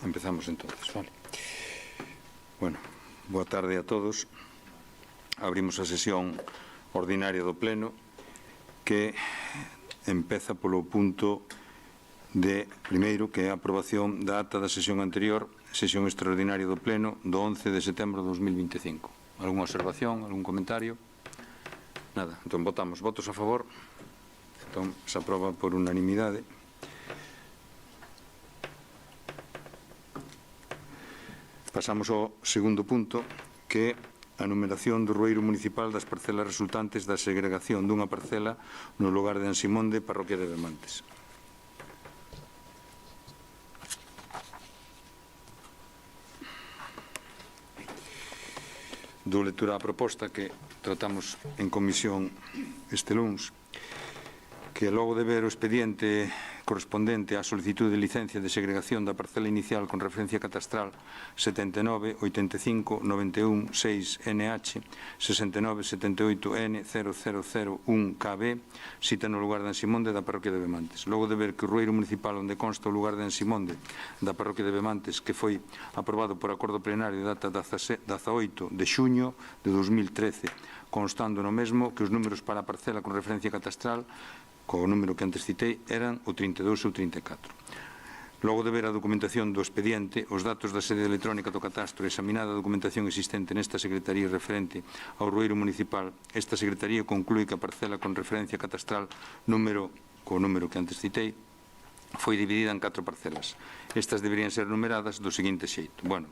Empezamos entonces, vale. Bueno, boa tarde a todos. Abrimos a sesión ordinaria do Pleno que empeza polo punto de primeiro, que é a aprobación da acta da sesión anterior, sesión extraordinaria do Pleno do 11 de setembro de 2025. Algúna observación, algún comentario? Nada, entón votamos. Votos a favor? Entón se aproba por unanimidade. Pasamos ao segundo punto, que é a numeración do rueiro municipal das parcelas resultantes da segregación dunha parcela no lugar de Ansimonde, parroquia de Bemantes. Dou lectura á proposta que tratamos en comisión este luns, que logo de ver o expediente correspondente á solicitude de licencia de segregación da parcela inicial con referencia catastral 79.85.91.6NH 69.78N0001KB, cita no lugar de Ansimonde da parroquia de Bemantes. Logo de ver que o rueiro municipal onde consta o lugar de Ansimonde da parroquia de Bemantes, que foi aprobado por acordo plenario de data 18 de xuño de 2013, constando no mesmo que os números para a parcela con referencia catastral co número que antes citei, eran o 32 e o 34. Logo de ver a documentación do expediente, os datos da sede electrónica do catastro e examinada a documentación existente nesta secretaría referente ao rueiro municipal, esta secretaría conclúe que a parcela con referencia catastral co número que antes citei foi dividida en 4 parcelas. Estas deberían ser numeradas do seguinte xeito. Bueno,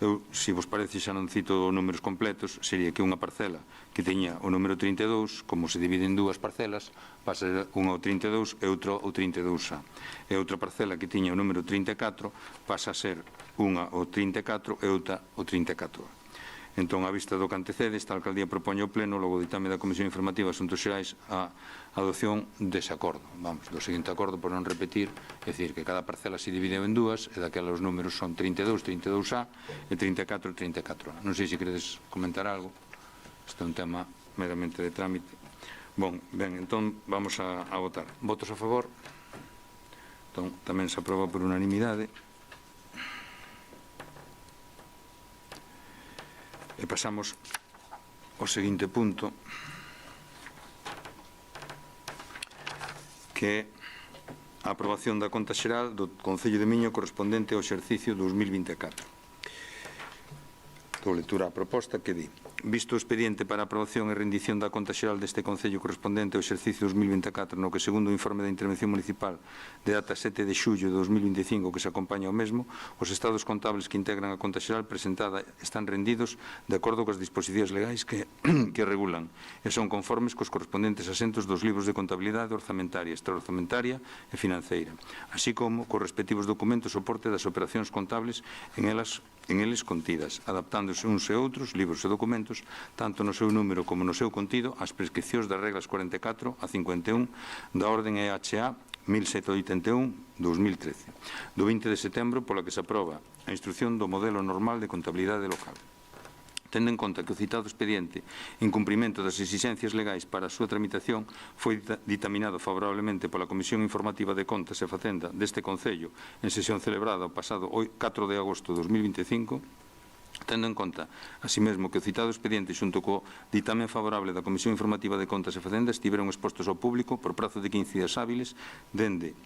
eu, se vos parece, xa non cito números completos, sería que unha parcela que teña o número 32, como se divide en dúas parcelas, pasa a ser unha o 32 e outra o 32A. E outra parcela que tiña o número 34 pasa a ser unha o 34 e outra o 34A. Entón, a vista do que antecede, esta alcaldía propoñe ao Pleno, logo do ditame da Comisión Informativa de Asuntos Xerais, a adopción dese acordo. Vamos, do seguinte acordo, por non repetir, é dicir, que cada parcela se divide en dúas, e daquela os números son 32, 32A e 34, 34A. Non sei se queredes comentar algo. Este é un tema meramente de trámite. Ben, entón, vamos a votar. Votos a favor? Entón, tamén se aproba por unanimidade. E pasamos ao seguinte punto, que é a aprobación da conta xeral do Concello de Miño correspondente ao exercicio 2024. Dou lectura á proposta que di: visto o expediente para aprobación e rendición da conta xeral deste Concello correspondente ao exercicio 2024, no que, segundo o informe da intervención municipal de data 7 de xullo de 2025 que se acompaña ao mesmo, os estados contables que integran a conta xeral presentada están rendidos de acordo coas disposicións legais que regulan e son conformes cos correspondentes asentos dos libros de contabilidade orzamentaria, extraorzamentaria e financeira, así como cos respectivos documentos soporte das operacións contables en eles contidas, adaptándose uns e outros, libros e documentos, tanto no seu número como no seu contido, ás prescripcións das reglas 44 a 51 da Orden EHA 1781-2013, do 20 de setembro, pola que se aproba a instrucción do modelo normal de contabilidade local. Tendo en conta que o citado expediente, en cumprimento das exixencias legais para a súa tramitación, foi ditaminado favorablemente pola Comisión Informativa de Contas e Facenda deste Concello en sesión celebrada o pasado 4 de agosto de 2025, tendo en conta, así mesmo, que o citado expediente xunto co ditamen favorable da Comisión Informativa de Contas e Facenda estiveron expostos ao público por prazo de 15 días hábiles desde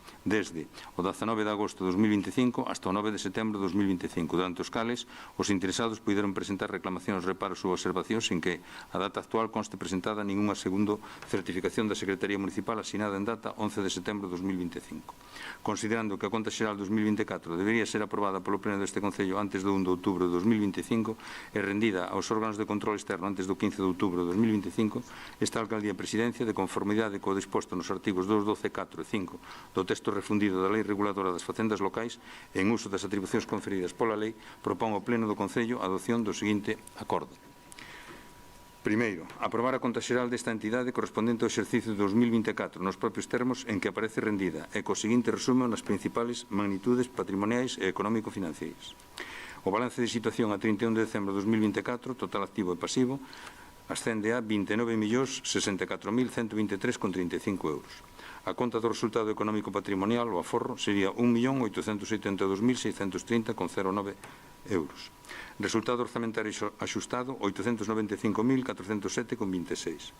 o 19 de agosto de 2025 hasta o 9 de setembro de 2025, durante os cales os interesados puideron presentar reclamacións, reparos ou observacións sin que a data actual conste presentada ningunha segundo certificación da Secretaría Municipal asinada en data 11 de setembro de 2025. Considerando que a conta xeral 2024 debería ser aprobada polo Pleno deste Concello antes do 1 de outubro de 2025 e rendida aos órganos de control externo antes do 15 de outubro de 2025, esta alcaldía presidencia, de conformidade co disposto nos artigos 2, 12, 4 e 5 do texto refundido da Lei Reguladora das Facendas Locais en uso das atribucións conferidas pola Lei, propón ao Pleno do Concello a adopción do seguinte acordo. Primeiro, aprobar a conta xeral desta entidade correspondente ao exercicio de 2024 nos propios termos en que aparece rendida e co seguinte resumo nas principales magnitudes patrimoniais e económico-financeiras. O balance de situación a 31 de decembro de 2024, total activo e pasivo, ascende a 29.064.123,35 euros. A conta do resultado económico patrimonial, o aforro, sería 1.882.630,09 euros. Resultado orzamentario axustado, 895.407,26.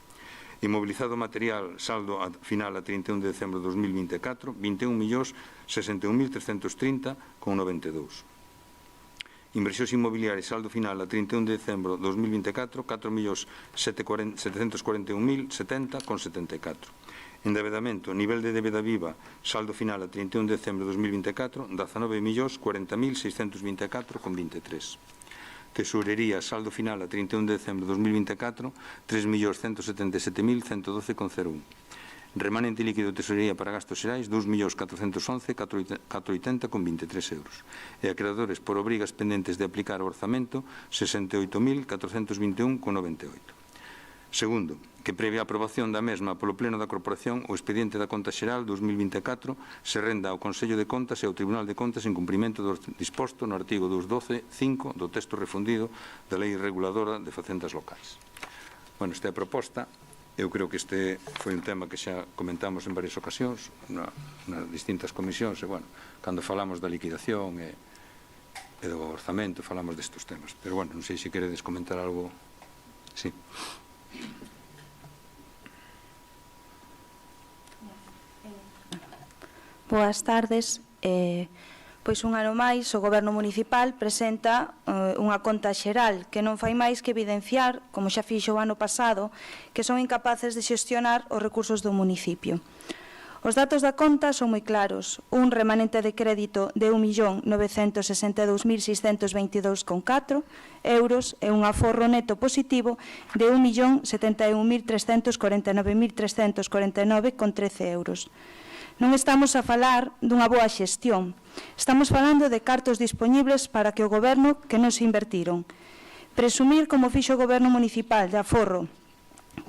Inmobilizado material, saldo final a 31 de decembro de 2024, 21.061.330,92. Inversións inmobiliarias, saldo final a 31 de decembro de 2024, 4.741.070,74. Endevedamento, nivel de débeda viva, saldo final a 31 de decembro de 2024, 19.040.624,23. Tesorería, saldo final a 31 de decembro de 2024, 3.177.112,01. Remanente líquido de tesorería para gastos xerais, 2.411.480,23 euros. E a credores por obrigas pendentes de aplicar o orzamento, 68.421,98. Segundo, que previa a aprobación da mesma polo Pleno da Corporación, o expediente da Conta Xeral 2024 se renda ao Consello de Contas e ao Tribunal de Contas en cumprimento do disposto no artigo 212.5 do texto refundido da Lei Reguladora de Facendas Locais. Bueno, esta é a proposta. Eu creo que este foi un tema que xa comentamos en varias ocasións nas distintas comisións e, bueno, cando falamos da liquidación e do orzamento falamos destes temas. Pero, bueno, non sei se queredes comentar algo. Sí. Boas tardes. Pois un ano máis o Goberno Municipal presenta unha conta xeral que non fai máis que evidenciar, como xa fixo o ano pasado, que son incapaces de xestionar os recursos do municipio. Os datos da conta son moi claros. Un remanente de crédito de 1.962.622,4 euros e un aforro neto positivo de 1.071.349.349,13 euros. Non estamos a falar dunha boa xestión. Estamos falando de cartos dispoñibles para que o Goberno que non se invertiron. Presumir, como fixo o Goberno Municipal, de aforro,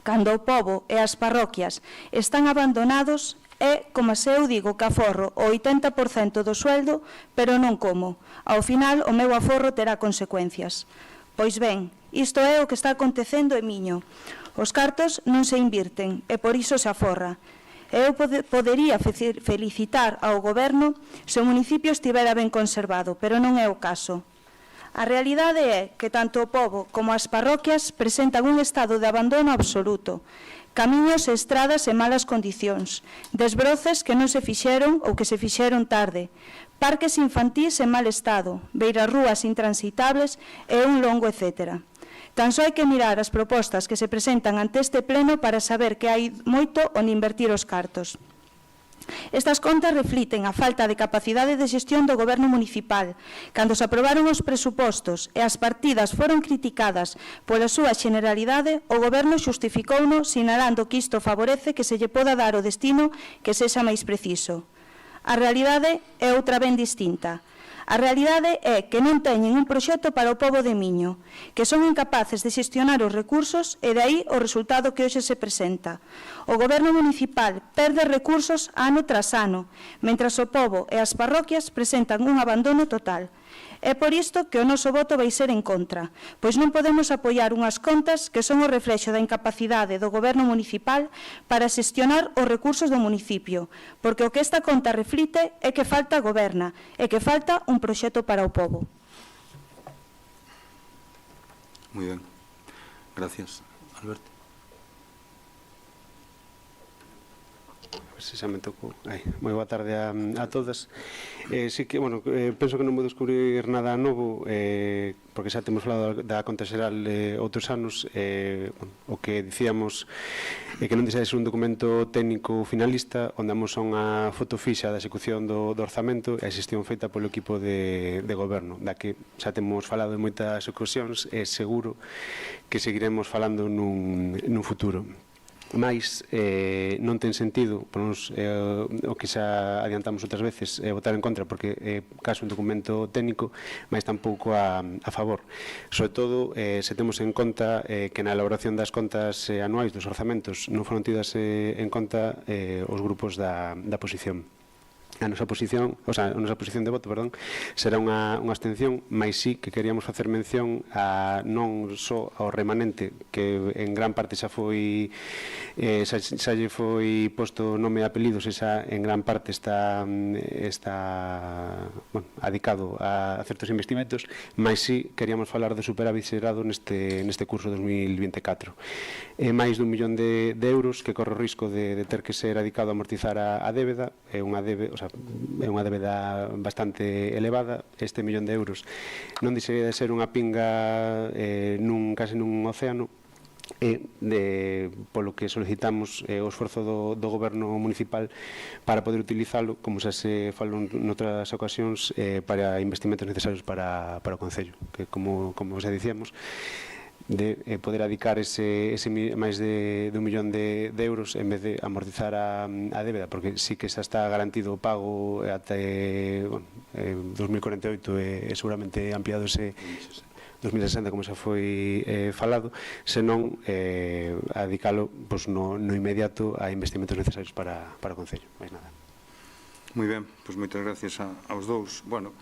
cando o pobo e as parroquias están abandonados, é como se eu digo que aforro o 80% do sueldo, pero non como. Ao final, o meu aforro terá consecuencias. Pois ben, isto é o que está acontecendo en Miño. Os cartos non se invirten e por iso se aforra. Eu podería felicitar ao Goberno se o municipio estivera ben conservado, pero non é o caso. A realidade é que tanto o pobo como as parroquias presentan un estado de abandono absoluto. Camiños e estradas en malas condicións, desbroces que non se fixeron ou que se fixeron tarde, parques infantís en mal estado, beirarrúas intransitables e un longo etcétera. Tan só hai que mirar as propostas que se presentan ante este pleno para saber que hai moito onde invertir os cartos. Estas contas refliten a falta de capacidade de xestión do Goberno Municipal. Cando se aprobaron os presupostos e as partidas foron criticadas pola súa generalidade, o Goberno xustificouno sinalando que isto favorece que se lle poda dar o destino que sexa máis preciso. A realidade é outra ben distinta. A realidade é que non teñen un proxecto para o pobo de Miño, que son incapaces de xestionar os recursos e de aí o resultado que hoxe se presenta. O Goberno Municipal perde recursos ano tras ano, mentras o pobo e as parroquias presentan un abandono total. É por isto que o noso voto vai ser en contra, pois non podemos apoiar unhas contas que son o reflexo da incapacidade do Goberno Municipal para xestionar os recursos do municipio, porque o que esta conta reflite é que falta goberna e que falta un proxecto para o pobo. Moi ben. Gracias. Alberto. Se xa me tocou. Moi boa tarde a todas. Sí que, bueno, penso que non vou descubrir nada novo, porque xa temos falado da conta xeral outros anos. O que dicíamos é que non deixa de ser un documento técnico finalista onde amosa unha foto fixa da execución do orzamento e a xestión feita polo equipo de goberno, da que xa temos falado en moitas ocasións e seguro que seguiremos falando nun futuro. Mais non ten sentido, o que xa adiantamos outras veces, votar en contra porque é caso un documento técnico, mas tampouco a favor. Sobre todo, se temos en conta que na elaboración das contas anuais dos orzamentos non foron tidas en conta os grupos da oposición. a nosa posición, o sea, a nosa posición de voto, perdón, será unha abstención, mais sí que queríamos facer mención a non só ao remanente que en gran parte xa foi xa lle foi posto nome e apelidos, e xa en gran parte está bueno, adicado a certos investimentos, mas sí queríamos falar do superávit xerado neste curso 2024. Mais dun millón de euros que corre o risco de ter que ser adicado a amortizar a débeda, é unha débeda bastante elevada. Este millón de euros non deixaría de ser unha pinga casi nun océano, polo que solicitamos o esforzo do goberno municipal para poder utilizalo, como xa se falou noutras ocasións, para investimentos necesarios para o Concello, que como xa dicíamos, de poder adicar ese máis de un millón de euros en vez de amortizar a débeda, porque sí que xa está garantido o pago até 2048 e seguramente ampliado ese 2060, como xa foi falado, senón adicalo no inmediato a investimentos necesarios para o Concello. Mais nada. Moi ben, pois moitas gracias aos dous. Bueno,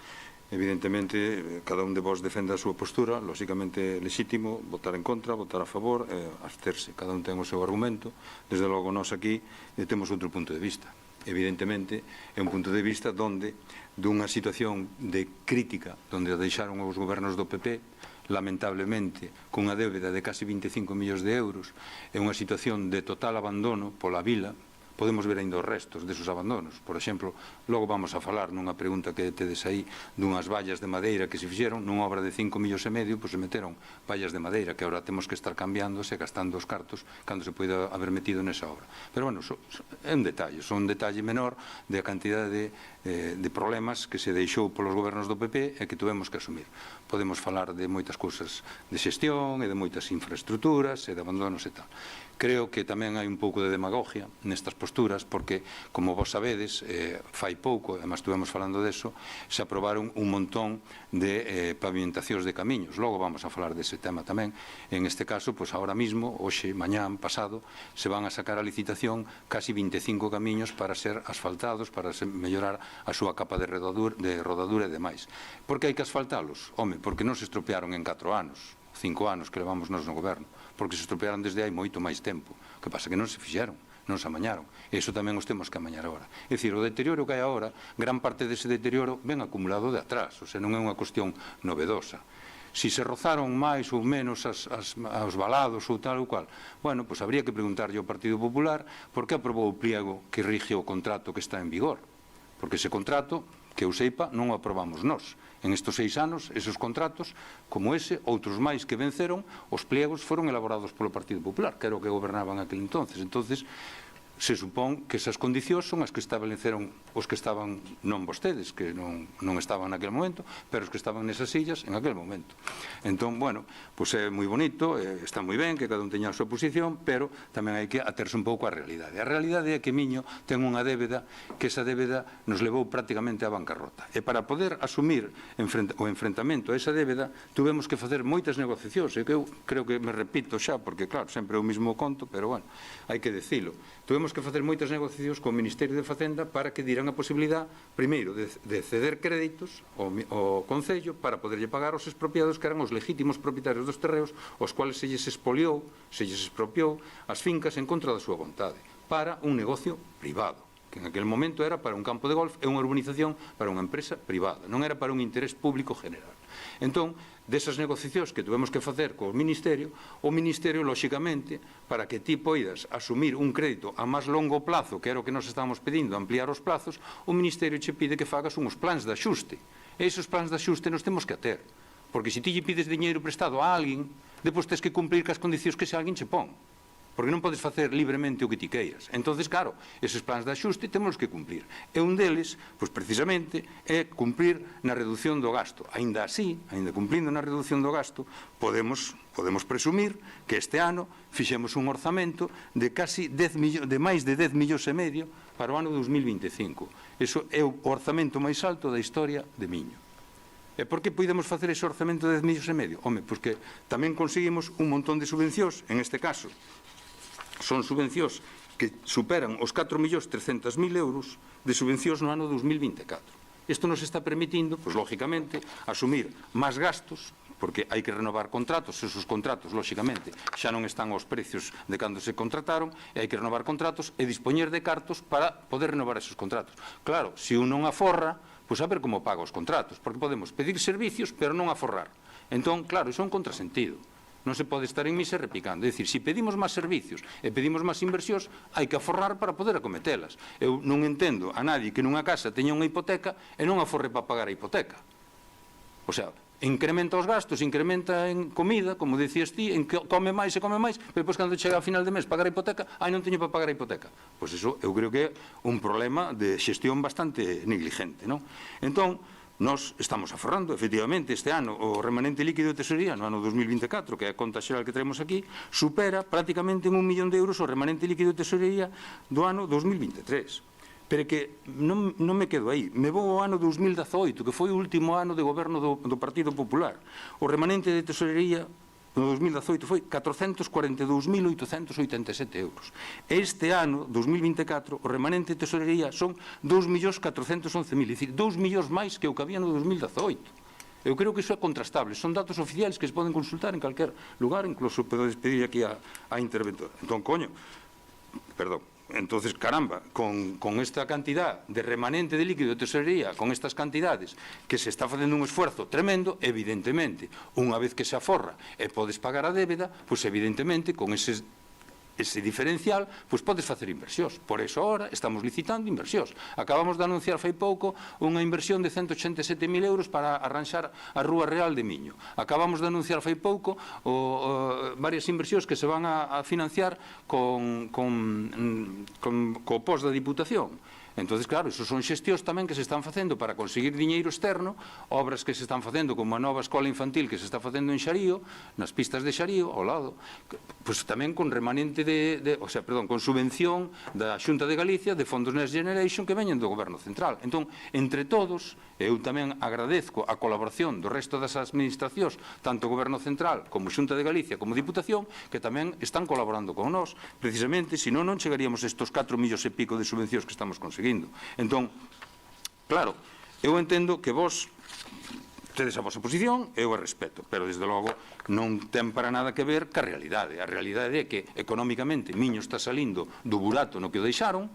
evidentemente, cada un de vós defende a súa postura, lóxicamente lexítimo, votar en contra, votar a favor, absterse. Cada un ten o seu argumento. Desde logo, nós aquí temos outro punto de vista. Evidentemente, é un punto de vista donde, dunha situación de crítica, donde deixaron os gobernos do PP, lamentablemente, cunha débeda de casi 25 millóns de euros, é unha situación de total abandono pola vila. Podemos ver ainda os restos desos abandonos. Por exemplo, logo vamos a falar nunha pregunta que tedes aí dunhas vallas de madeira que se fixeron nunha obra de 5,5 millóns, pois se meteron vallas de madeira que agora temos que estar cambiándose, gastando os cartos cando se pode haber metido nesa obra. Pero, bueno, é un detalle, son un detalle menor da cantidade de problemas que se deixou polos gobernos do PP e que tuvemos que asumir. Podemos falar de moitas cousas de xestión e de moitas infraestructuras e de abandonos e tal. Creo que tamén hai un pouco de demagogia nestas posturas, porque, como vos sabedes, fai pouco, además estuvemos falando deso, se aprobaron un montón de pavimentacións de camiños. Logo vamos a falar dese tema tamén. En este caso, pois ahora mismo, hoxe, mañán, pasado, se van a sacar a licitación casi 25 camiños para ser asfaltados, para mellorar a súa capa de rodadura e demais. Por que hai que asfaltalos? Home, porque non se estropearon en 4 anos, 5 anos que levamos nos no goberno, porque se estropearon desde hai moito máis tempo. O que pasa que non se fixeron, non se amañaron. E iso tamén os temos que amañar agora. É dicir, o deterioro que hai agora, gran parte dese deterioro ven acumulado de atrás, ou sea, non é unha cuestión novedosa. Si se rozaron máis ou menos aos valados ou tal ou cual, bueno, pois habría que preguntarlle ao Partido Popular por que aprobou o pliego que rige o contrato que está en vigor. Porque ese contrato, que eu seipa, non o aprobamos nós. En estes 6 anos, esos contratos, como ese, outros máis que venceron, os pliegos foron elaborados polo Partido Popular, que era o que gobernaban aquel entonces. Entonces, se supón que esas condicións son as que estableceron os que estaban, non vostedes, que non estaban naquele momento, pero os que estaban nesas sillas en aquel momento. Entón, bueno, pois é moi bonito, está moi ben que cada un teña a súa posición, pero tamén hai que aterse un pouco á realidade. A realidade é que Miño ten unha débeda, que esa débeda nos levou prácticamente á bancarrota. E para poder asumir o enfrentamento a esa débeda, tuvemos que facer moitas negociacións, e que eu creo que me repito xa, porque claro, sempre é o mismo conto, pero bueno, hai que decilo. Tuvemos que facer moitas negociacións co Ministerio de Facenda para que diran a posibilidade, primeiro, de ceder créditos ao Concello para poderlle pagar aos expropiados, que eran os legítimos propietarios dos terreos, os cuales se lles expoliou, se lles expropiou as fincas en contra da súa vontade, para un negocio privado, que en aquel momento era para un campo de golf e unha urbanización para unha empresa privada, non era para un interés público general. Entón, desas negociacións que tuvemos que facer co Ministerio, o Ministerio, lóxicamente, para que ti poidas asumir un crédito a máis longo plazo, que era o que nos estábamos pedindo, ampliar os plazos, o Ministerio che pide que fagas uns plans de axuste. E esos plans de axuste nos temos que ater, porque se ti lle pides diñeiro prestado a alguén, depois tens que cumprir cas condicións que se alguén che pon, porque non podes facer libremente o que ti queiras. Entonces, claro, eses plans de axuste temos que cumplir. E un deles, pois precisamente, é cumprir na reducción do gasto. Aínda así, aínda cumplindo na reducción do gasto, podemos presumir que este ano fixemos un orzamento de máis de 10,5 millóns para o ano 2025. Iso é o orzamento máis alto da historia de Miño. E por que podemos facer ese orzamento de 10,5 millóns? Home, porque tamén conseguimos un montón de subvencións, en este caso, son subvencións que superan os 4.300.000 euros de subvencións no ano 2024. Isto nos está permitindo, pois, lógicamente, asumir máis gastos, porque hai que renovar contratos, e esos contratos, lógicamente, xa non están aos precios de cando se contrataron, e hai que renovar contratos e dispoñer de cartos para poder renovar esos contratos. Claro, se un non aforra, pois a ver como paga os contratos, porque podemos pedir servicios, pero non aforrar. Entón, claro, iso é un contrasentido. Non se pode estar en misa replicando. É dicir, se pedimos máis servicios e pedimos máis inversións, hai que aforrar para poder acometelas. Eu non entendo a nadie que nunha casa teña unha hipoteca e non aforre para pagar a hipoteca. O sea, incrementa os gastos, incrementa en comida, como decías ti, en que come máis e come máis, pero depois cando chega a final de mes pagar a hipoteca, non teño para pagar a hipoteca. Pois iso eu creo que é un problema de xestión bastante negligente, non? Entón, nós estamos aforrando, efectivamente, este ano o remanente líquido de tesorería no ano 2024, que é a conta xeral que traemos aquí, supera prácticamente en 1 millón de euros o remanente líquido de tesorería do ano 2023. Pero que non me quedo aí, me vou ao ano 2018, que foi o último ano de goberno do Partido Popular. O remanente de tesorería no 2018 foi 442.887 euros. Este ano, 2024, o remanente de tesorería son 2.411.000, é dicir, 2 millóns máis que o que había no 2018. Eu creo que iso é contrastable, son datos oficiais que se poden consultar en calquer lugar, incluso podes pedir aquí a interventora. Entón, entonces, caramba, con esta cantidad de remanente de líquido de tesorería, con estas cantidades, que se está facendo un esfuerzo tremendo, evidentemente, unha vez que se aforra e podes pagar a débeda, pois evidentemente, con ese diferencial, pois podes facer inversións. Por iso agora estamos licitando inversións. Acabamos de anunciar fai pouco unha inversión de 187.000 euros para arranxar a Rúa Real de Miño. Acabamos de anunciar fai pouco varias inversións que se van a financiar co POS da Diputación. Entón, claro, iso son xestións tamén que se están facendo para conseguir diñeiro externo, obras que se están facendo como a nova escola infantil que se está facendo en Xarío, nas pistas de Xarío, ao lado, pois tamén con remanente con subvención da Xunta de Galicia de fondos Next Generation que veñen do Goberno Central. Entón, entre todos, eu tamén agradezco a colaboración do resto das administracións, tanto o Goberno Central como Xunta de Galicia como Diputación, que tamén están colaborando con nós. Precisamente, senón non chegaríamos a estos 4 millóns e pico de subvencións que estamos conseguindo. Entón, claro, eu entendo que vos tedes a vosa posición, eu a respeto, pero desde logo non ten para nada que ver ca realidade. A realidade é que económicamente Miño está salindo do burato no que o deixaron,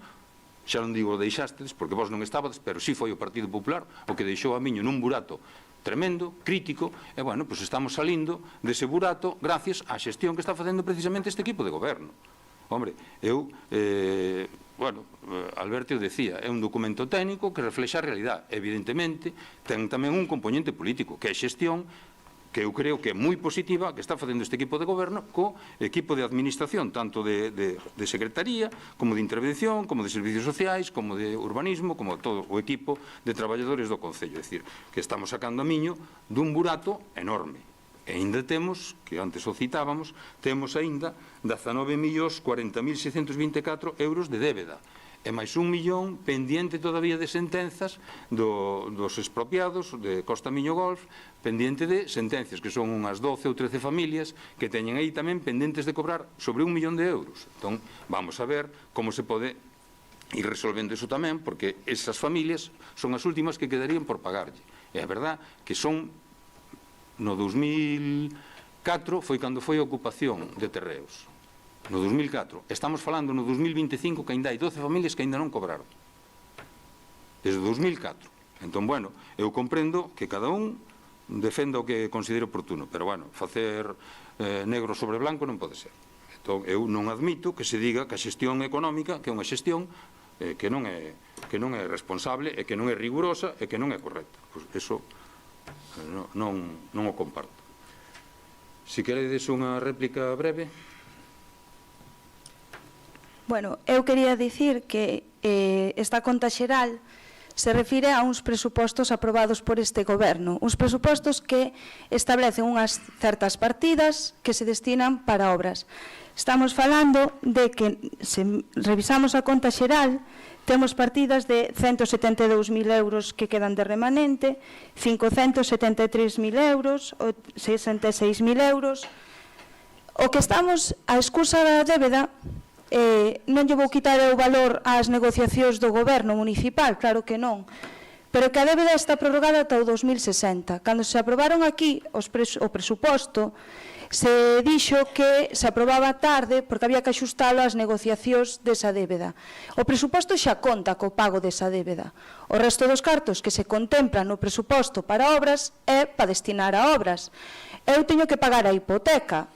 xa non digo o deixastes, porque vos non estabades, pero sí foi o Partido Popular o que deixou a Miño nun burato tremendo, crítico, e, bueno, pois estamos salindo dese burato gracias á xestión que está facendo precisamente este equipo de goberno. Hombre, Alberto decía, é un documento técnico que reflexa a realidade. Evidentemente, ten tamén un componente político, que é xestión, que eu creo que é moi positiva, que está facendo este equipo de goberno co equipo de administración, tanto de secretaría, como de intervención, como de servicios sociais, como de urbanismo, como todo o equipo de traballadores do Concello. É dicir, que estamos sacando a Miño dun burato enorme. E ainda temos, que antes o citábamos, temos ainda 19.040.624 euros de débeda. E máis 1 millón pendiente todavía de sentenzas dos expropiados de Costa Miño Golf, pendiente de sentencias, que son unhas 12 ou 13 familias que teñen aí tamén pendentes de cobrar sobre 1 millón de euros. Entón, vamos a ver como se pode ir resolvendo iso tamén, porque esas familias son as últimas que quedarían por pagarlle. E a verdad que son... No 2004 foi cando foi a ocupación de terreos. No 2004. Estamos falando no 2025 que ainda hai 12 familias que ainda non cobraron. Desde 2004. Entón, bueno, eu comprendo que cada un defenda o que considere oportuno, pero, bueno, facer negro sobre blanco non pode ser. Entón, eu non admito que se diga que a xestión económica, que é unha xestión que non é responsable e que non é rigurosa e que non é correcta. Pois iso non o comparto. Se queredes unha réplica breve. Bueno, eu quería dicir que esta conta xeral se refire a uns presupostos aprobados por este goberno, uns presupostos que establecen unhas certas partidas que se destinan para obras. Estamos falando de que, se revisamos a conta xeral, temos partidas de 172.000 euros que quedan de remanente, 573.000 euros, 66.000 euros. O que estamos, a excusa da débeda, non lle vou quitar o valor ás negociacións do goberno municipal, claro que non, pero que a débeda está prorrogada ata o 2060. Cando se aprobaron aquí o presuposto, se dixo que se aprobaba tarde porque había que axustalo ás negociacións desa débeda. O presuposto xa conta co pago desa débeda. O resto dos cartos que se contemplan no presuposto para obras é para destinar a obras. Eu teño que pagar a hipoteca,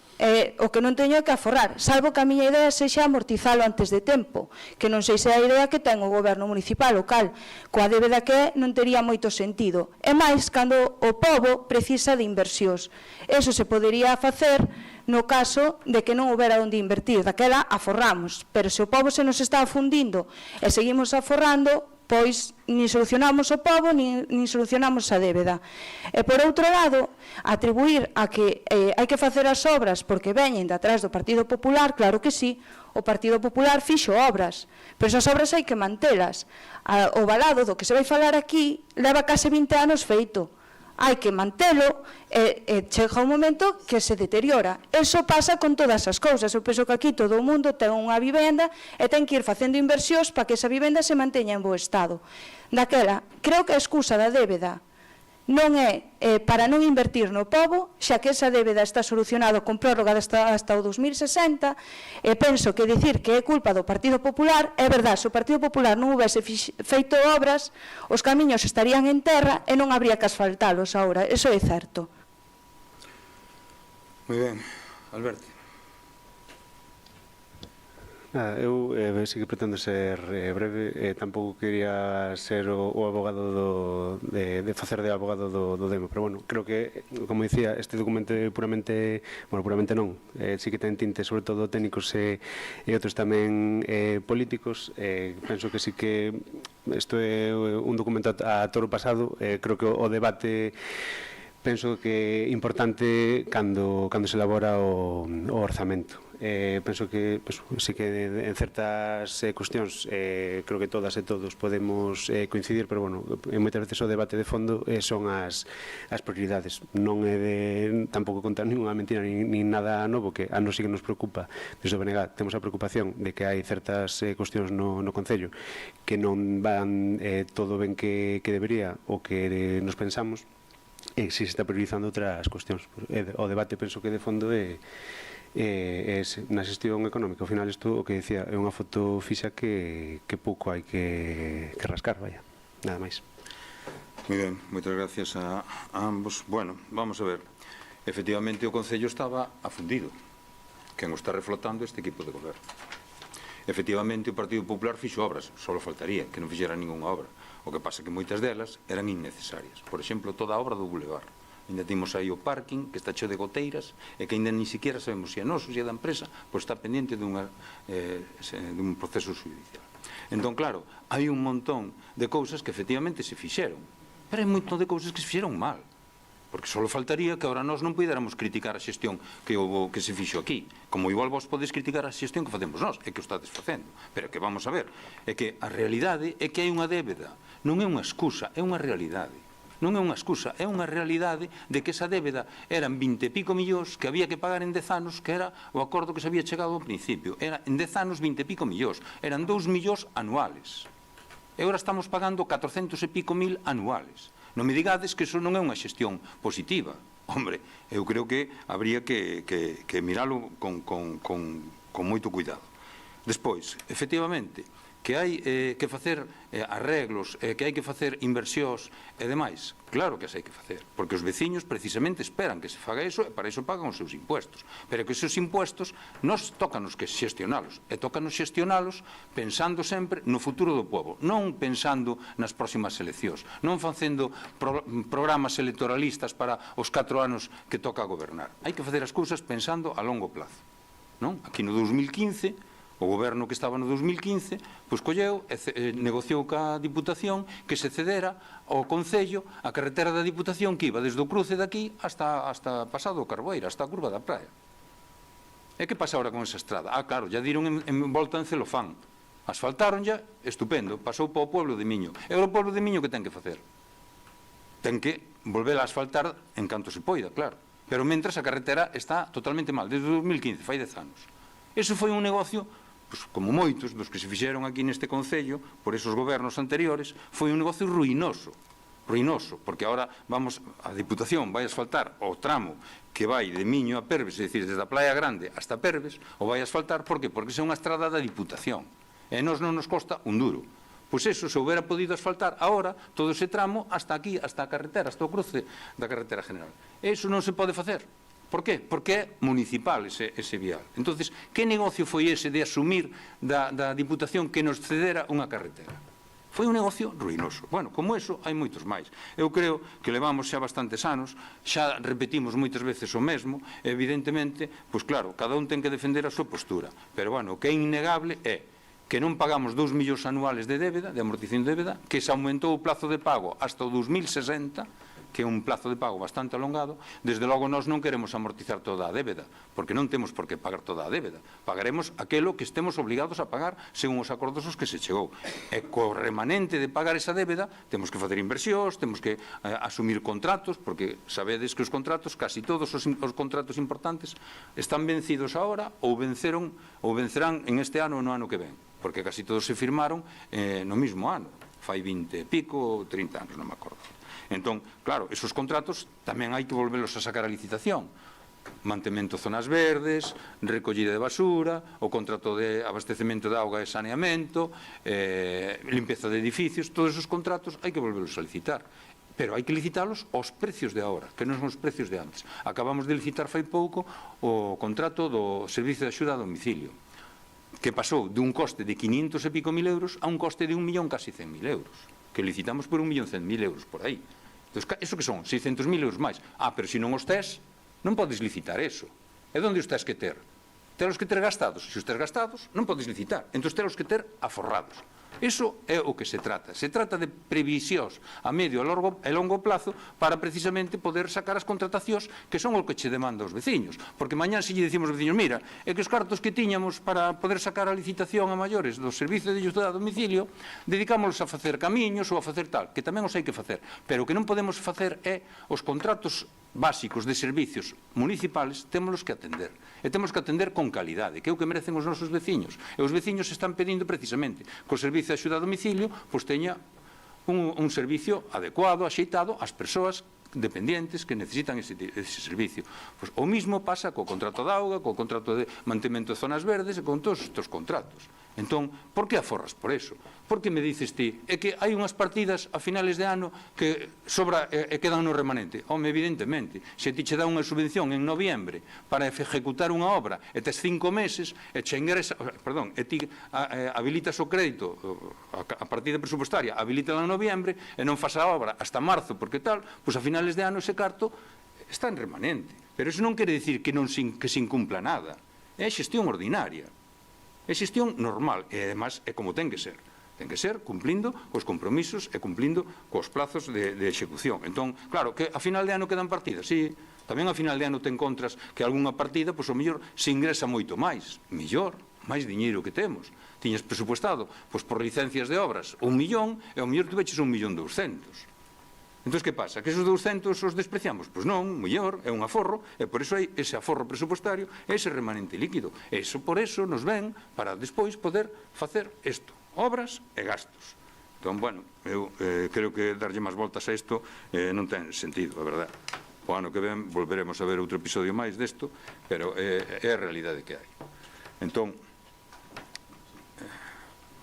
o que non teño que aforrar, salvo que a miña idea sexa amortizalo antes de tempo, que non sei se é a idea que ten o goberno municipal local, coa débeda que é non tería moito sentido, e máis cando o pobo precisa de inversións. Eso se podería facer no caso de que non houbera onde invertir, daquela aforramos, pero se o pobo se nos está afundindo e seguimos aforrando, pois nin solucionamos o pobo, nin solucionamos a débeda. E por outro lado, atribuir a que hai que facer as obras porque veñen de atrás do Partido Popular, claro que sí, o Partido Popular fixo obras, pero esas obras hai que mantelas. O valado do que se vai falar aquí leva case 20 anos feito. Hai que mantelo e chega un momento que se deteriora. Eso pasa con todas as cousas. Eu penso que aquí todo o mundo ten unha vivenda e ten que ir facendo inversións para que esa vivenda se manteña en bo estado. Daquela, creo que a excusa da débeda non é para non invertir no pobo, xa que esa débeda está solucionado con prórroga hasta o 2060, e penso que dicir que é culpa do Partido Popular, é verdade, se o Partido Popular non houvese feito obras, os camiños estarían en terra e non habría que asfaltalos agora, eso é certo. Moi ben, Alberto. Eu sí que pretendo ser breve, tampouco quería ser o abogado de facer de abogado do demo, pero bueno, creo que, como dicía, este documento é puramente, bueno, puramente non, sí que ten tintes sobre todo técnicos e outros tamén políticos. Penso que sí que isto é un documento a toro pasado. Creo que o debate penso que é importante cando se elabora o orzamento. Penso que sí que en certas cuestións creo que todas e todos podemos coincidir, pero bueno, moitas veces o debate de fondo son as prioridades. Non é de tampouco contar ninguna mentira nin nada novo, que a nos sí que nos preocupa desde o BNG. Temos a preocupación de que hai certas cuestións no Concello que non van todo ben que debería ou que nos pensamos, e si se está priorizando outras cuestións. O debate penso que de fondo é na xestión económica. Ao final isto, o que decía, é unha foto fixa que pouco hai que rascar, vaya, nada máis. Moi ben, moitas gracias a ambos. Bueno, vamos a ver, efectivamente o Concello estaba afundido, quen o está reflotando este equipo de goberno. Efectivamente o Partido Popular fixo obras, só faltaría que non fixera ninguna obra. O que pasa é que moitas delas eran innecesarias. Por exemplo, toda a obra do Boulevard. Ainda temos aí o parking que está cheo de goteiras e que ainda ni siquiera sabemos se é noso, se é da empresa, pois está pendiente dun proceso judicial. Entón, claro, hai un montón de cousas que efectivamente se fixeron, pero hai un montón de cousas que se fixeron mal, porque só faltaría que agora nós non puidéramos criticar a xestión que se fixo aquí, como igual vos podes criticar a xestión que facemos nós, e que o estades facendo, pero que vamos a ver, é que a realidade é que hai unha débeda, non é unha excusa, é unha realidade. Non é unha excusa, é unha realidade de que esa débeda eran 20 e pico millóns que había que pagar en 10 anos, que era o acordo que se había chegado ao principio. Era en 10 anos 20 e pico millóns, eran 2 millóns anuales. E agora estamos pagando 400 e pico mil anuales. Non me digades que iso non é unha xestión positiva. Hombre, eu creo que habría que miralo con moito cuidado. Despois, efectivamente, que hai que facer arreglos, que hai que facer inversións e demais. Claro que as hai que facer, porque os veciños precisamente esperan que se faga iso e para iso pagan os seus impuestos. Pero que esos impuestos nos tócanos que xestionalos, e tócanos xestionalos pensando sempre no futuro do povo, non pensando nas próximas eleccións, non facendo programas electoralistas para os 4 anos que toca gobernar. Hai que facer as cousas pensando a longo plazo. Aquí no 2015... o goberno que estaba no 2015 pois colleu e negociou ca Diputación que se cedera ao Concello a carretera da Diputación que iba desde o cruce daqui hasta pasado o Carboeira, hasta a curva da praia. E que pasa agora con esa estrada? Claro, ya diron en volta en celofán, asfaltaron ya, estupendo, pasou para o pueblo de Miño. E o pueblo de Miño que ten que facer? Ten que volver a asfaltar en canto se poida, claro, pero mentras a carretera está totalmente mal, desde o 2015, fai 10 anos. Eso foi un negocio como moitos dos que se fixeron aquí neste Concello por esos gobernos anteriores, foi un negocio ruinoso, porque agora a Diputación vai asfaltar o tramo que vai de Miño a Perves, é dicir, desde a Playa Grande hasta Perves, o vai asfaltar, por que? Porque é unha estrada da Diputación, e non nos costa un duro. Pois eso, se houbera podido asfaltar agora todo ese tramo hasta aquí, hasta a carretera, hasta o cruce da carretera general. Eso non se pode facer. Por qué? Porque é municipal ese vial. Entonces, que negocio foi ese de asumir da Diputación que nos cedera unha carretera? Foi un negocio ruinoso. Bueno, como eso, hai moitos máis. Eu creo que levamos xa bastantes anos, xa repetimos moitas veces o mesmo, evidentemente, pois claro, cada un ten que defender a súa postura. Pero, bueno, o que é innegable é que non pagamos 2 millóns anuales de débeda, de amortización de débeda, que se aumentou o plazo de pago hasta o 2060, que é un plazo de pago bastante alongado. Desde logo nós non queremos amortizar toda a débeda, porque non temos por que pagar toda a débeda. Pagaremos aquilo que estemos obligados a pagar según os acordos aos que se chegou. E co remanente de pagar esa débeda temos que facer inversións, temos que asumir contratos, porque sabedes que os contratos, casi todos os contratos importantes, están vencidos agora ou vencerán en este ano ou no ano que ven, porque casi todos se firmaron no mismo ano, fai 20 e pico, 30 anos, non me acordo. Entón, claro, esos contratos tamén hai que volverlos a sacar a licitación. Mantemento zonas verdes, recollida de basura, o contrato de abastecemento de auga e saneamento, limpeza de edificios, todos esos contratos hai que volverlos a licitar. Pero hai que licitalos aos precios de agora, que non son os precios de antes. Acabamos de licitar fai pouco o contrato do Servicio de Axuda a Domicilio, que pasou dun coste de 500 e pico mil euros a un coste de 1.000.000 casi 100.000 euros, que licitamos por 1.100.000 euros por aí. Entón, eso que son? 600.000 euros máis. Pero se non os tes, non podes licitar eso. E onde os tes que ter? Telos que ter gastados. Se os tes gastados, non podes licitar. Entón, telos que ter aforrados. Iso é o que se trata. Se trata de previsións a medio e longo plazo para precisamente poder sacar as contratacións que son o que che demanda os veciños. Porque mañá se lle dicimos aos veciños, mira, é que os cartos que tiñamos para poder sacar a licitación a maiores do servicio de axuda a domicilio, dedicámonos a facer camiños ou a facer tal, que tamén os hai que facer. Pero o que non podemos facer é os contratos básicos de servicios municipales, témolos que atender. E temos que atender con calidade, que é o que merecen os nosos veciños. E os veciños están pedindo precisamente que o servicio de axuda a domicilio pois teña un servicio adecuado, axeitado ás persoas dependientes que necesitan ese servicio. Pois o mismo pasa co contrato de auga, co contrato de mantemento de zonas verdes e con todos estes contratos. Entón, por que aforras por eso? Por que me dices ti? É que hai unhas partidas a finales de ano que sobra e quedan no remanente. Home, evidentemente, se ti che dá unha subvención en noviembre para ejecutar unha obra e tes 5 meses e che ingresa, perdón, e ti habilitas o crédito, a partida presupuestaria, habilitala en noviembre e non fas a obra hasta marzo, porque tal, pois a finales de ano ese carto está en remanente. Pero eso non quere dicir que se incumpla nada. É xestión ordinaria. É xestión normal e, además, é como ten que ser. Ten que ser cumplindo os compromisos e cumplindo cos plazos de execución. Entón, claro, que a final de ano quedan partidas, sí. Tamén a final de ano te encontras que algunha partida, pois, o mellor, se ingresa moito máis. Mellor, máis diñeiro que temos. Tiñas presupuestado, pois, por licencias de obras, 1 millón, e o mellor tu veches 1.200.000. Entón, que pasa? Que esos 200 os despreciamos? Pois non, mellor, é un aforro, e por iso hai ese aforro presupuestario, ese remanente líquido. Por eso nos ven para despois poder facer isto, obras e gastos. Entón, bueno, eu creo que darlle máis voltas a isto non ten sentido, a verdade. O ano que ven volveremos a ver outro episodio máis desto, pero é a realidade que hai. Entón,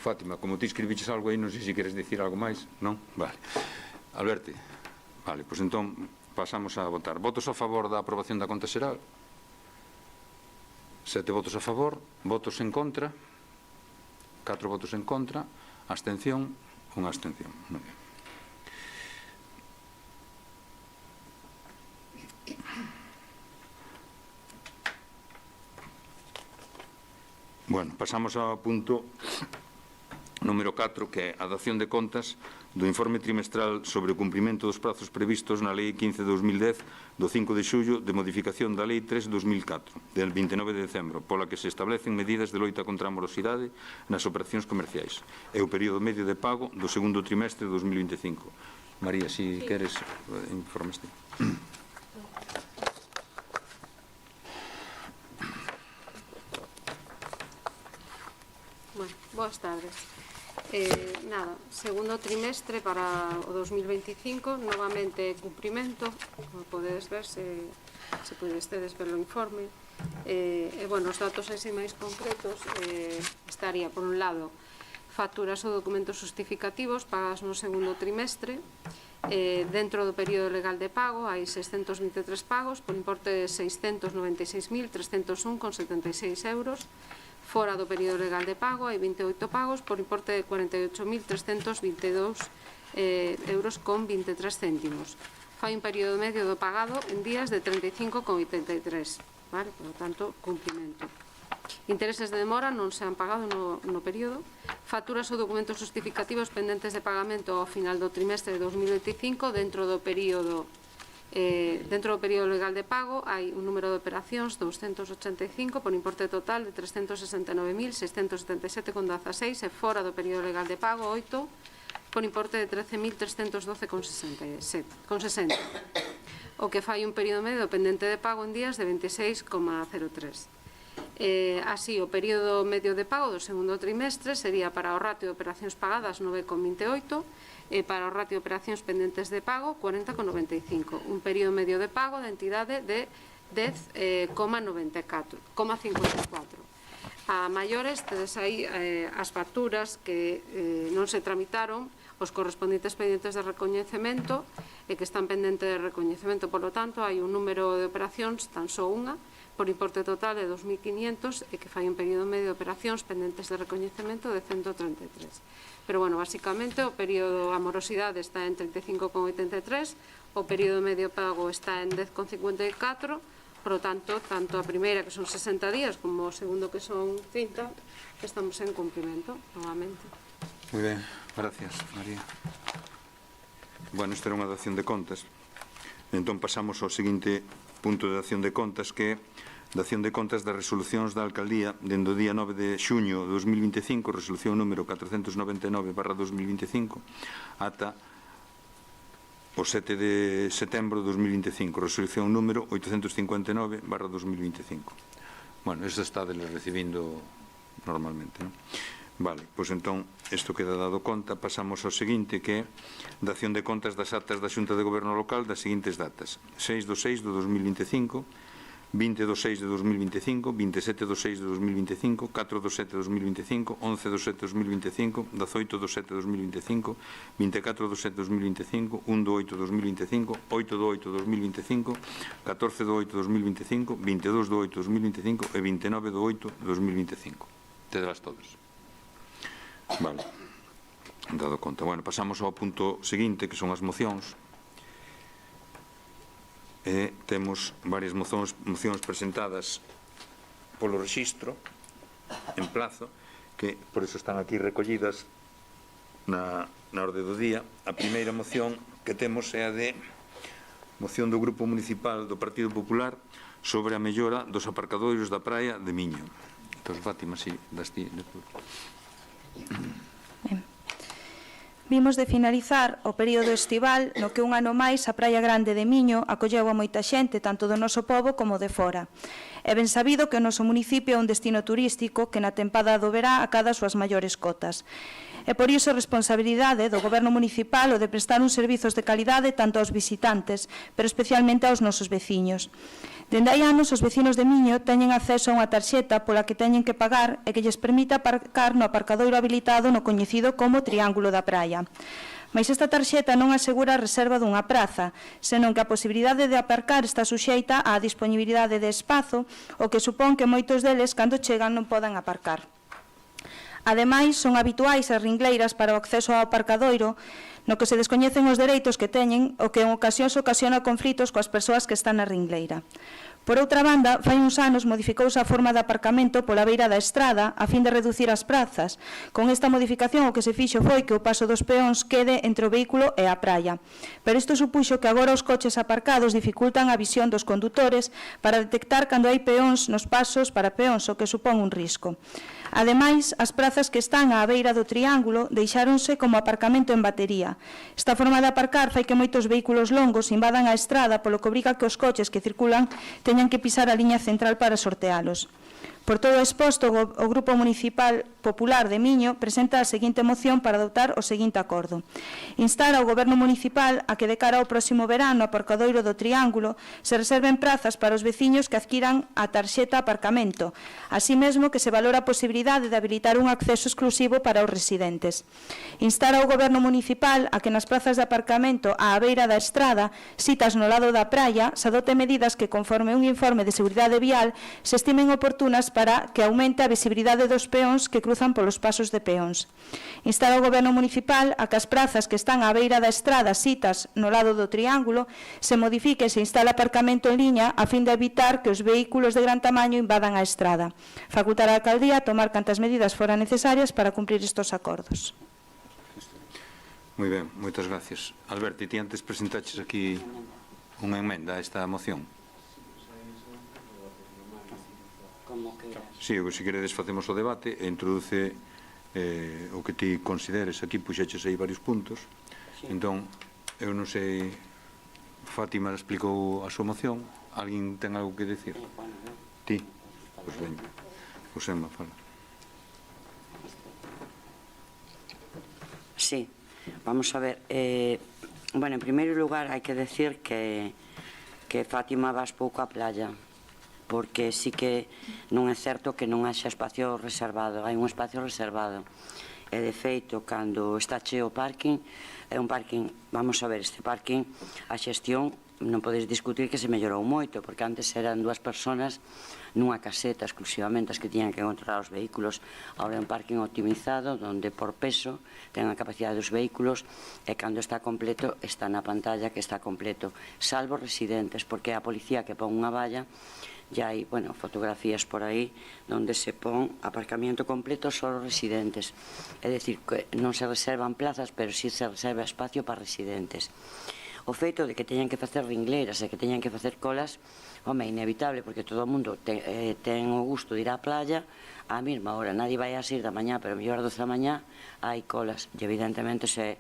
Fátima, como ti escribiches algo aí, non sei se queres dicir algo máis, non? Vale. Alberti, vale, pois entón pasamos a votar. Votos a favor da aprobación da conta xeral? 7 votos a favor, votos en contra, 4 votos en contra, abstención, unha abstención. Moi ben. Bueno, pasamos ao punto número 4, que é a dación de contas do informe trimestral sobre o cumprimento dos prazos previstos na Lei 15/2010 do 5 de xullo de modificación da Lei 3/2004 del 29 de decembro, pola que se establecen medidas de loita contra a morosidade nas operacións comerciais e o período medio de pago do segundo trimestre de 2025. María, si queres, informaste. Boas tardes. Nada, segundo trimestre para o 2025, novamente cumprimento, como podedes ver, se podestedes ver o informe. Bueno, os datos así máis concretos estaría, por un lado, facturas ou documentos justificativos pagadas no segundo trimestre. Dentro do período legal de pago hai 623 pagos por importe de 696.301,76 euros. Fora do período legal de pago hai 28 pagos por importe de 48.322 euros con 23 céntimos. Fai un período medio do pagado en días de 35,83, vale? Por lo tanto, cumprimento. Intereses de demora non se han pagado no período. Facturas ou documentos justificativos pendentes de pagamento ao final do trimestre de 2025 dentro do período legal de pago hai un número de operacións 285 por importe total de 369.677,16 e fora do período legal de pago 8 por importe de 13.312,60, o que fai un período medio pendente de pago en días de 26,03. Así, o período medio de pago do segundo trimestre sería para o ratio de operacións pagadas 9,28 e para o ratio de operacións pendentes de pago 40,95, un período medio de pago de entidade de 10,54. A maiores, tedes aí as facturas que non se tramitaron, os correspondentes pendientes de recoñecemento e que están pendentes de recoñecemento, polo tanto, hai un número de operacións, tan só unha, por importe total de 2.500 e que fai un período medio de operacións pendentes de recoñecemento de 133. Pero, bueno, basicamente, o período a morosidade está en 35,83, o período medio pago está en 10,54, por lo tanto, tanto a primeira, que son 60 días, como o segundo, que son 30, estamos en cumprimento, novamente. Moi ben, gracias, María. Bueno, esta era unha dación de contas. Entón, pasamos ao seguinte punto de dación de contas, que é dación de contas das resolucións da Alcaldía dende o día 9 de xuño de 2025, resolución número 499/2025, ata o 7 de setembro de 2025, resolución número 859/2025. Bueno, esta está recibindo normalmente, non? Vale, pois entón, isto queda dado conta. Pasamos ao seguinte, que é dación de contas das actas da Xunta de Goberno Local das seguintes datas: 6/6 de 2025, 20/6 de 2025, 27/6 de 2025, 4/7 de 2025, 11/7 de 2025, 18/7 de 2025, 24/7 de 2025, 1/8 de 2025, 8/8 de 2025, 14/8 de 2025, 22/8 de 2025 e 29/8 de 2025. Tedelas todas. Vale, dado conta. Bueno, pasamos ao punto seguinte, que son as mocións. Temos varias mocións presentadas polo rexistro en plazo, que por iso están aquí recollidas na orde do día. A primeira moción que temos é a de moción do Grupo Municipal do Partido Popular sobre a mellora dos aparcadoiros da praia de Miño. Entón, Fátima, si das ti. Vimos de finalizar o período estival no que un ano máis a Praia Grande de Miño acolleu a moita xente, tanto do noso pobo como de fora. É ben sabido que o noso municipio é un destino turístico que na tempada do verá acada as súas maiores cotas. É por iso responsabilidade do Goberno municipal o de prestar uns servizos de calidade tanto aos visitantes, pero especialmente aos nosos veciños. Dende hai anos, os vecinos de Miño teñen acceso a unha tarxeta pola que teñen que pagar e que lles permite aparcar no aparcadoiro habilitado no coñecido como Triángulo da Praia. Mais esta tarxeta non asegura a reserva dunha praza, senón que a posibilidade de aparcar está suxeita á disponibilidade de espazo, o que supón que moitos deles, cando chegan, non podan aparcar. Ademais, son habituais as ringleiras para o acceso ao aparcadoiro, no que se descoñecen os dereitos que teñen, o que en ocasións ocasiona conflitos coas persoas que están na ringleira. Por outra banda, fai uns anos modificouse a forma de aparcamento pola beira da estrada a fin de reducir as prazas. Con esta modificación o que se fixo foi que o paso dos peóns quede entre o vehículo e a praia. Pero isto supuxo que agora os coches aparcados dificultan a visión dos condutores para detectar cando hai peóns nos pasos para peóns, o que supón un risco. Ademais, as prazas que están á beira do triángulo deixáronse como aparcamento en batería. Esta forma de aparcar fai que moitos vehículos longos invadan a estrada, polo que obriga que os coches que circulan teñan que pisar a liña central para sortealos. Por todo exposto, o Grupo Municipal Popular de Miño presenta a seguinte moción para adoptar o seguinte acordo. Instar ao Goberno Municipal a que de cara ao próximo verano no aparcadoiro do Triángulo se reserven prazas para os veciños que adquiran a tarxeta aparcamento, así mesmo que se valora a posibilidade de habilitar un acceso exclusivo para os residentes. Instar ao Goberno Municipal a que nas plazas de aparcamento á beira da estrada, citas no lado da praia, se adote medidas que, conforme un informe de seguridade vial, se estimen oportunas para que aumente a visibilidade dos peóns que cruzan polos pasos de peóns. Instar ao Goberno Municipal a que as prazas que están á beira da estrada citas no lado do Triángulo se modifique e se instale aparcamento en liña a fin de evitar que os vehículos de gran tamaño invadan a estrada. Facultar á Alcaldía a tomar cantas medidas foran necesarias para cumprir estes acordos. Moi ben, moitas gracias. Alberto, ti antes presentaches aquí unha emenda a esta moción? Si, se queredes facemos o debate e introduce o que ti consideres. Aquí puxeches aí varios puntos. Entón, eu non sei, Fátima explicou a súa moción. Alguén ten algo que decir? Ti? Pois veña. Josema, fala. Sí, vamos a ver. Bueno, en primeiro lugar, hai que decir que Fátima vas pouco á playa, porque sí que non é certo que non haxa espacio reservado, hai un espacio reservado. E de feito, cando está cheo o parking, é un parking, vamos a ver, este parking, a xestión, non podes discutir que se mellorou moito, porque antes eran 2 personas nunha caseta exclusivamente as que tiñan que controlar os vehículos. Ahora é un parking optimizado, onde por peso ten a capacidade dos vehículos e cando está completo, está na pantalla que está completo, salvo residentes, porque é a policía que pon unha valla. Ya hai, bueno, fotografías por aí onde se pon aparcamiento completo só os residentes. É dicir, que non se reservan plazas, pero sí se reserva espacio para residentes. O feito de que teñan que facer ringleiras e que teñan que facer colas, home, é inevitable, porque todo o mundo ten o gusto de ir á playa á mesma hora. Nadie vai a ir da mañá, pero mellor a 12 da mañá hai colas. E evidentemente se...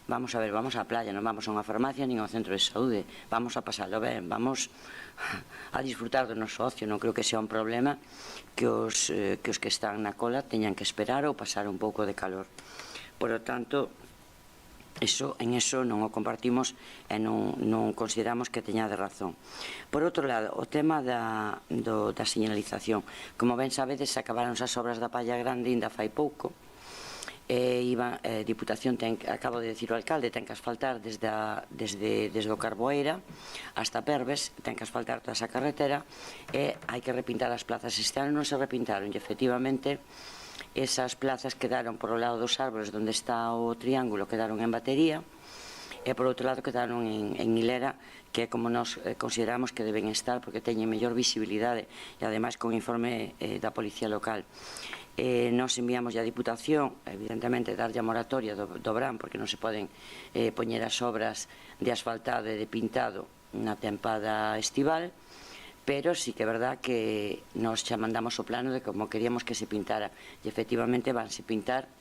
Vamos a ver, vamos á playa, non vamos a unha farmacia nin ao centro de saúde, vamos a pasalo ben, vamos a disfrutar do noso ocio. Non creo que sea un problema que os que están na cola teñan que esperar ou pasar un pouco de calor. Por lo tanto, en eso non o compartimos e non consideramos que teña de razón. Por outro lado, o tema da señalización. Como ben sabedes, acabaron as obras da Palla Grande ainda fai pouco. Diputación acabo de dicir o alcalde, ten que asfaltar desde o Carboeira hasta Perves, ten que asfaltar toda esa carretera e hai que repintar as plazas. Este ano non se repintaron e efectivamente esas plazas quedaron por o lado dos árboles onde está o triángulo, quedaron en batería e por outro lado quedaron en hilera, que é como nos consideramos que deben estar porque teñen mellor visibilidade e ademais con informe da Policía Local. Nos enviamos a Diputación, evidentemente darlle a moratoria do Bran, porque non se poden poñer as obras de asfaltado e de pintado na tempada estival, pero sí que é verdad que nos xa mandamos o plano de como queríamos que se pintara e efectivamente vanse pintar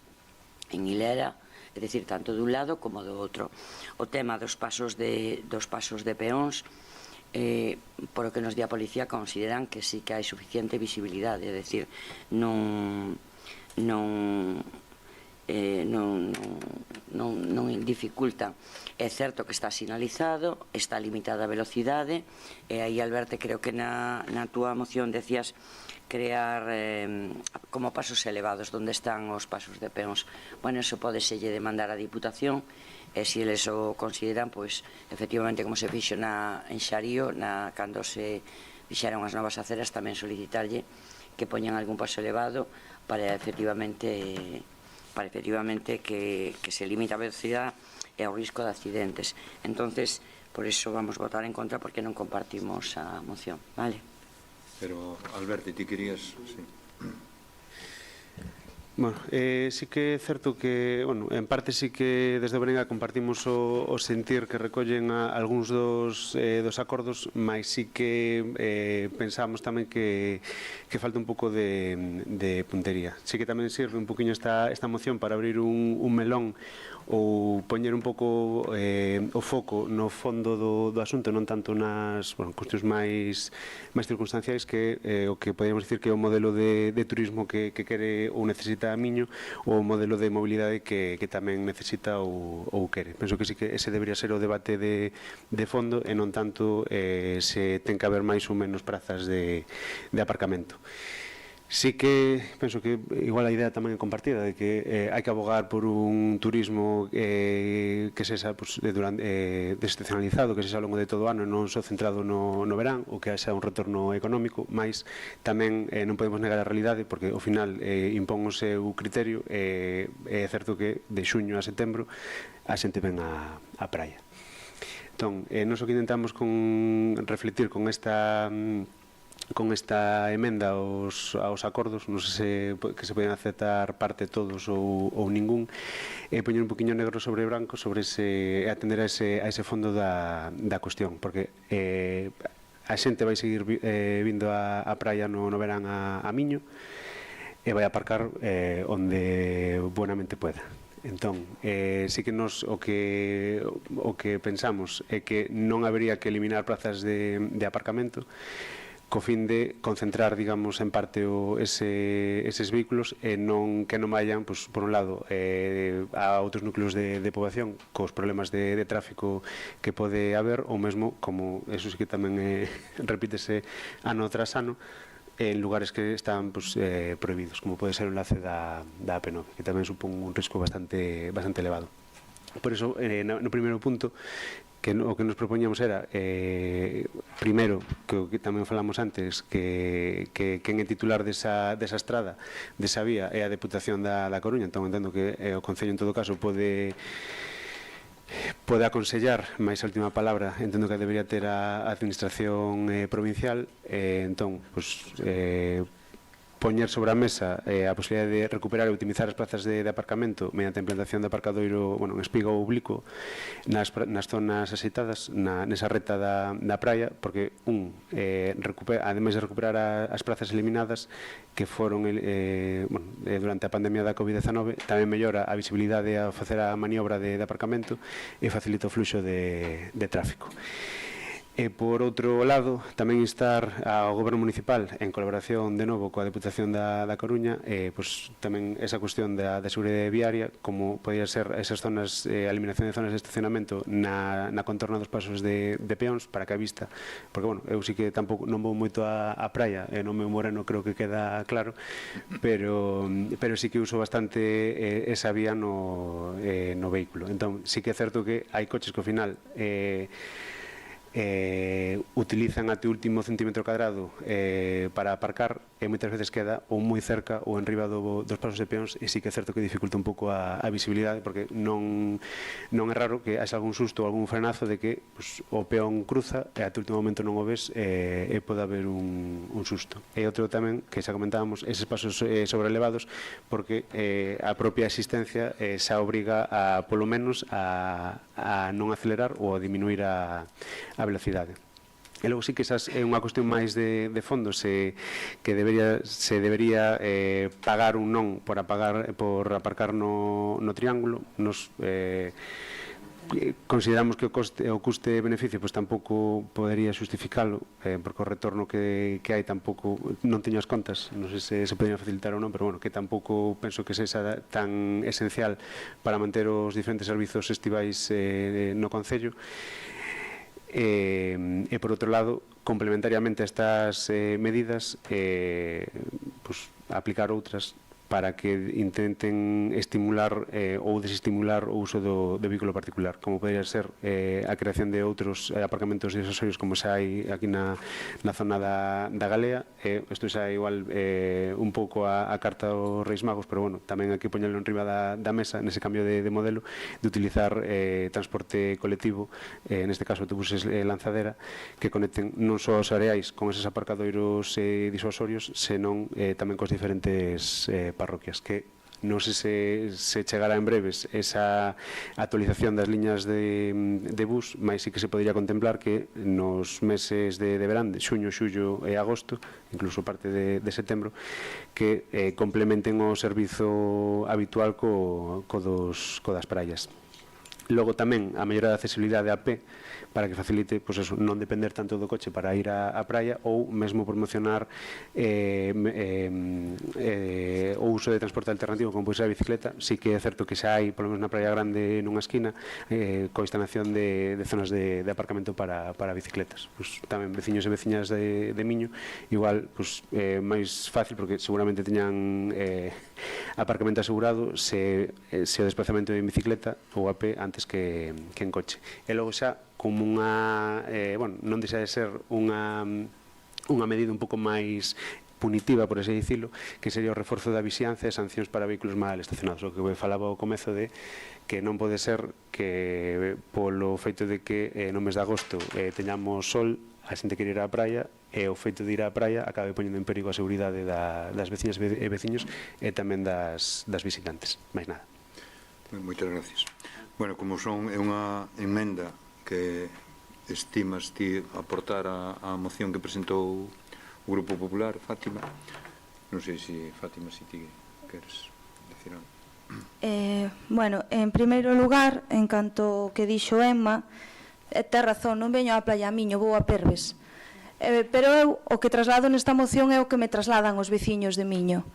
en hilera, é dicir, tanto dun lado como do outro. O tema dos pasos de peóns, por o que nos di a policía, consideran que sí que hai suficiente visibilidade, é dicir, non dificulta. É certo que está sinalizado, está limitada a velocidade, e aí, Alberto, creo que na túa moción decías crear como pasos elevados onde están os pasos de peóns. Bueno, eso pode selle demandar a Diputación, e se eles o consideran, pois, efectivamente, como se fixo en Xarío, cando se fixeron as novas aceras, tamén solicitarlle que poñan algún paso elevado para efectivamente que se limite a velocidade e o risco de accidentes. Entonces, por iso vamos votar en contra, porque non compartimos a moción, vale? Pero, Alberto, ti querías... Sí. Bueno, sí que é certo que, bueno, en parte sí que desde Orenga compartimos o sentir que recollen algúns dos acordos, mas sí que pensamos tamén que falta un pouco de puntería. Sí que tamén sirve un poquinho esta moción para abrir un melón ou poñer un pouco o foco no fondo do asunto, non tanto nas cuestións máis circunstanciais, que o que podemos dicir que é o modelo de turismo que quere ou necesita a Miño o modelo de mobilidade que tamén necesita ou quere. Penso que sí que ese debería ser o debate de fondo e non tanto se ten que haber máis ou menos prazas de aparcamento. Sí que penso que igual a idea tamén é compartida de que hai que abogar por un turismo que sexa desestacionalizado, que sexa ao longo de todo o ano, non só centrado no verán, ou que haxa un retorno económico, mas tamén non podemos negar a realidade, porque ao final impón o seu criterio. É certo que de xuño a setembro a xente ven á praia. Entón, non só que intentamos reflectir con esta emenda aos acordos, non sei que se poden aceptar parte todos ou ningún, poñer un poquinho negro sobre branco sobre atender a ese fondo da cuestión, porque a xente vai seguir vindo á praia no verán a Miño e vai aparcar onde buenamente pueda. Entón, sí que o que pensamos é que non habería que eliminar plazas de aparcamento, co fin de concentrar, digamos, en parte eses vehículos e que non vayan, por un lado, a outros núcleos de poboación cos problemas de tráfico que pode haber, ou mesmo, como eso sí que tamén repítese ano tras ano, en lugares que están prohibidos, como pode ser o enlace da AP9, que tamén supón un risco bastante elevado. Por iso, no primeiro punto, o que nos propoñamos era, primeiro, que tamén falamos antes, que quen é titular desa estrada, desa vía, é a Deputación da Coruña. Entón, entendo que o Concello, en todo caso, pode aconsellar, máis a última palabra entendo que debería ter a Administración provincial. Entón, poñer sobre a mesa a posibilidade de recuperar e optimizar as plazas de aparcamento mediante a implantación de aparcadoiro en espiga ou oblicuo nas zonas axeitadas, nesa reta da praia, porque ademais de recuperar as plazas eliminadas que foron durante a pandemia da COVID-19, tamén mellora a visibilidade a facer a maniobra de aparcamento e facilita o fluxo de tráfico. E, por outro lado, tamén instar ao Goberno Municipal, en colaboración de novo coa Deputación da Coruña, tamén esa cuestión da seguridade viaria, como podría ser esas zonas, a eliminación de zonas de estacionamento na contorna dos pasos de peóns, para que a vista, porque, eu sí que tampouco non vou moito á praia, no meu moreno creo que queda claro, pero sí que uso bastante esa vía no vehículo. Entón, sí que é certo que hai coches que ao final utilizan até o último centímetro cadrado para aparcar, e moitas veces queda ou moi cerca ou enriba dos pasos de peóns, e sí que é certo que dificulta un pouco a visibilidade, porque non é raro que haxa algún susto ou algún frenazo de que o peón cruza e até o último momento non o ves e pode haber un susto. E outro tamén, que xa comentábamos, eses pasos sobrelevados, porque a propia existencia xa obriga polo menos a non acelerar ou a diminuir a velocidade. E logo sí que esa é unha cuestión máis de fondo, se debería pagar un non por aparcar no triángulo. Nos consideramos que o custe-beneficio tampouco podería justificalo, porque o retorno que hai tampouco, non teño as contas, non sei se poderían facilitar ou non, pero que tampouco penso que sexa tan esencial para manter os diferentes servizos estivais no Concello. E, por outro lado, complementariamente a estas medidas, aplicar outras para que intenten estimular ou desestimular o uso do vehículo particular, como podería ser a creación de outros aparcamentos disuasorios como xa hai aquí na zona da Galea. Isto xa é igual un pouco a carta aos Reis Magos, pero tamén hai que poñerlo en riba da mesa nese cambio de modelo, de utilizar transporte colectivo, neste caso autobuses lanzadera, que conecten non só os areais con eses aparcadoiros disuasorios, senón tamén cos diferentes parroquias, que non sei se chegará en breves esa actualización das liñas de bus, mas sí que se podría contemplar que nos meses de verán, de xuño, xullo e agosto, incluso parte de setembro, que complementen o servizo habitual co das praias. Logo tamén a mellora da accesibilidade a pé para que facilite non depender tanto do coche para ir á praia, ou mesmo promocionar o uso de transporte alternativo como pode ser a bicicleta. Sí que é certo que xa hai, polo menos na Praia Grande nunha esquina, coa instalación de zonas de aparcamento para bicicletas. Tamén veciños e veciñas de Miño, igual máis fácil, porque seguramente teñan aparcamento asegurado se o desplazamento en bicicleta ou a pé antes que en coche. E logo xa, como non deixa de ser unha medida un pouco máis punitiva, por así dicilo, que sería o reforzo da vixianza e sancións para vehículos mal estacionados. O que falaba ao comezo de que non pode ser que polo feito de que no mes de agosto teñamos sol, a xente quere ir á praia, e o feito de ir á praia acabe poñendo en perigo a seguridade das veciñas e veciños e tamén das visitantes. Mais nada. Moitas gracias. Bueno, como é unha emenda que estimas ti aportar á moción que presentou o Grupo Popular, Fátima, non sei se Fátima, se ti queres decir algo. Bueno, en primeiro lugar, en canto que dixo Emma, ten razón, non veño á Playa Miño, vou a Perves. Pero eu, o que traslado nesta moción é o que me trasladan os veciños de Miño.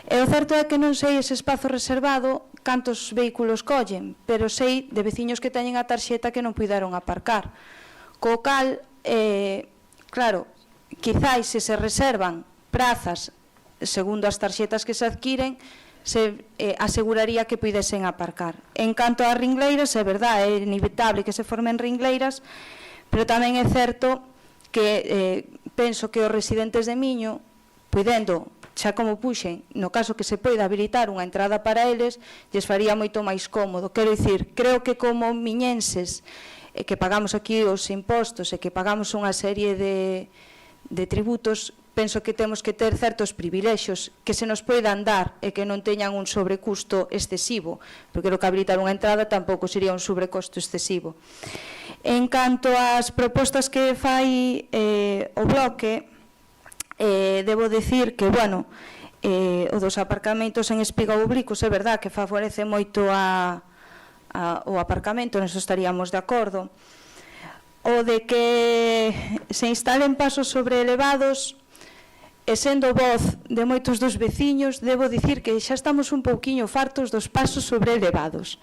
E o certo é que non sei ese espazo reservado cantos vehículos collen, pero sei de veciños que teñen a tarxeta que non puideron aparcar. Co cal, claro, quizáis se reservan prazas segundo as tarxetas que se adquiren, se aseguraría que puidesen aparcar. En canto ás ringleiras, é verdade, é inevitable que se formen ringleiras, pero tamén é certo que penso que os residentes de Miño, puidendo, xa como puxen, no caso que se poida habilitar unha entrada para eles, lles faría moito máis cómodo. Quero dicir, creo que como miñenses, que pagamos aquí os impostos e que pagamos unha serie de tributos, penso que temos que ter certos privilexios que se nos poidan dar e que non teñan un sobrecusto excesivo, porque creo que habilitar unha entrada tampouco sería un sobrecosto excesivo. En canto ás propostas que fai o bloque, debo dicir que, bueno, o dos aparcamentos en espiga oblicuos é verdad que favorece moito o aparcamento, neso estaríamos de acordo. O de que se instalen pasos sobre elevados, e sendo voz de moitos dos veciños, debo dicir que xa estamos un pouquiño fartos dos pasos sobre elevados.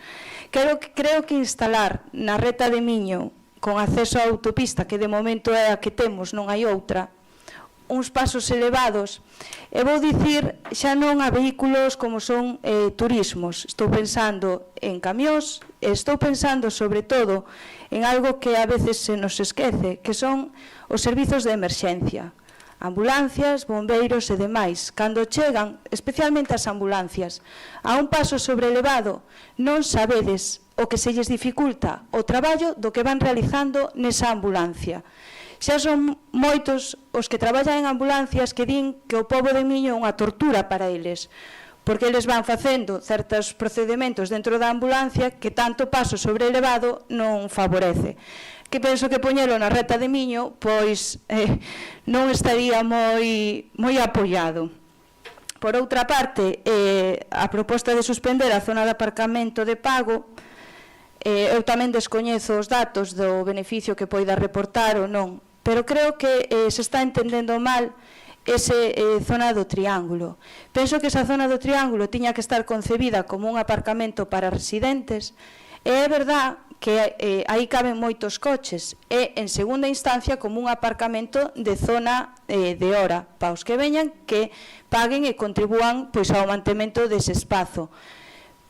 Creo que instalar na reta de Miño, con acceso á autopista, que de momento é a que temos, non hai outra, uns pasos elevados, e vou dicir xa non a vehículos como son turismos. Estou pensando en camións, e estou pensando sobre todo en algo que a veces se nos esquece, que son os servizos de emerxencia, ambulancias, bombeiros e demais. Cando chegan, especialmente as ambulancias, a un paso sobre elevado, non sabedes o que se lles dificulta o traballo do que van realizando nesa ambulancia. Xa son moitos os que traballan en ambulancias que din que o pobo de Miño é unha tortura para eles, porque eles van facendo certos procedementos dentro da ambulancia que tanto paso sobre elevado non favorece. Que penso que poñelo na reta de Miño, pois non estaría moi apoiado. Por outra parte, a proposta de suspender a zona de aparcamento de pago, eu tamén descoñezo os datos do beneficio que poida reportar ou non, pero creo que se está entendendo mal esa zona do triángulo. Penso que esa zona do triángulo tiña que estar concebida como un aparcamento para residentes, e é verdad que aí caben moitos coches, e en segunda instancia como un aparcamento de zona de hora, para os que veñan que paguen e contribúan ao mantemento dese espazo.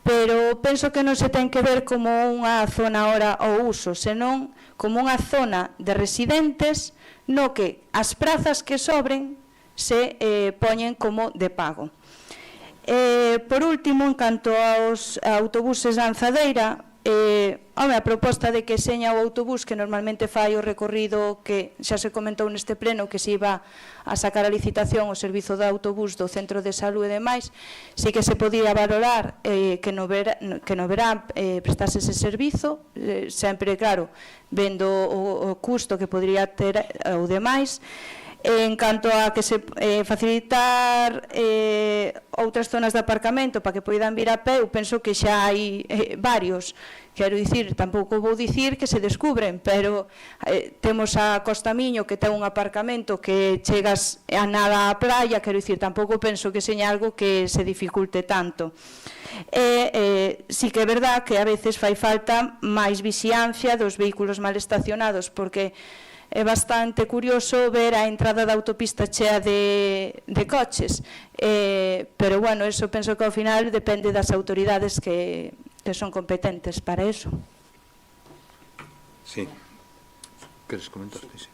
Pero penso que non se ten que ver como unha zona hora ou uso, senón como unha zona de residentes no que as prazas que sobren se poñen como de pago. Por último, en canto aos autobuses lanzadeira, a proposta de que seña o autobús que normalmente fai o recorrido que xa se comentou neste pleno que se iba a sacar a licitación o servizo de autobús do centro de salud e demais, sí que se podía valorar que no verán prestase ese servizo, sempre, claro, vendo o custo que podría ter o demais. En canto a que se facilitar outras zonas de aparcamento para que poidan vir a pé, eu penso que xa hai varios. Quero dicir, tampouco vou dicir que se descubren, pero temos a Costa Miño que ten un aparcamento que chegas a nada á praia, quero dicir, tampouco penso que seña algo que se dificulte tanto. Sí que é verdad que a veces fai falta máis vixiancia dos vehículos mal estacionados, porque é bastante curioso ver a entrada da autopista chea de coches, pero bueno, eso penso que ao final depende das autoridades que son competentes para eso. Sí. Queres comentar? Sí.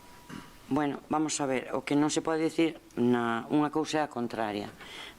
Bueno, vamos a ver, o que non se pode dicir unha cousa é a contraria.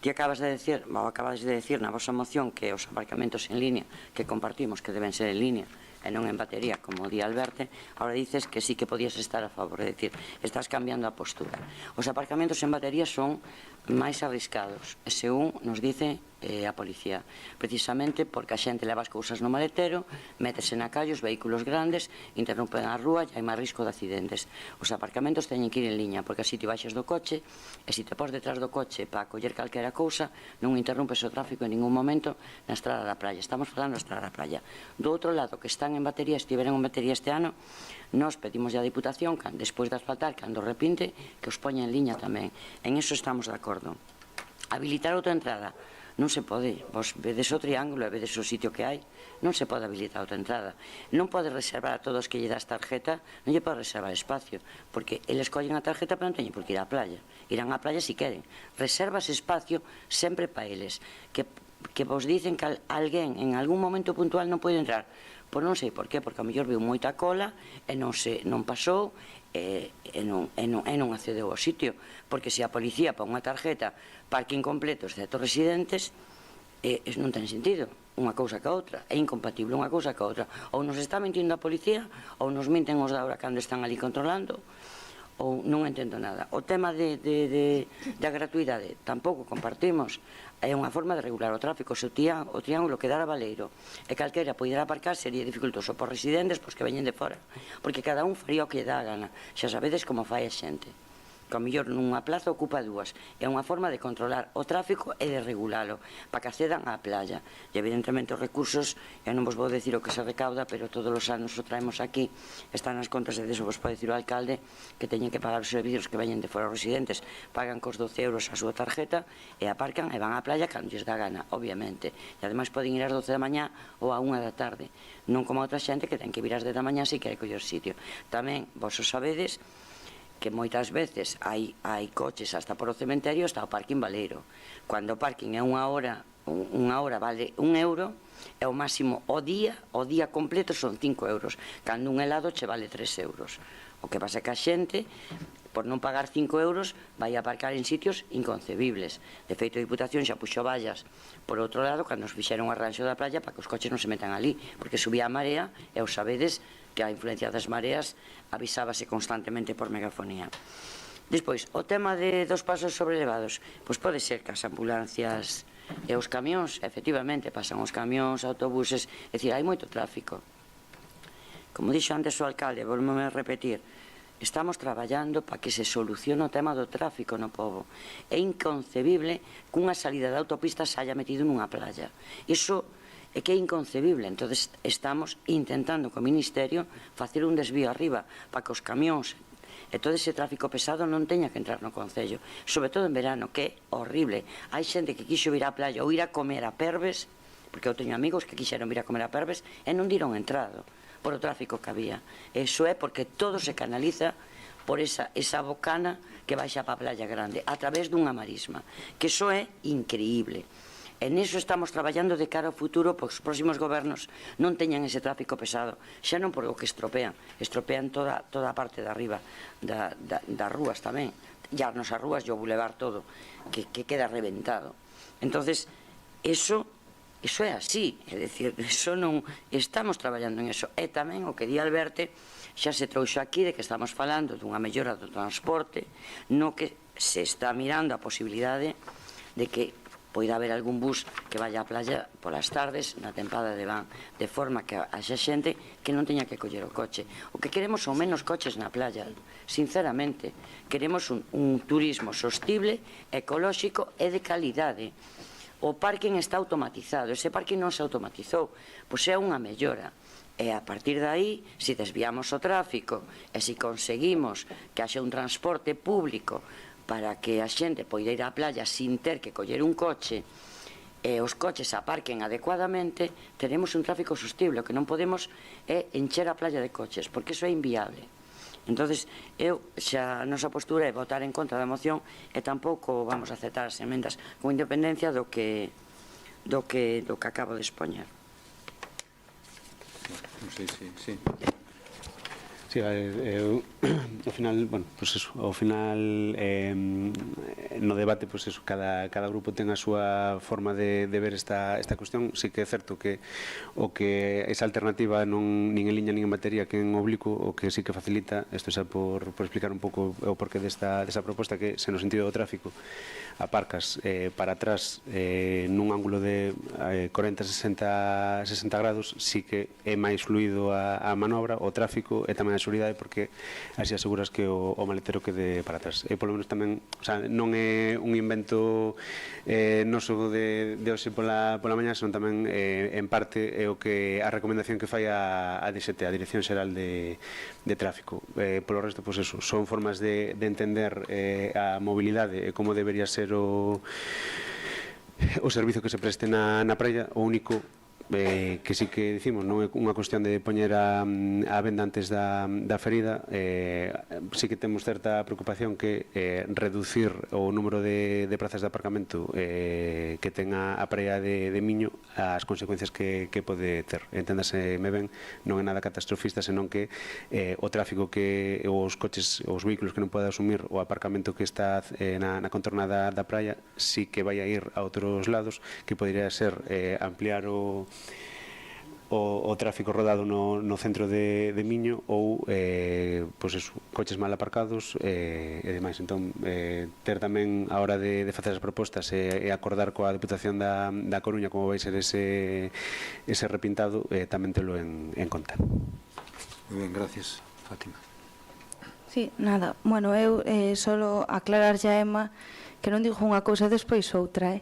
Ti acabas de decir na vosa moción que os aparcamentos en línea que compartimos que deben ser en línea e non en batería, como di Alberte, ahora dices que sí que podías estar a favor, é dicir, estás cambiando a postura. Os aparcamentos en batería son máis arriscados, e según nos dice a policía, precisamente porque a xente leva as cousas no maletero, métese na calle, os vehículos grandes, interrompen a rúa e hai máis risco de accidentes. Os aparcamentos teñen que ir en liña, porque así ti baixas do coche, e se te pos detrás do coche para coller calquera cousa, non interrompes o tráfico en ningún momento na estrada da praia. Estamos falando da estrada da praia. Do outro lado, que están en batería, estiveran en batería este ano, nós pedimos a Diputación, despois de asfaltar, cando repinte, que os poña en liña tamén. En iso estamos de acordo. Habilitar outra entrada non se pode. Vos vedes o triángulo e vedes o sitio que hai, non se pode habilitar outra entrada. Non pode reservar a todos que lle das tarjeta, non lle pode reservar espacio, porque eles collen a tarjeta pero non teñen por que ir á playa. Irán á playa si queren. Reservas espacio sempre para eles. Que vos dicen que alguén en algún momento puntual non pode entrar. Pois non sei por qué, porque a mellor viu moita cola e non pasou e non accedeu ao sitio, porque se a policía pon unha tarjeta parking completo excepto residentes, non ten sentido unha cousa que a outra, é incompatible unha cousa que a outra, ou nos está mentindo a policía ou nos minten os da hora cando están ali controlando, ou non entendo nada. O tema da gratuidade tampouco compartimos. É unha forma de regular o tráfico. Se o triángulo quedara baleiro e calquera poidera aparcar, sería dificultoso por residentes que veñen de fora, porque cada un faría o que lle dá a gana. Xa sabedes como fai a xente, que ao mellor nunha plaza ocupa dúas. É unha forma de controlar o tráfico e de regulalo para que accedan á playa. E evidentemente os recursos, eu non vos vou decir o que se recauda, pero todos os anos o traemos aquí, están nas contas de deso, vos pode decir o alcalde que teñen que pagar os servicios que veñen de fora os residentes, pagan cos 12 euros a súa tarjeta e aparcan e van á playa cando lles dá gana, obviamente. E ademais poden ir ás 12 da mañá ou a 1 da tarde, non como a outra xente que ten que vir ás 10 da mañá se quere coller sitio. Tamén, vos o sabedes, que moitas veces hai coches hasta por o cementerio, está o parking baleiro. Cando o parking é unha hora vale 1 euro, e o máximo o día completo son 5 euros. Cando un helado che vale 3 euros. O que pasa é que a xente, por non pagar 5 euros, vai aparcar en sitios inconcebibles. De feito, a Diputación xa puxo vallas por outro lado, cando nos fixeron o arranxo da playa, para que os coches non se metan ali, porque subía a marea, e os sabedes que a influencia das mareas avisábase constantemente por megafonía. Despois, o tema dos pasos sobrelevados, pois pode ser que as ambulancias e os camións, efectivamente, pasan os camións, autobuses, é dicir, hai moito tráfico. Como dixo antes o alcalde, volvome a repetir, estamos traballando para que se solucione o tema do tráfico no pobo. É inconcebible que unha salida de autopista se haya metido nunha playa. Iso é que é inconcebible. Entón, estamos intentando co Ministerio facer un desvío arriba para que os camións e todo ese tráfico pesado non teña que entrar no Concello, sobre todo en verano, que é horrible. Hai xente que quixo ir á playa ou ir a comer a Perves, porque eu teño amigos que quixeron ir a comer a Perves e non diron entrado por o tráfico que había. Eso é porque todo se canaliza por esa bocana que baixa para a Playa Grande a través dunha marisma, que eso é increíble. En iso estamos traballando de cara ao futuro, porque os próximos gobernos non teñan ese tráfico pesado, xa non por o que estropean toda a parte de arriba das rúas tamén, e as nosas rúas e o bulevar todo, que queda reventado. Entonces, eso é así, é dicir, eso non estamos traballando en eso. E tamén o que di Alberte, xa se trouxo aquí de que estamos falando dunha mellora do transporte, no que se está mirando a posibilidade de que Poida haber algún bus que vaya á playa polas tardes, na tempada de van, de forma que haxa xente que non teña que coller o coche. O que queremos son menos coches na playa, sinceramente. Queremos un turismo sostible, ecolóxico e de calidade. O parking está automatizado, ese parking non se automatizou, pois é unha mellora. E a partir de aí, se desviamos o tráfico e se conseguimos que haxa un transporte público para que a xente poida ir á playa sin ter que coller un coche e os coches aparquen adecuadamente, teremos un tráfico sostible. O que non podemos é encher a playa de coches, porque iso é inviable. Entonces, a nosa postura é votar en contra da moción e tampouco vamos a aceptar as emendas con independencia do que acabo de expoñer. Non sei se... Sí. Sí, ao final, bueno, pues eso, ao final no debate, pues eso, cada grupo ten a súa forma de ver esta cuestión. Sí que é certo que o que esa alternativa non nin en liña nin en materia que en oblicuo, o que sí que facilita, isto xa por explicar un pouco o porqué desa proposta, que se no sentido do tráfico aparcas para atrás nun ángulo de 40-60 grados, sí que é máis fluido a manobra, o tráfico e tamén a seguridade, porque así aseguras que o maletero quede para atrás. E polo menos tamén, o sea, non é un invento noso de hoxe pola mañá, senón tamén en parte é o que a recomendación que fai a DXT, a Dirección Xeral de Tráfico. Polo resto, pois eso, son formas de entender a mobilidade e como debería ser o servizo que se preste na praia. O único que sí que dicimos, non é unha cuestión de poñer a venda antes da ferida. Sí que temos certa preocupación que reducir o número de plazas de aparcamento que ten a praia de Miño, as consecuencias que pode ter. Enténdaseme ben, non é nada catastrofista, senón que o tráfico que os coches, os vehículos que non pode asumir o aparcamento que está na contorna da praia, sí que vai a ir a outros lados, que podería ser ampliar o tráfico rodado no centro de Miño, ou pois eso, coches mal aparcados e demais. Entón, ter tamén a hora de facer as propostas e acordar coa Deputación da Coruña como vai ser ese repintado, tamén telo en conta. Moi ben, gracias, Fátima. Sí, nada. Bueno, eu solo aclarar xa, Emma, que non digo unha cousa e despois outra,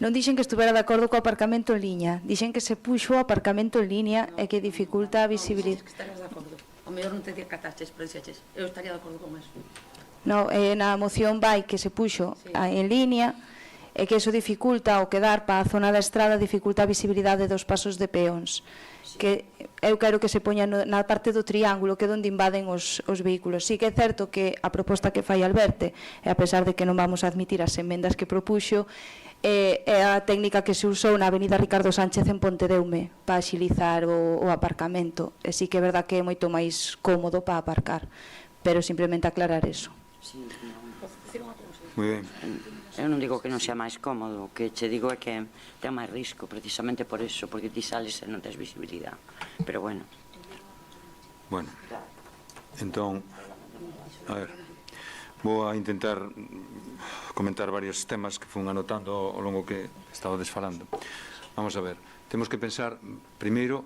Non dixen que estuvera de acordo co aparcamento en liña, dixen que se puxo o aparcamento en liña e que dificulta a visibilidade. Que estarías de acordo. O mellor non te cataches, pero dixeches, eu estaría de acordo con eso. No, na moción vai que se puxo en liña e que eso dificulta o quedar para a zona da estrada, dificulta a visibilidade dos pasos de peóns. Que eu quero que se poña na parte do triángulo, que é onde invaden os vehículos. Sí que é certo que a proposta que fai Alberte, e a pesar de que non vamos a admitir as emendas que propuxo, é a técnica que se usou na avenida Ricardo Sánchez en Pontedeume para axilizar o aparcamento. E sí que é verdad que é moito máis cómodo para aparcar, pero simplemente aclarar eso. Moi ben. Eu non digo que non sea máis cómodo, o que che digo é que ten máis risco, precisamente por eso, porque ti sales e non tes visibilidade. Pero bueno. Bueno, entón, a ver, vou a intentar comentar varios temas que fun anotando ao longo que estaba desfalando. Vamos a ver, temos que pensar, primeiro,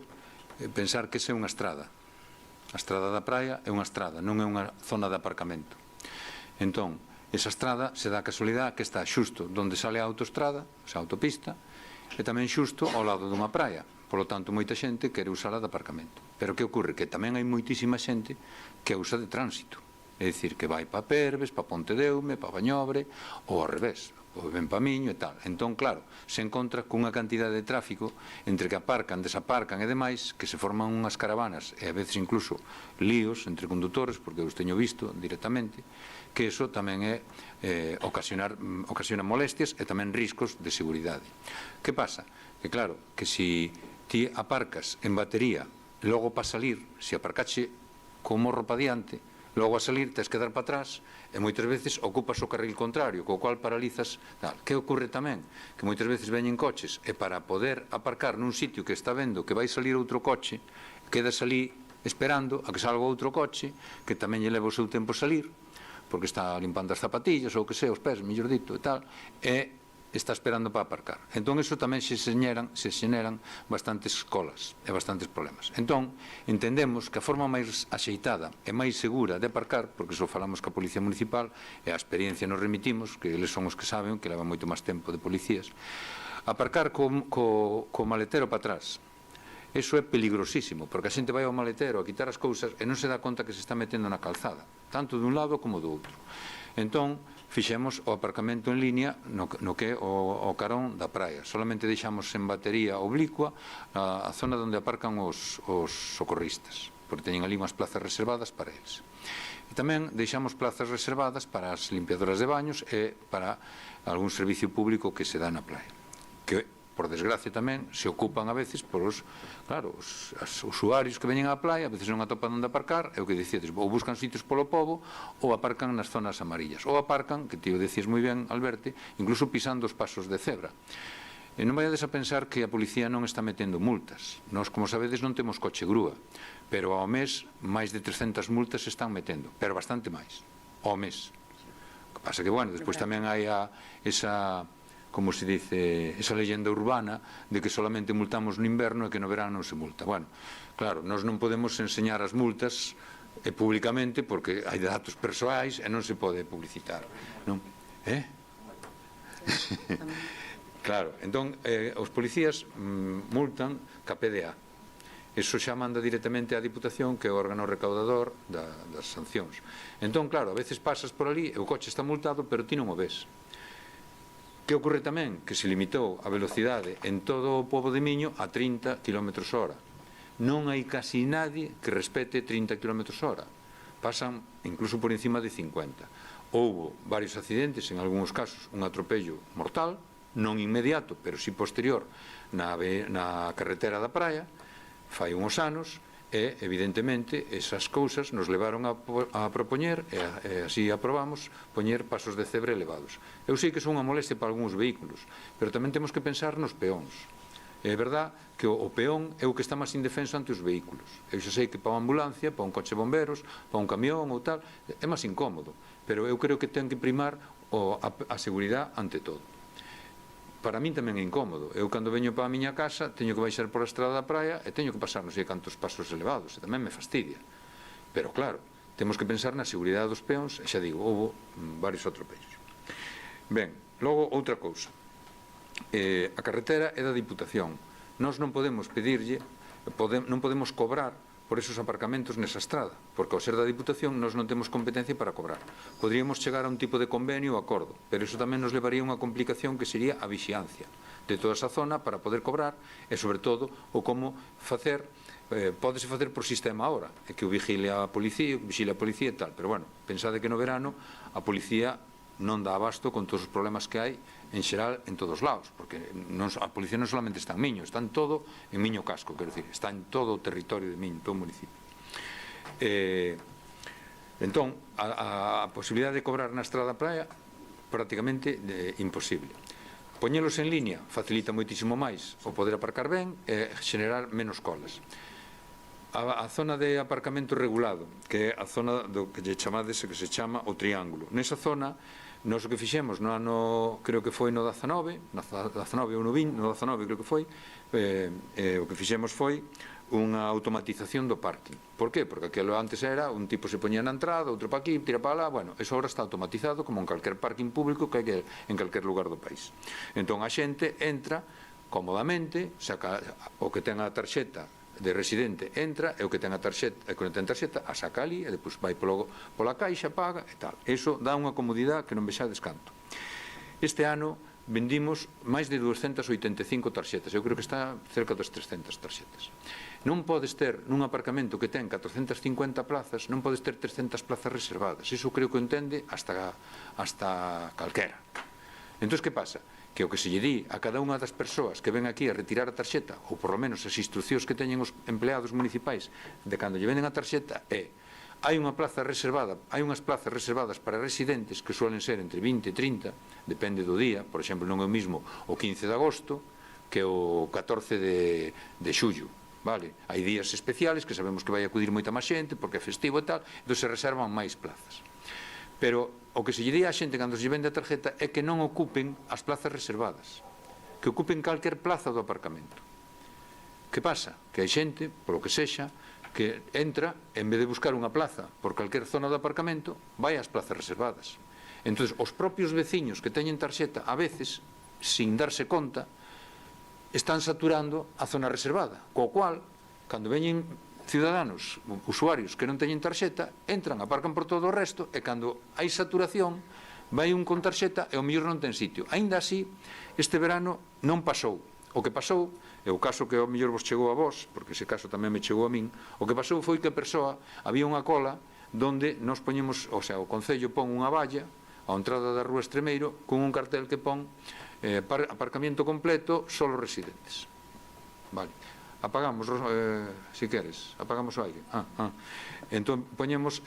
pensar que esa é unha estrada. A estrada da praia é unha estrada, non é unha zona de aparcamento. Entón, esa estrada se dá a casualidade que está xusto onde sale a autoestrada, a autopista, e tamén xusto ao lado dunha praia. Por lo tanto, moita xente quere usar a de aparcamento. Pero que ocorre? Que tamén hai moitísima xente que usa de tránsito. É dicir, que vai para Perves, para Pontedeume, para Bañobre, ou ao revés, ou ven para Miño e tal. Entón, claro, se encontra cunha cantidade de tráfico entre que aparcan, desaparcan e demais, que se forman unhas caravanas e a veces incluso líos entre condutores, porque eu os teño visto directamente, que iso tamén ocasiona molestias e tamén riscos de seguridade. Que pasa? Que claro, que se ti aparcas en batería, logo para salir, se aparcache co morro para diante, logo a salir tens que dar para atrás e moitas veces ocupas o carril contrario, co cual paralizas. Que ocorre tamén? Que moitas veces veñen coches e para poder aparcar nun sitio que está vendo que vai salir outro coche, quedas ali esperando a que salga outro coche que tamén lle leva o seu tempo salir, porque está limpando as zapatillas ou que sei, os pés, mellor dito, e tal, e está esperando para aparcar. Entón, iso tamén se xeneran bastantes colas e bastantes problemas. Entón, entendemos que a forma máis axeitada e máis segura de aparcar, porque só falamos ca Policía Municipal e a experiencia nos remitimos, que eles son os que saben, que levan moito máis tempo de policías, aparcar co maletero para atrás. Iso é peligrosísimo, porque a xente vai ao maletero a quitar as cousas e non se dá conta que se está metendo na calzada, tanto dun lado como do outro. Entón, fixemos o aparcamento en línea no que é o carón da praia. Solamente deixamos en batería oblicua a zona onde aparcan os socorristas, porque teñen ali unhas plazas reservadas para eles. E tamén deixamos plazas reservadas para as limpiadoras de baños e para algún servicio público que se dá na praia, que, por desgracia, tamén se ocupan a veces por os usuarios que veñen á praia, a veces non atopan onde aparcar, é o que dicíades, ou buscan sitios polo pobo, ou aparcan nas zonas amarillas, ou aparcan, que ti o decías moi ben, Alberti, incluso pisando os pasos de cebra. E non vaiades a pensar que a policía non está metendo multas. Nós, como sabedes, non temos coche grúa, pero ao mes máis de 300 multas se están metendo, pero bastante máis, ao mes. O que pasa que, bueno, despois tamén hai esa, como se dice, esa leyenda urbana de que solamente multamos no inverno e que no verano non se multa. Bueno, claro, nós non podemos enseñar as multas públicamente porque hai datos persoais e non se pode publicitar, non? Claro, entón, os policías multan ca PDA. Eso xa manda directamente á Diputación, que é o órgano recaudador das sancións. Entón, claro, a veces pasas por ali e o coche está multado, pero ti non o ves. Que ocorre tamén? Que se limitou a velocidade en todo o pobo de Miño a 30 km/h. Non hai casi nadie que respete 30 km/h. Pasan incluso por encima de 50. Houbo varios accidentes, en algúns casos un atropello mortal, non inmediato, pero si posterior na carretera da praia, fai uns anos, e, evidentemente, esas cousas nos levaron a propoñer, e así aprobamos, poñer pasos de cebra elevados. Eu sei que son unha molestia para algúns vehículos, pero tamén temos que pensar nos peóns. É verdad que o peón é o que está máis indefenso ante os vehículos. Eu xa sei que para unha ambulancia, para un coche de bomberos, para un camión ou tal, é máis incómodo, pero eu creo que ten que primar a seguridade ante todo. Para min tamén é incómodo. Eu, cando veño para a miña casa, teño que baixar por a estrada da praia e teño que pasar non sei cantos pasos elevados, e tamén me fastidia. Pero, claro, temos que pensar na seguridade dos peóns, e xa digo, houve varios atropellos. Ben, logo, outra cousa. A carretera é da Diputación. Nós non podemos pedirlle, non podemos cobrar por esos aparcamentos nesa estrada, porque ao ser da Diputación nós non temos competencia para cobrar. Podríamos chegar a un tipo de convenio ou acordo, pero iso tamén nos levaría a unha complicación que sería a vixiancia de toda esa zona para poder cobrar e, sobre todo, o como facer, pódese facer por sistema ahora, é que o vigile a policía e tal, pero, bueno, pensade que no verano a policía non dá abasto con todos os problemas que hai en xeral en todos os lados, porque a policía non solamente está en Miño, está en todo en Miño Casco, quero dicir, está en todo o territorio de Miño, todo o municipio. Entón, a posibilidade de cobrar na estrada da praia prácticamente imposible. Poñelos en línea facilita moitísimo máis o poder aparcar ben e xenerar menos colas. A zona de aparcamento regulado, que é a zona do que lle chamades, que se chama o triángulo. Nesa zona, nós o que fixemos no ano, creo que foi no 19 ou no 20, no 19 creo que foi, o que fixemos foi unha automatización do parking. Por qué? Porque aquilo antes era, un tipo se poñía na entrada, outro para aquí, tira para lá, bueno, eso agora está automatizado como en calquer parking público que hai en calquer lugar do país. Entón a xente entra cómodamente, saca o que ten a tarxeta de residente, entra, e o que ten a tarxeta, e que ten tarxeta, a saca ali, e depois vai pola caixa, paga, e tal. Eso dá unha comodidade que non vexades canto. Este ano vendimos máis de 285 tarxetas, eu creo que está cerca das 300 tarxetas. Non podes ter, nun aparcamento que ten 450 plazas, non podes ter 300 plazas reservadas. Iso creo que o entende hasta calquera. Entón, que pasa? Que o que se lle di a cada unha das persoas que ven aquí a retirar a tarxeta, ou por lo menos as instruccións que teñen os empleados municipais de cando lle venden a tarxeta, é: hai unha plaza reservada, hai unhas plazas reservadas para residentes que suelen ser entre 20 e 30, depende do día, por exemplo, non é o mismo o 15 de agosto que o 14 de xullo, vale? Hai días especiales que sabemos que vai acudir moita máis xente porque é festivo e tal, entón se reservan máis plazas. Pero o que se lle di á xente cando se lle vende a tarjeta é que non ocupen as plazas reservadas, que ocupen calquer plaza do aparcamento. Que pasa? Que hai xente, polo que sexa, que entra, en vez de buscar unha plaza por calquer zona do aparcamento, vai ás plazas reservadas. Entón, os propios veciños que teñen tarxeta, a veces, sin darse conta, están saturando a zona reservada, co cual, cando veñen ciudadanos, usuarios que non teñen tarxeta, entran, aparcan por todo o resto, e cando hai saturación, vai un con tarxeta e o mellor non ten sitio. Aínda así, este verano non pasou. O que pasou, é o caso que o mellor vos chegou a vos, porque ese caso tamén me chegou a min, o que pasou foi que a persoa, había unha cola donde nos poñemos, o sea, o Concello pon unha valla á entrada da Rúa Estremeiro con un cartel que pon aparcamiento completo, solo residentes. Vale. Apagamos, si queres, apagamos o aire. Entón, poñemos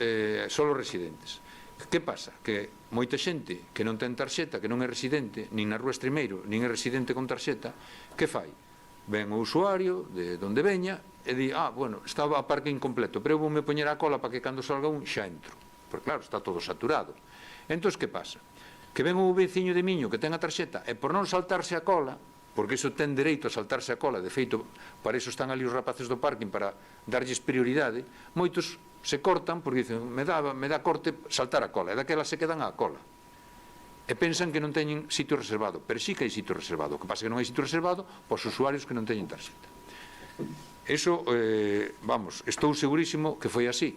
solo residentes. Que pasa? Que moita xente que non ten tarxeta, que non é residente, nin na Rúa Estremeiro, nin é residente con tarxeta, que fai? Ven o usuario de onde veña e di, bueno, estaba a parque incompleto, pero eu voume poñer a cola para que cando salga un xa entro. Porque claro, está todo saturado. Entón, que pasa? Que ven o veciño de miño que ten a tarxeta e por non saltarse a cola, porque iso ten dereito a saltarse a cola, de feito, para iso están ali os rapaces do parking, para darlles prioridade, moitos se cortan porque dicen, me dá corte saltar a cola, e daquela se quedan a cola. E pensan que non teñen sitio reservado, pero sí que hai sitio reservado. O que pasa é que non hai sitio reservado para os usuarios que non teñen tarxeta. Eso, vamos, estou segurísimo que foi así,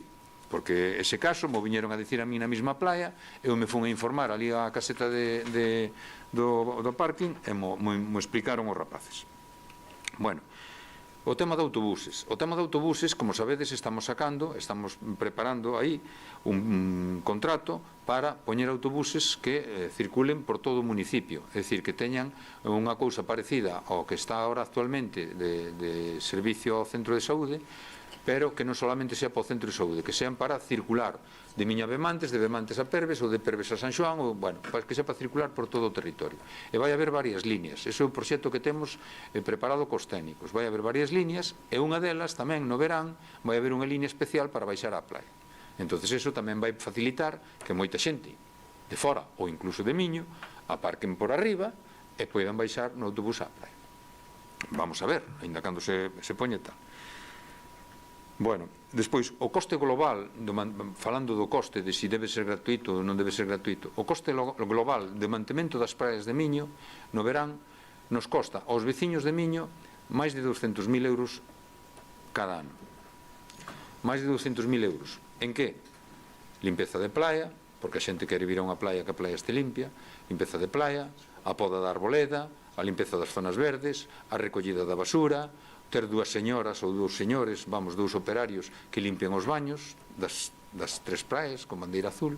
porque ese caso mo viñeron a dicir a mí na mesma playa, eu me fun a informar ali á caseta do parking e mo explicaron os rapaces. Bueno, o tema de autobuses. O tema de autobuses, como sabedes, estamos preparando aí un contrato para poñer autobuses que circulen por todo o municipio, é dicir, que teñan unha cousa parecida ao que está ahora actualmente de servicio ao centro de saúde, pero que non solamente sea para o centro de saúde, que sean para circular de Miña a Bemantes, de Bemantes a Perves ou de Perves a San Xoán, ou, bueno, que sea para circular por todo o territorio. E vai haber varias líneas, ese é o proxecto que temos preparado cos técnicos, vai haber varias líneas e unha delas tamén no verán vai haber unha línea especial para baixar á playa. Entonces eso tamén vai facilitar que moita xente de fora ou incluso de Miño aparquen por arriba e poidan baixar no autobús á playa. Vamos a ver, ainda cando se poñe tal. Bueno, despois, o coste global, falando do coste de si debe ser gratuito ou non debe ser gratuito, o coste global de mantemento das praias de Miño no verán nos costa aos veciños de Miño máis de 200.000 euros cada ano. Máis de 200.000 euros. En que? Limpeza de playa, porque a xente quere vir a unha playa que a playa este limpia, limpeza de playa, a poda da arboleda, a limpeza das zonas verdes, a recollida da basura, ter dúas señoras ou dous señores, dous operarios que limpian os baños das tres praias con bandeira azul,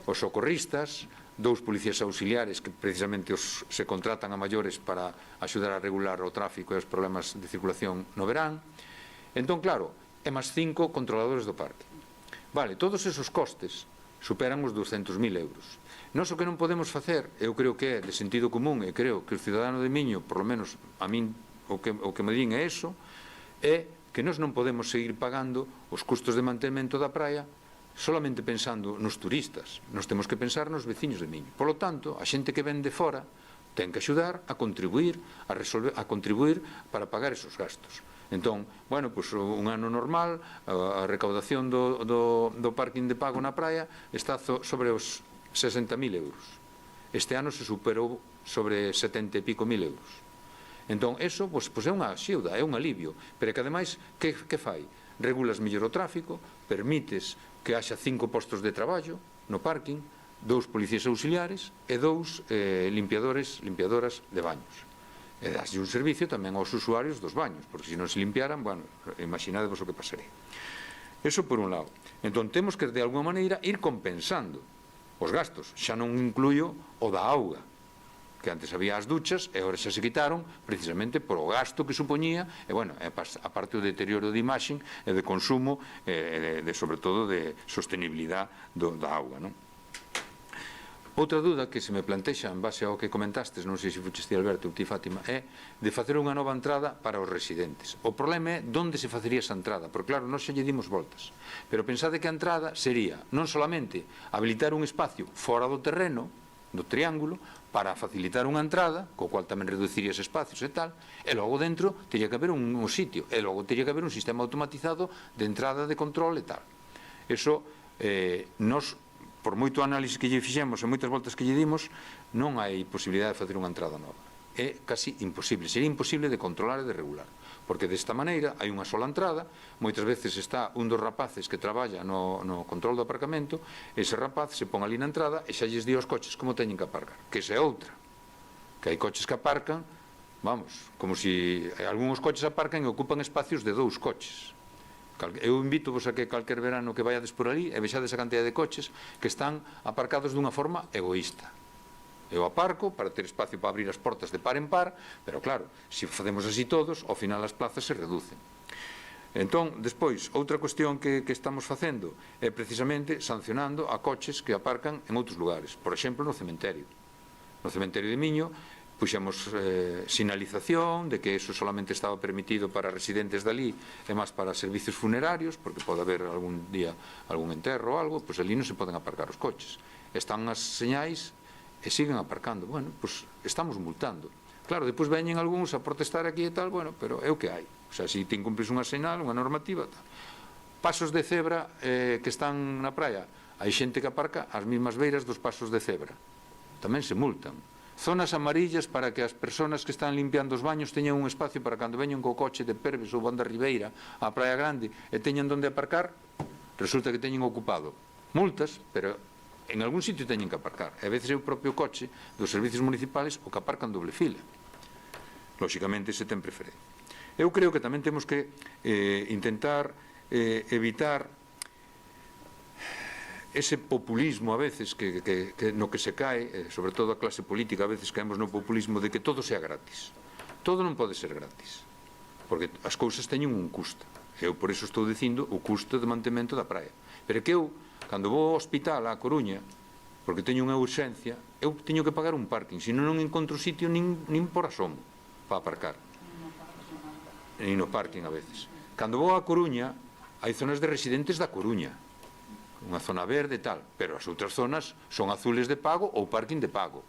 os socorristas, dous policías auxiliares que precisamente se contratan a maiores para axudar a regular o tráfico e os problemas de circulación no verán. Entón, claro, e máis 5 controladores do parque. Vale, todos esos costes superan os 200.000 euros. Nós o que non podemos facer, eu creo que é de sentido común, e creo que o cidadano de Miño, por lo menos a min o que me din é eso, é que nós non podemos seguir pagando os custos de mantemento da praia solamente pensando nos turistas. Nós temos que pensar nos veciños de Miño. Por lo tanto, a xente que ven de fora ten que axudar a contribuir para pagar esos gastos. Entón, bueno, pues un ano normal, a recaudación do parking de pago na praia está sobre os 60.000 euros. Este ano se superou sobre 70 e pico mil euros. Entón, eso é unha axuda, é un alivio, pero que ademais, que fai? Regulas mellor o tráfico, permites que haxa 5 postos de traballo no parking, 2 policías auxiliares e 2 limpiadoras de baños. E daslle un servicio tamén aos usuarios dos baños, porque se non se limpiaran, bueno, imaginadevos o que pasaría. Eso por un lado. Entón, temos que, de alguma maneira, ir compensando os gastos. Xa non incluyo o da auga, que antes había as duchas e agora xa se quitaron precisamente por o gasto que supoñía e, bueno, aparte o deterioro de imaxe e de consumo sobre todo de sostenibilidade da auga, non? Outra dúda que se me plantexa en base ao que comentastes, non sei se fuches ti Alberto ou ti Fátima, é de facer unha nova entrada para os residentes. O problema é onde se facería esa entrada, porque claro, nós xa lle dimos voltas. Pero pensade que a entrada sería non solamente habilitar un espacio fora do terreno, do triángulo, para facilitar unha entrada, co cual tamén reduciría os espacios e tal, e logo dentro teria que haber un sitio, e logo teria que haber un sistema automatizado de entrada de control e tal. Eso, nos, por moito análise que lle fixemos e moitas voltas que lle dimos, non hai posibilidade de facer unha entrada nova. É casi imposible, sería imposible de controlar e de regular, porque desta maneira hai unha sola entrada, moitas veces está un dos rapaces que traballa no control do aparcamento, ese rapaz se pon ali na entrada e xa lles di aos coches como teñen que aparcar, que esa é outra, que hai coches que aparcan, vamos, como se algúns coches aparcan e ocupan espacios de 2 coches. Eu invito-vos a que calquer verano que vaiades por ali e vexades a cantidad de coches que están aparcados dunha forma egoísta. Eu aparco para ter espacio para abrir as portas de par en par, pero claro, se facemos así todos, ao final as plazas se reducen. Entón, despois, outra cuestión que estamos facendo é precisamente sancionando a coches que aparcan en outros lugares, por exemplo, no cementerio. No cementerio de Miño puxemos sinalización de que eso solamente estaba permitido para residentes dali e máis para servicios funerarios, porque pode haber algún día algún enterro ou algo, pois ali non se poden aparcar os coches. Están as señais e siguen aparcando. Bueno, pois estamos multando. Claro, depois veñen algúns a protestar aquí e tal, bueno, pero é o que hai. O sea, se ti incumpres unha señal, unha normativa, tal. Pasos de cebra que están na praia, hai xente que aparca ás mesmas beiras dos pasos de cebra. Tamén se multan. Zonas amarillas para que as persoas que están limpiando os baños teñan un espacio para cando veñan co coche de Perves ou Banda Ribeira á Praia Grande e teñan onde aparcar, resulta que teñen ocupado multas, pero en algún sitio teñen que aparcar. E a veces é o propio coche dos servicios municipales o que aparcan doble fila. Lóxicamente se ten preferencia. Eu creo que tamén temos que intentar evitar ese populismo a veces no que se cae, sobre todo a clase política, a veces caemos no populismo de que todo sea gratis. Todo non pode ser gratis, porque as cousas teñen un custo. Eu por eso estou dicindo o custo de mantemento da praia. Pero que eu, cando vou ao hospital á Coruña, porque teño unha urxencia, eu teño que pagar un parking, senón non encontro sitio nin por asomo para aparcar. E no parking a veces. Cando vou á Coruña, hai zonas de residentes da Coruña, unha zona verde e tal, pero as outras zonas son azules de pago ou parking de pago.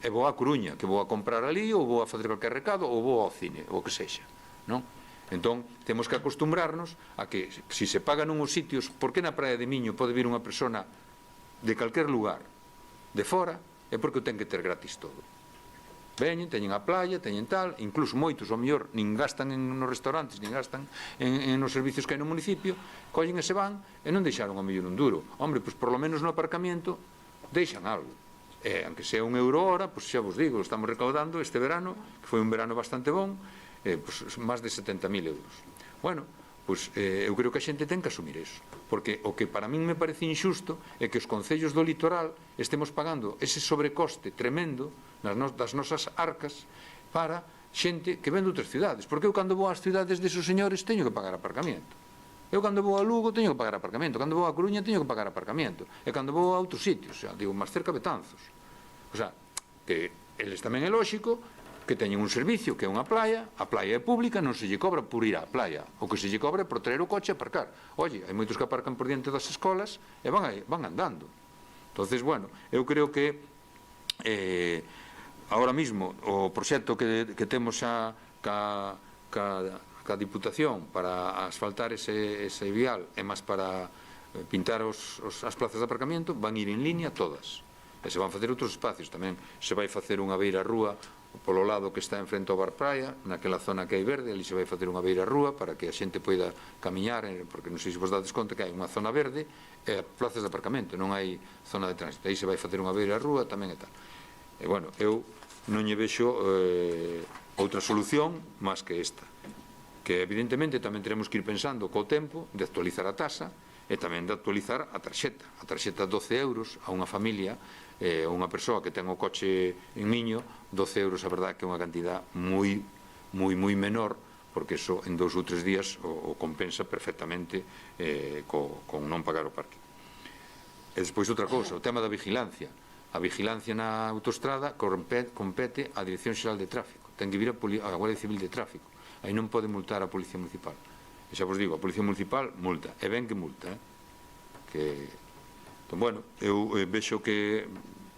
E vou á Coruña, que vou a comprar ali, ou vou a fazer calquer recado, ou vou ao cine, ou que sexa, non? Entón, temos que acostumbrarnos a que, se se paga nuns sitios, por que na Praia de Miño pode vir unha persona de calquer lugar, de fora, é porque o ten que ter gratis todo. Veñen, teñen a playa, teñen tal, incluso moitos, ao mellor, nin gastan nos restaurantes, nin gastan nos servicios que hai no municipio, collen e se van, e non deixaron ao mellor un duro. Hombre, pois por lo menos no aparcamiento deixan algo. E, aunque sea €1 hora, pois xa vos digo, estamos recaudando este verano, que foi un verano bastante bon, pois máis de 70.000 euros. Bueno, pois eu creo que a xente ten que asumir eso, porque o que para min me parece injusto é que os concellos do litoral estemos pagando ese sobrecoste tremendo das nosas arcas para xente que ven de outras cidades, porque eu cando vou ás cidades desos señores teño que pagar aparcamento. Eu cando vou a Lugo teño que pagar aparcamento, cando vou a Coruña teño que pagar aparcamento, e cando vou a outros sitios, xa digo, máis cerca Betanzos. O sea, que eles tamén é lóxico que teñen un servicio que é unha playa, a playa é pública, non se lle cobra por ir á playa, o que se lle cobra é por traer o coche a aparcar. Oye, hai moitos que aparcan por diante das escolas e van andando. Entonces, bueno, eu creo que ahora mismo o proxecto que temos xa ca Diputación para asfaltar ese vial e máis para pintar as plazas de aparcamiento van ir en línea todas. E se van facer outros espacios tamén. Se vai facer unha beira rúa polo lado que está en frente ao bar praia, naquela zona que hai verde, ali se vai facer unha beira rúa para que a xente poida camiñar, porque non sei se vos dades conta que hai unha zona verde e plazas de aparcamento, non hai zona de tránsito. Aí se vai facer unha beira rúa tamén e tal. E bueno, eu non lle vexo outra solución máis que esta, que evidentemente tamén teremos que ir pensando co tempo de actualizar a tasa e tamén de actualizar a tarxeta 12 euros a unha familia, unha persoa que ten o coche en Miño, 12 euros a verdade que é unha cantidad moi menor, porque eso en 2 ou 3 días o compensa perfectamente con non pagar o parque. E despois outra cousa, o tema da vigilancia. A vigilancia na autostrada compete á Dirección Xeral de Tráfico. Ten que vir a Guardia Civil de Tráfico. Aí non pode multar a Policía Municipal. E xa vos digo, a Policía Municipal multa. E ben que multa, Entón, bueno, eu vexo que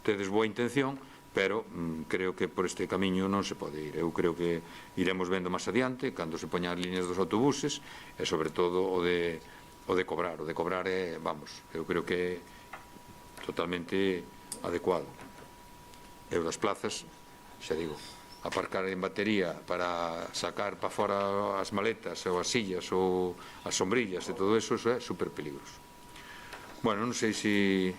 tedes boa intención, pero creo que por este camiño non se pode ir. Eu creo que iremos vendo máis adiante, cando se poñan as líneas dos autobuses, e sobre todo o de cobrar. O de cobrar é, vamos, eu creo que é totalmente adecuado. Eu das plazas, xa digo, aparcar en batería para sacar para fora as maletas ou as sillas ou as sombrillas e todo eso é super peligroso. Bueno, non sei se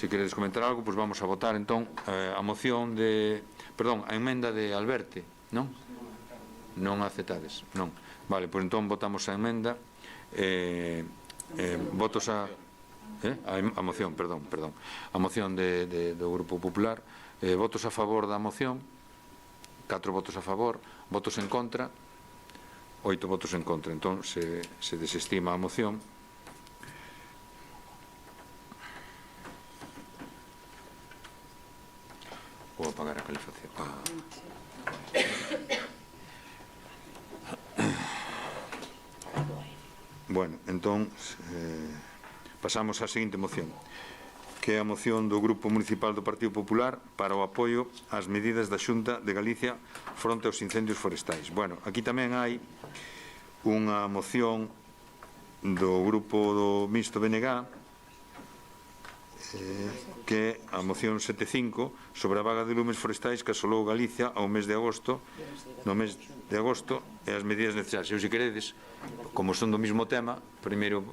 queredes comentar algo, pois vamos a votar entón a moción de, perdón, a emenda de Alberte, non? Non aceptades, non. Vale, pois entón votamos a emenda, votos a moción, perdón, a moción do Grupo Popular, votos a favor da moción, 4 votos a favor, votos en contra, 8 votos en contra, entón se desestima a moción. Vou apagar a calefacción. Bueno, entón pasamos á seguinte moción, que é a moción do Grupo Municipal do Partido Popular para o apoio ás medidas da Xunta de Galicia fronte aos incendios forestais. Bueno, aquí tamén hai unha moción do Grupo do Mixto BNG, que é a moción 75 sobre a vaga de lumes forestais que asolou Galicia ao mes de agosto, no mes de agosto, e as medidas necesarias. Eu, se queredes, como son do mismo tema, primeiro,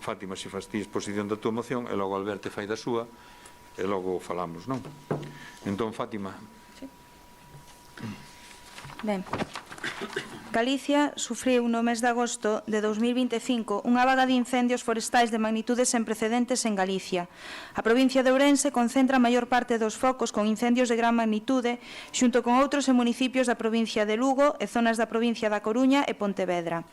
Fátima, se faz ti exposición da tua moción, e logo Alberto fai da súa, e logo falamos, non? Entón, Fátima. Sí. Ben. Galicia sufriu no mes de agosto de 2025 unha vaga de incendios forestais de magnitudes sen precedentes en Galicia. A provincia de Ourense concentra a maior parte dos focos con incendios de gran magnitude xunto con outros en municipios da provincia de Lugo e zonas da provincia da Coruña e Pontevedra.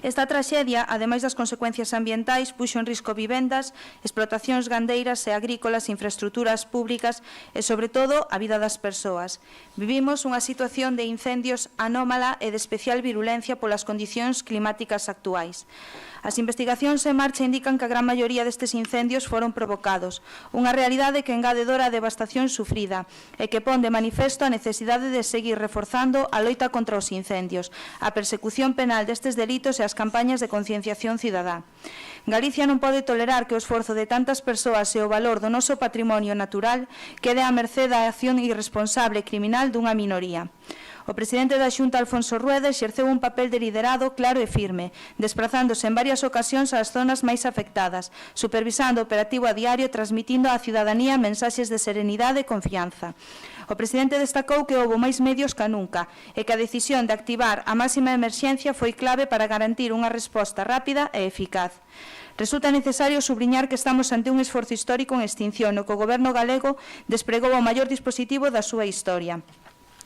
Esta traxedia, ademais das consecuencias ambientais, puxo en risco vivendas, explotacións gandeiras e agrícolas, infraestructuras públicas e, sobre todo, a vida das persoas. Vivimos unha situación de incendios anómala e de especial virulencia polas condicións climáticas actuais. As investigacións en marcha indican que a gran maioría destes incendios foron provocados, unha realidade que engadedora a devastación sufrida e que pon de manifesto a necesidade de seguir reforzando a loita contra os incendios, a persecución penal destes delitos e as campañas de concienciación cidadá. Galicia non pode tolerar que o esforzo de tantas persoas e o valor do noso patrimonio natural quede á mercé da acción irresponsable e criminal dunha minoría. O presidente da Xunta, Alfonso Rueda, exerceu un papel de liderado claro e firme, desprazándose en varias ocasións ás zonas máis afectadas, supervisando o operativo a diario e transmitindo á cidadanía mensaxes de serenidade e confianza. O presidente destacou que houbo máis medios que nunca e que a decisión de activar a máxima emerxencia foi clave para garantir unha resposta rápida e eficaz. Resulta necesario subliñar que estamos ante un esforzo histórico en extinción no que o Goberno galego despregou o maior dispositivo da súa historia.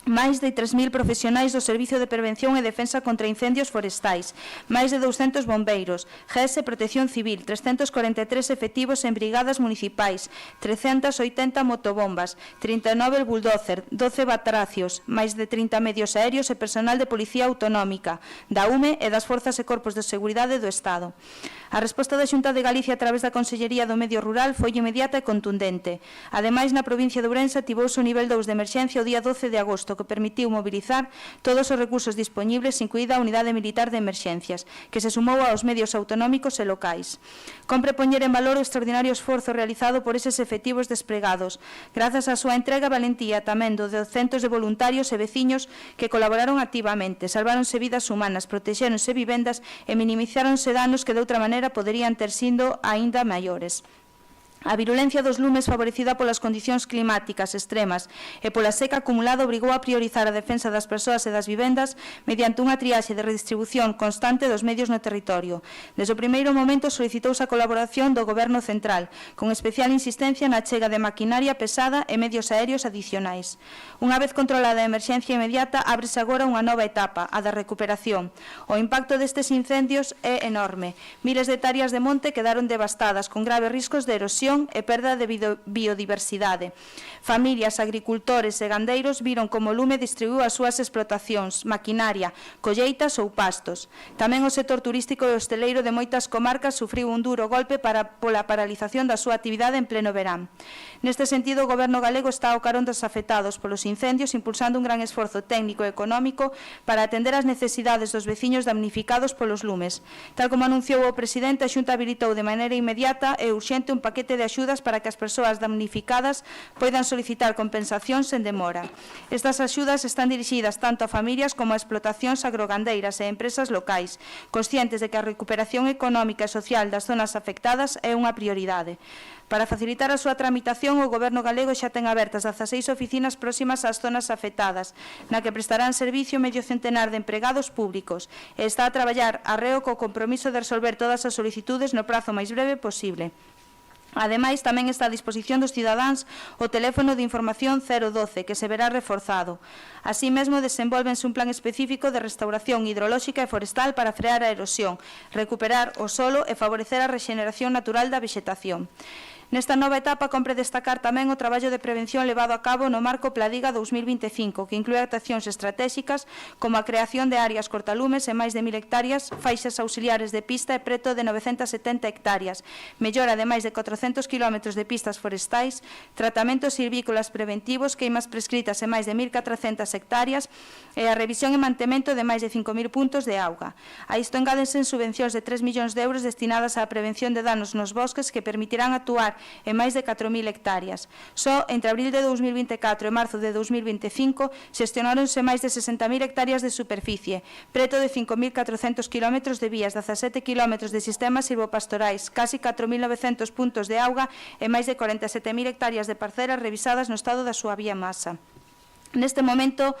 Máis de 3.000 profesionais do Servicio de Prevención e Defensa contra Incendios Forestais, máis de 200 bombeiros, GES e Protección Civil, 343 efectivos en brigadas municipais, 380 motobombas, 39 bulldozer, 12 batracios, máis de 30 medios aéreos e personal de Policía Autonómica, da UME e das Forzas e Corpos de Seguridade do Estado. A resposta da Xunta de Galicia a través da Consellería do Medio Rural foi inmediata e contundente. Ademais, na provincia de Ourense ativouse o nivel 2 de emerxencia o día 12 de agosto, que permitiu mobilizar todos os recursos disponibles, incluída a Unidade Militar de Emerxencias, que se sumou aos medios autonómicos e locais. Compre poñer en valor o extraordinario esforzo realizado por eses efectivos despregados, grazas á súa entrega e valentía tamén do de centos de voluntarios e veciños que colaboraron activamente, salváronse vidas humanas, protexéronse vivendas e minimizáronse danos que de outra maneira poderían ter sido aínda maiores. A virulencia dos lumes favorecida polas condicións climáticas extremas e pola seca acumulada obrigou a priorizar a defensa das persoas e das vivendas mediante unha triaxe de redistribución constante dos medios no territorio. Desde o primeiro momento solicitouse a colaboración do Goberno Central, con especial insistencia na achega de maquinaria pesada e medios aéreos adicionais. Unha vez controlada a emerxencia inmediata, ábrese agora unha nova etapa, a da recuperación. O impacto destes incendios é enorme. Miles de hectáreas de monte quedaron devastadas, con graves riscos de erosión erosión e perda de biodiversidade. Familias, agricultores e gandeiros viron como o lume distribuiu as súas explotacións, maquinaria, colleitas ou pastos. Tamén o sector turístico e hosteleiro de moitas comarcas sufriu un duro golpe pola paralización da súa actividade en pleno verán. Neste sentido, o Goberno galego está ao carón dos afectados polos incendios, impulsando un gran esforzo técnico e económico para atender as necesidades dos veciños damnificados polos lumes. Tal como anunciou o presidente, a Xunta habilitou de maneira inmediata e urxente un paquete de axudas para que as persoas damnificadas poidan solicitar compensación sen demora. Estas axudas están dirixidas tanto a familias como a explotacións agrogandeiras e empresas locais, conscientes de que a recuperación económica e social das zonas afectadas é unha prioridade. Para facilitar a súa tramitación, o Goberno galego xa ten abertas 16 oficinas próximas ás zonas afectadas, na que prestarán servicio medio centenar de empregados públicos, e está a traballar arreo co compromiso de resolver todas as solicitudes no prazo máis breve posible. Ademais, tamén está a disposición dos cidadáns o teléfono de información 012, que se verá reforzado. Así mesmo, desenvólvense un plan específico de restauración hidrolóxica e forestal para frear a erosión, recuperar o solo e favorecer a rexeneración natural da vexetación. Nesta nova etapa, compre destacar tamén o traballo de prevención levado a cabo no Marco Pladiga 2025, que inclúe actuacións estratégicas como a creación de áreas cortalumes en máis de 1000 hectáreas, faixas auxiliares de pista e preto de 970 hectáreas, mellora de máis de 400 km de pistas forestais, tratamentos silvícolas preventivos, queimas prescritas en máis de 1400 hectáreas e a revisión e mantemento de máis de 5000 puntos de auga. A isto engádense subvencións de 3 millóns de euros destinadas á prevención de danos nos bosques que permitirán actuar en máis de 4000 hectáreas. Só entre abril de 2024 e marzo de 2025 xestionáronse máis de 60.000 hectáreas de superficie, preto de 5.400 km de vías, 17 km de sistemas silvopastorais, casi 4.900 puntos de auga e máis de 47.000 hectáreas de parcelas revisadas no estado da súa biomasa. Neste momento,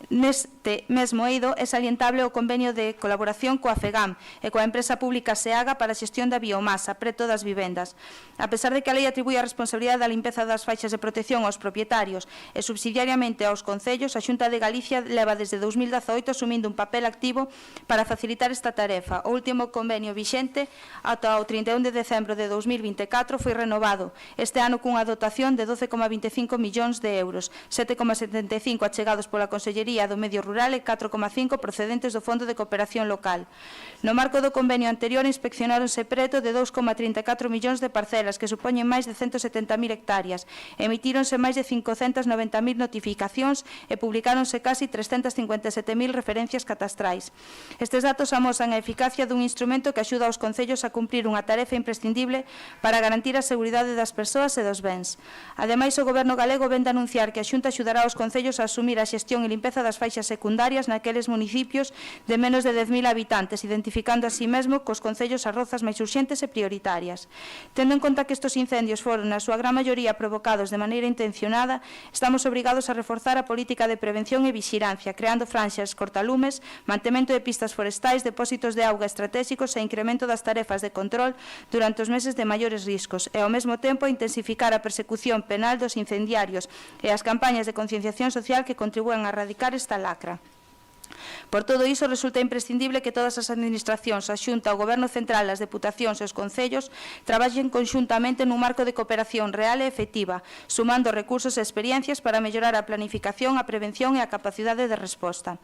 neste mesmo eido, é salientable o convenio de colaboración coa FEGAM e coa empresa pública SEAGA para a xestión da biomasa preto das vivendas. A pesar de que a lei atribúe a responsabilidade da limpeza das faixas de protección aos propietarios e subsidiariamente aos concellos, a Xunta de Galicia leva desde 2018 asumindo un papel activo para facilitar esta tarefa. O último convenio vixente ata o 31 de decembro de 2024 foi renovado, este ano cunha dotación de 12,25 millóns de euros, 7,75 achegados pola Consellería do Medio Rural e 4,5 procedentes do Fondo de Cooperación Local. No marco do convenio anterior inspeccionáronse preto de 2,34 millóns de parcelas que supoñen máis de 170.000 hectáreas, emitíronse máis de 590.000 notificacións e publicáronse casi 357.000 referencias catastrais. Estes datos amosan a eficacia dun instrumento que axuda aos concellos a cumprir unha tarefa imprescindible para garantir a seguridade das persoas e dos bens. Ademais, o Goberno galego vén de anunciar que a Xunta axudará aos concellos a asumir a xestión e limpeza das faixas secundarias naqueles municipios de menos de 10.000 habitantes, identificando así mesmo cos concellos as rozas máis urxentes e prioritarias. Tendo en conta que estes incendios foron, na súa gran maioría, provocados de maneira intencionada, estamos obrigados a reforzar a política de prevención e vixilancia, creando franxas cortalumes, mantemento de pistas forestais, depósitos de auga estratégicos e incremento das tarefas de control durante os meses de maiores riscos e, ao mesmo tempo, intensificar a persecución penal dos incendiarios e as campañas de concienciación social que contribúen a erradicar esta lacra. Por todo iso, resulta imprescindible que todas as administracións, a Xunta, o Goberno Central, as Deputacións e os Concellos traballen conxuntamente nun marco de cooperación real e efectiva, sumando recursos e experiencias para mellorar a planificación, a prevención e a capacidade de resposta.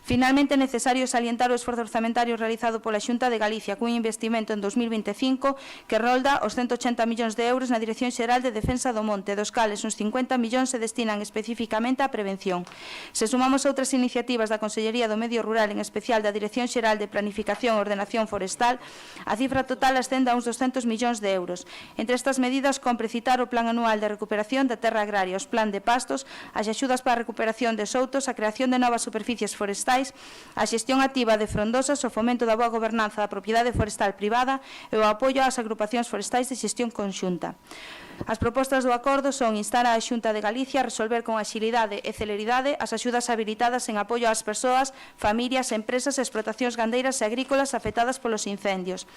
Finalmente, é necesario salientar o esforzo orzamentario realizado pola Xunta de Galicia cun investimento en 2025 que rolda os 180 millóns de euros na Dirección Xeral de Defensa do Monte, dos cales uns 50 millóns se destinan especificamente á prevención. Se sumamos outras iniciativas da Consellería do Medio Rural, en especial da Dirección Xeral de Planificación e Ordenación Forestal, a cifra total ascende a uns 200 millóns de euros. Entre estas medidas, compre citar o Plan Anual de Recuperación da Terra Agraria, os Plan de Pastos, as axudas para a recuperación de soutos, a creación de novas superficies forestais, a xestión activa de frondosas, o fomento da boa gobernanza da propiedade forestal privada e o apoio ás agrupacións forestais de xestión conxunta. As propostas do acordo son instar a Xunta de Galicia a resolver con axilidade e celeridade as axudas habilitadas en apoio ás persoas, familias, empresas e explotacións gandeiras e agrícolas afectadas polos incendios.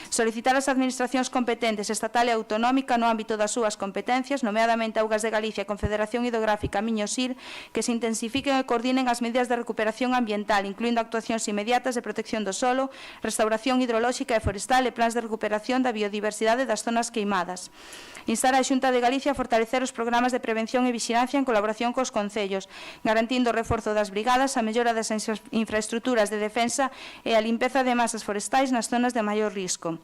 Solicitar ás administracións competentes estatal e autonómica no ámbito das súas competencias, nomeadamente Augas de Galicia e Confederación Hidrográfica Miño-Sir, que se intensifiquen e coordinen as medidas de recuperación ambiental, incluindo actuacións inmediatas de protección do solo, restauración hidrolóxica e forestal e plans de recuperación da biodiversidade das zonas queimadas. Instar a Xunta de Galicia a fortalecer os programas de prevención e vigilancia en colaboración cos concellos, garantindo o reforzo das brigadas, a mellora das infraestructuras de defensa e a limpeza de masas forestais nas zonas de maior risco.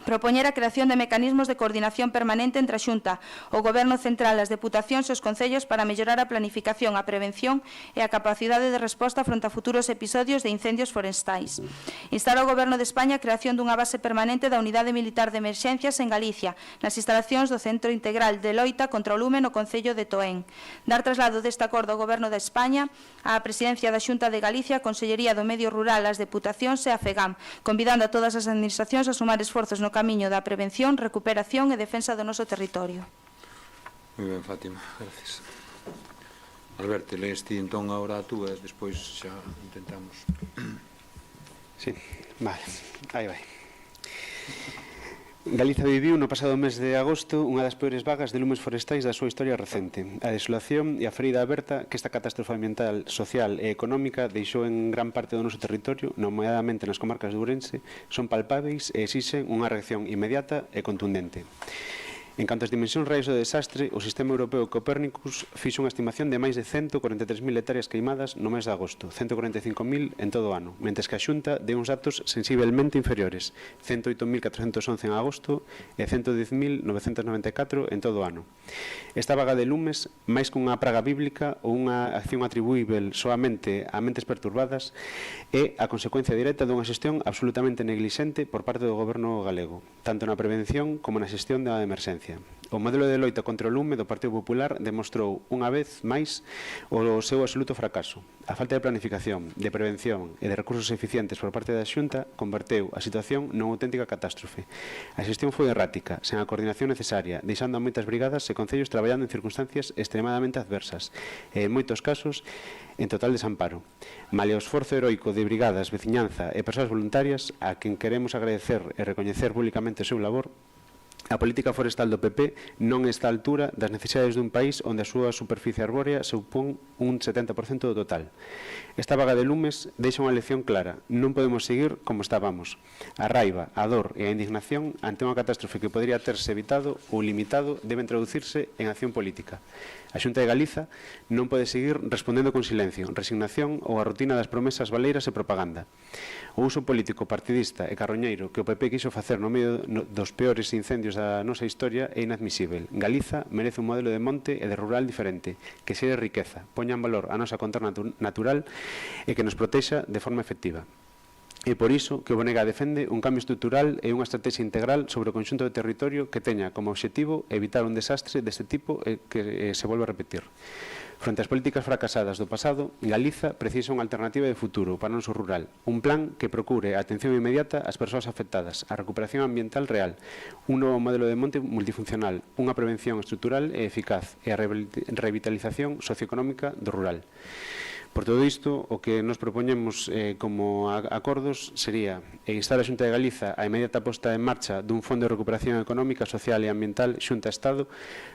Propoñer a creación de mecanismos de coordinación permanente entre a Xunta, o Goberno Central, as Deputacións e os Concellos para mellorar a planificación, a prevención e a capacidade de resposta fronte a futuros episodios de incendios forestais. Instar ao Goberno de España a creación dunha base permanente da Unidade Militar de Emerxencias en Galicia, nas instalacións do Centro Integral de Loita contra o Lume no Concello de Toén. Dar traslado deste acordo ao Goberno de España á Presidencia da Xunta de Galicia, a Consellería do Medio Rural, as Deputacións e a FEGAM, convidando a todas as administracións a sumar esforzos no camiño da prevención, recuperación e defensa do noso territorio. Moi ben, Fátima, gracias. Alberto, lees ti entón agora a túa, despois xa intentamos. Sí, vale, aí vai. Galiza viviu no pasado mes de agosto unha das peores vagas de lumes forestais da súa historia recente. A desolación e a ferida aberta que esta catástrofe ambiental, social e económica deixou en gran parte do noso territorio, nomeadamente nas comarcas de Ourense, son palpáveis e exixen unha reacción inmediata e contundente. En canto ás dimensións reais do desastre, o Sistema Europeo Copérnicus fixo unha estimación de máis de 143.000 hectáreas queimadas no mes de agosto, 145.000 en todo o ano, mentres que a Xunta deu uns datos sensiblemente inferiores, 108.411 en agosto e 110.994 en todo o ano. Esta vaga de lumes, máis que unha praga bíblica ou unha acción atribuível soamente a mentes perturbadas, é a consecuencia directa dunha xestión absolutamente neglixente por parte do Goberno galego, tanto na prevención como na xestión da emerxencia. O modelo de loita contra o lume do Partido Popular demostrou unha vez máis o seu absoluto fracaso. A falta de planificación, de prevención e de recursos eficientes por parte da Xunta converteu a situación nunha auténtica catástrofe. A xestión foi errática, sen a coordinación necesaria, deixando a moitas brigadas e concellos traballando en circunstancias extremadamente adversas e, en moitos casos, en total desamparo. Malia o esforzo heroico de brigadas, veciñanza e persoas voluntarias, a quen queremos agradecer e recoñecer públicamente o seu labor, a política forestal do PP non está á altura das necesidades dun país onde a súa superficie arbórea supón un 70% do total. Esta vaga de lumes deixa unha lección clara. Non podemos seguir como estábamos. A raiva, a dor e a indignación ante unha catástrofe que podría terse evitado ou limitado deben traducirse en acción política. A Xunta de Galiza non pode seguir respondendo con silencio, resignación ou a rutina das promesas baleiras e propaganda. O uso político partidista e carroñeiro que o PP quixo facer no medio dos peores incendios da nosa historia é inadmisível. Galiza merece un modelo de monte e de rural diferente, que xere riqueza, poña en valor a nosa contorna natural e que nos protexa de forma efectiva. E por iso que o Bonega defende un cambio estrutural e unha estrategia integral sobre o conxunto de territorio que teña como obxectivo evitar un desastre deste tipo e que se volva a repetir. Fronte ás políticas fracasadas do pasado, Galiza precisa unha alternativa de futuro para o noso rural, un plan que procure a atención inmediata ás persoas afectadas, a recuperación ambiental real, un novo modelo de monte multifuncional, unha prevención estrutural e eficaz e a revitalización socioeconómica do rural. Por todo isto, o que nos propoñemos como acordos sería instar a Xunta de Galiza a inmediata posta en marcha dun fondo de recuperación económica, social e ambiental Xunta-Estado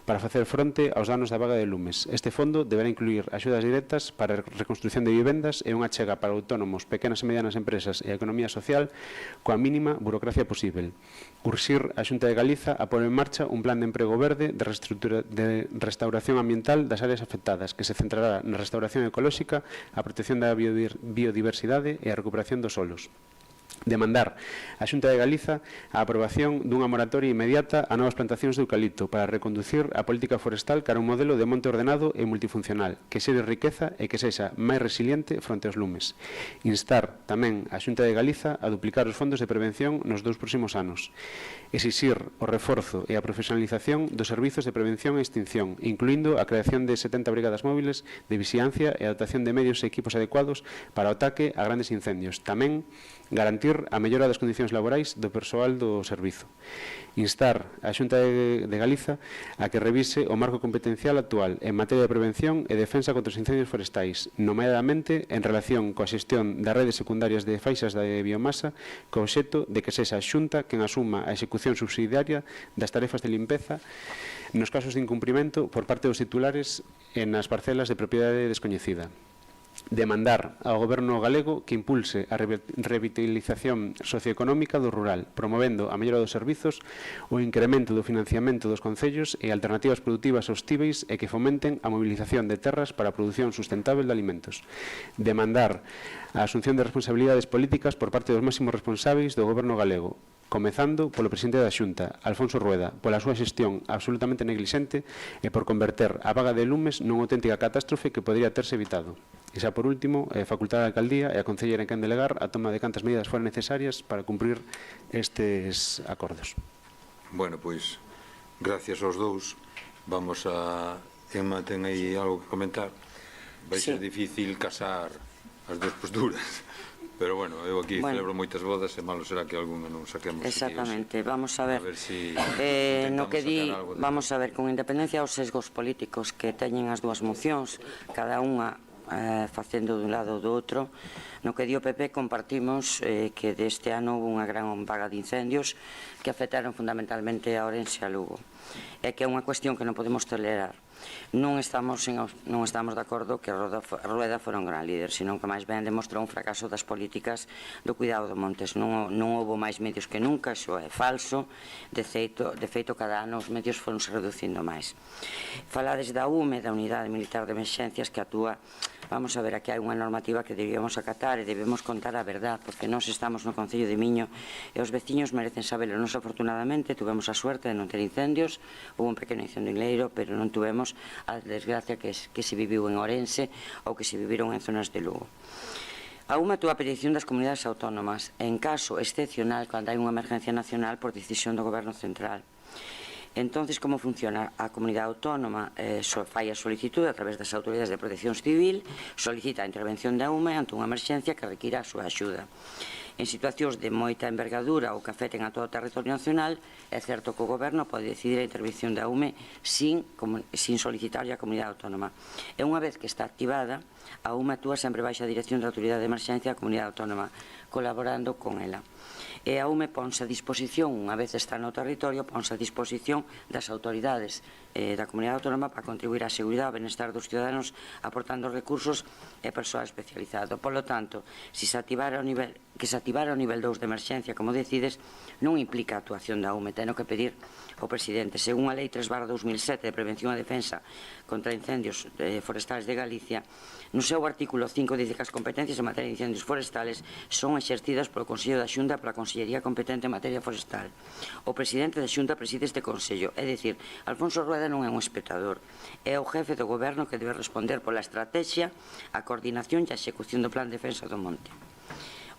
para facer fronte aos danos da vaga de lumes. Este fondo deberá incluir axudas directas para a reconstrucción de vivendas e unha chega para autónomos, pequenas e medianas empresas e a economía social coa mínima burocracia posible. Urxir a Xunta de Galiza a pôr en marcha un plan de emprego verde de restauración ambiental das áreas afectadas que se centrará na restauración ecolóxica, a protección da biodiversidade e a recuperación dos solos. Demandar a Xunta de Galiza a aprobación dunha moratoria inmediata a novas plantacións de eucalipto para reconducir a política forestal cara a un modelo de monte ordenado e multifuncional que xere riqueza e que sexa máis resiliente fronte aos lumes. Instar tamén a Xunta de Galiza a duplicar os fondos de prevención nos 2 próximos anos. Exixir o reforzo e a profesionalización dos servizos de prevención e extinción, incluindo a creación de 70 brigadas móviles de vixiancia e a dotación de medios e equipos adecuados para o ataque a grandes incendios. Tamén garantir revertir a mellora das condicións laborais do persoal do servizo. Instar a Xunta de Galiza a que revise o marco competencial actual en materia de prevención e defensa contra os incendios forestais, nomeadamente en relación coa xestión das redes secundarias de faixas de biomasa, co obxecto de que sexa a Xunta quen asuma a execución subsidiaria das tarefas de limpeza nos casos de incumprimento por parte dos titulares en as parcelas de propiedade descoñecida. Demandar ao Goberno galego que impulse a revitalización socioeconómica do rural, promovendo a mellora dos servizos, o incremento do financiamento dos concellos e alternativas produtivas sostíveis e que fomenten a mobilización de terras para a produción sustentável de alimentos. Demandar a asunción de responsabilidades políticas por parte dos máximos responsáveis do Goberno galego, comezando polo presidente da Xunta, Alfonso Rueda, pola súa xestión absolutamente neglixente e por converter a vaga de lumes nunha auténtica catástrofe que podría terse evitado. E xa por último, facultar a alcaldía e a concelleira en quen delegar a toma de cantas medidas foran necesarias para cumprir estes acordos. Bueno, pois, gracias aos dous. Vamos a... Emma, ten aí algo que comentar? Vai ser difícil casar as dúas posturas. Pero bueno, eu aquí celebro moitas bodas e malo será que algunha non saquemos. Exactamente, vamos a ver si no que di, vamos a ver, con independencia aos sesgos políticos que teñen as dúas mocións, cada unha facendo dun lado ou do outro, no que di o PP compartimos que deste ano houve unha gran vaga de incendios que afectaron fundamentalmente a Ourense e a Lugo, e que é unha cuestión que non podemos tolerar. Non estamos de acordo que Rueda fora un gran líder, senón que máis ben demostrou un fracaso das políticas do cuidado do montes. Non houve máis medios que nunca, iso é falso. De feito, cada ano os medios foron se reducindo máis. Falades da UME, da Unidade Militar de Emerxencias, que actúa. Vamos a ver, aquí hai unha normativa que debíamos acatar e debemos contar a verdad, porque nós estamos no Concello de Miño e os veciños merecen sabelo. Nós, afortunadamente, tuvemos a suerte de non ter incendios, houve un pequeno incendio en Leiro, pero non tuvemos a desgracia que se viviu en Ourense ou que se viviron en zonas de Lugo. A UME actúa a petición das comunidades autónomas en caso excepcional cando hai unha emergencia nacional por decisión do Goberno Central. Entonces, como funciona? A comunidade autónoma fai a solicitude a través das autoridades de protección civil, solicita a intervención da UME ante unha emerxencia que requira a súa axuda. En situacións de moita envergadura ou que afecten a todo o territorio nacional, é certo que o Goberno pode decidir a intervención da UME sin solicitar a comunidade autónoma. E unha vez que está activada, a UME actúa sempre baixa a dirección da autoridade de emerxencia da comunidade autónoma, colaborando con ela. E a UME ponse a disposición, unha vez está no territorio, ponse a disposición das autoridades da comunidade autónoma para contribuir á seguridade e ao benestar dos ciudadanos aportando recursos e persoal especializado. Por lo tanto, que se activara o nivel 2 de emerxencia, como decides, non implica a actuación da UME, teno que pedir ao presidente. Según a Lei 3/2007 de Prevención e Defensa contra Incendios Forestales de Galicia, no seu artículo 5 dice que as competencias en materia de incendios forestales son exercidas polo Consello da Xunta pola Consellería competente en materia forestal. O presidente da Xunta preside este Consello, é dicir, Alfonso Rueda non é un espectador, é o jefe do Goberno que debe responder pola estrategia, a coordinación e a execución do Plan de Defensa do Monte.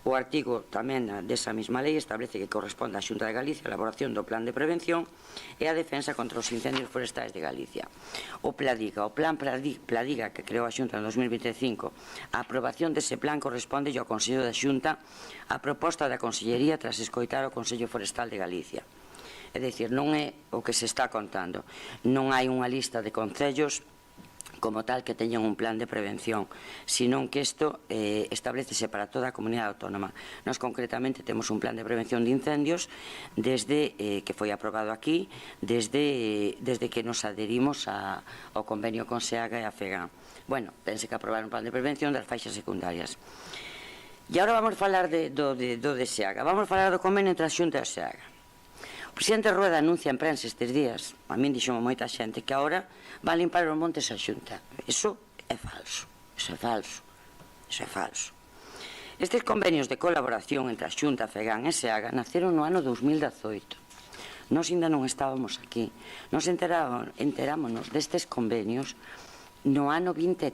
O artigo tamén desa mesma lei establece que corresponde á Xunta de Galicia a elaboración do Plan de Prevención e a defensa contra os incendios forestais de Galicia. O Plan Pladiga que creou a Xunta en 2025, a aprobación dese plan corresponde ao Consello da Xunta a proposta da Consellería tras escoitar o Consello Forestal de Galicia. É dicir, non é o que se está contando. Non hai unha lista de concellos como tal que teñan un plan de prevención, senón que isto establecese para toda a comunidade autónoma. Nós concretamente temos un plan de prevención de incendios desde que foi aprobado aquí, desde que nos adherimos ao convenio con SEAGA e a FEGAN. Bueno, pense que aprobaron un plan de prevención das faixas secundarias. E agora vamos falar do de SEAGA, vamos falar do convenio entre a Xunta e a SEAGA. O presidente Rueda anuncia en prensa estes días, a min dixome moita xente, que agora van limpar os montes a Xunta. Iso é falso, iso é falso, iso é falso. Estes convenios de colaboración entre a Xunta, a FEGAN e SEAGA naceron no ano 2018. Nós ainda non estábamos aquí. Nos enterámonos destes convenios no ano 23.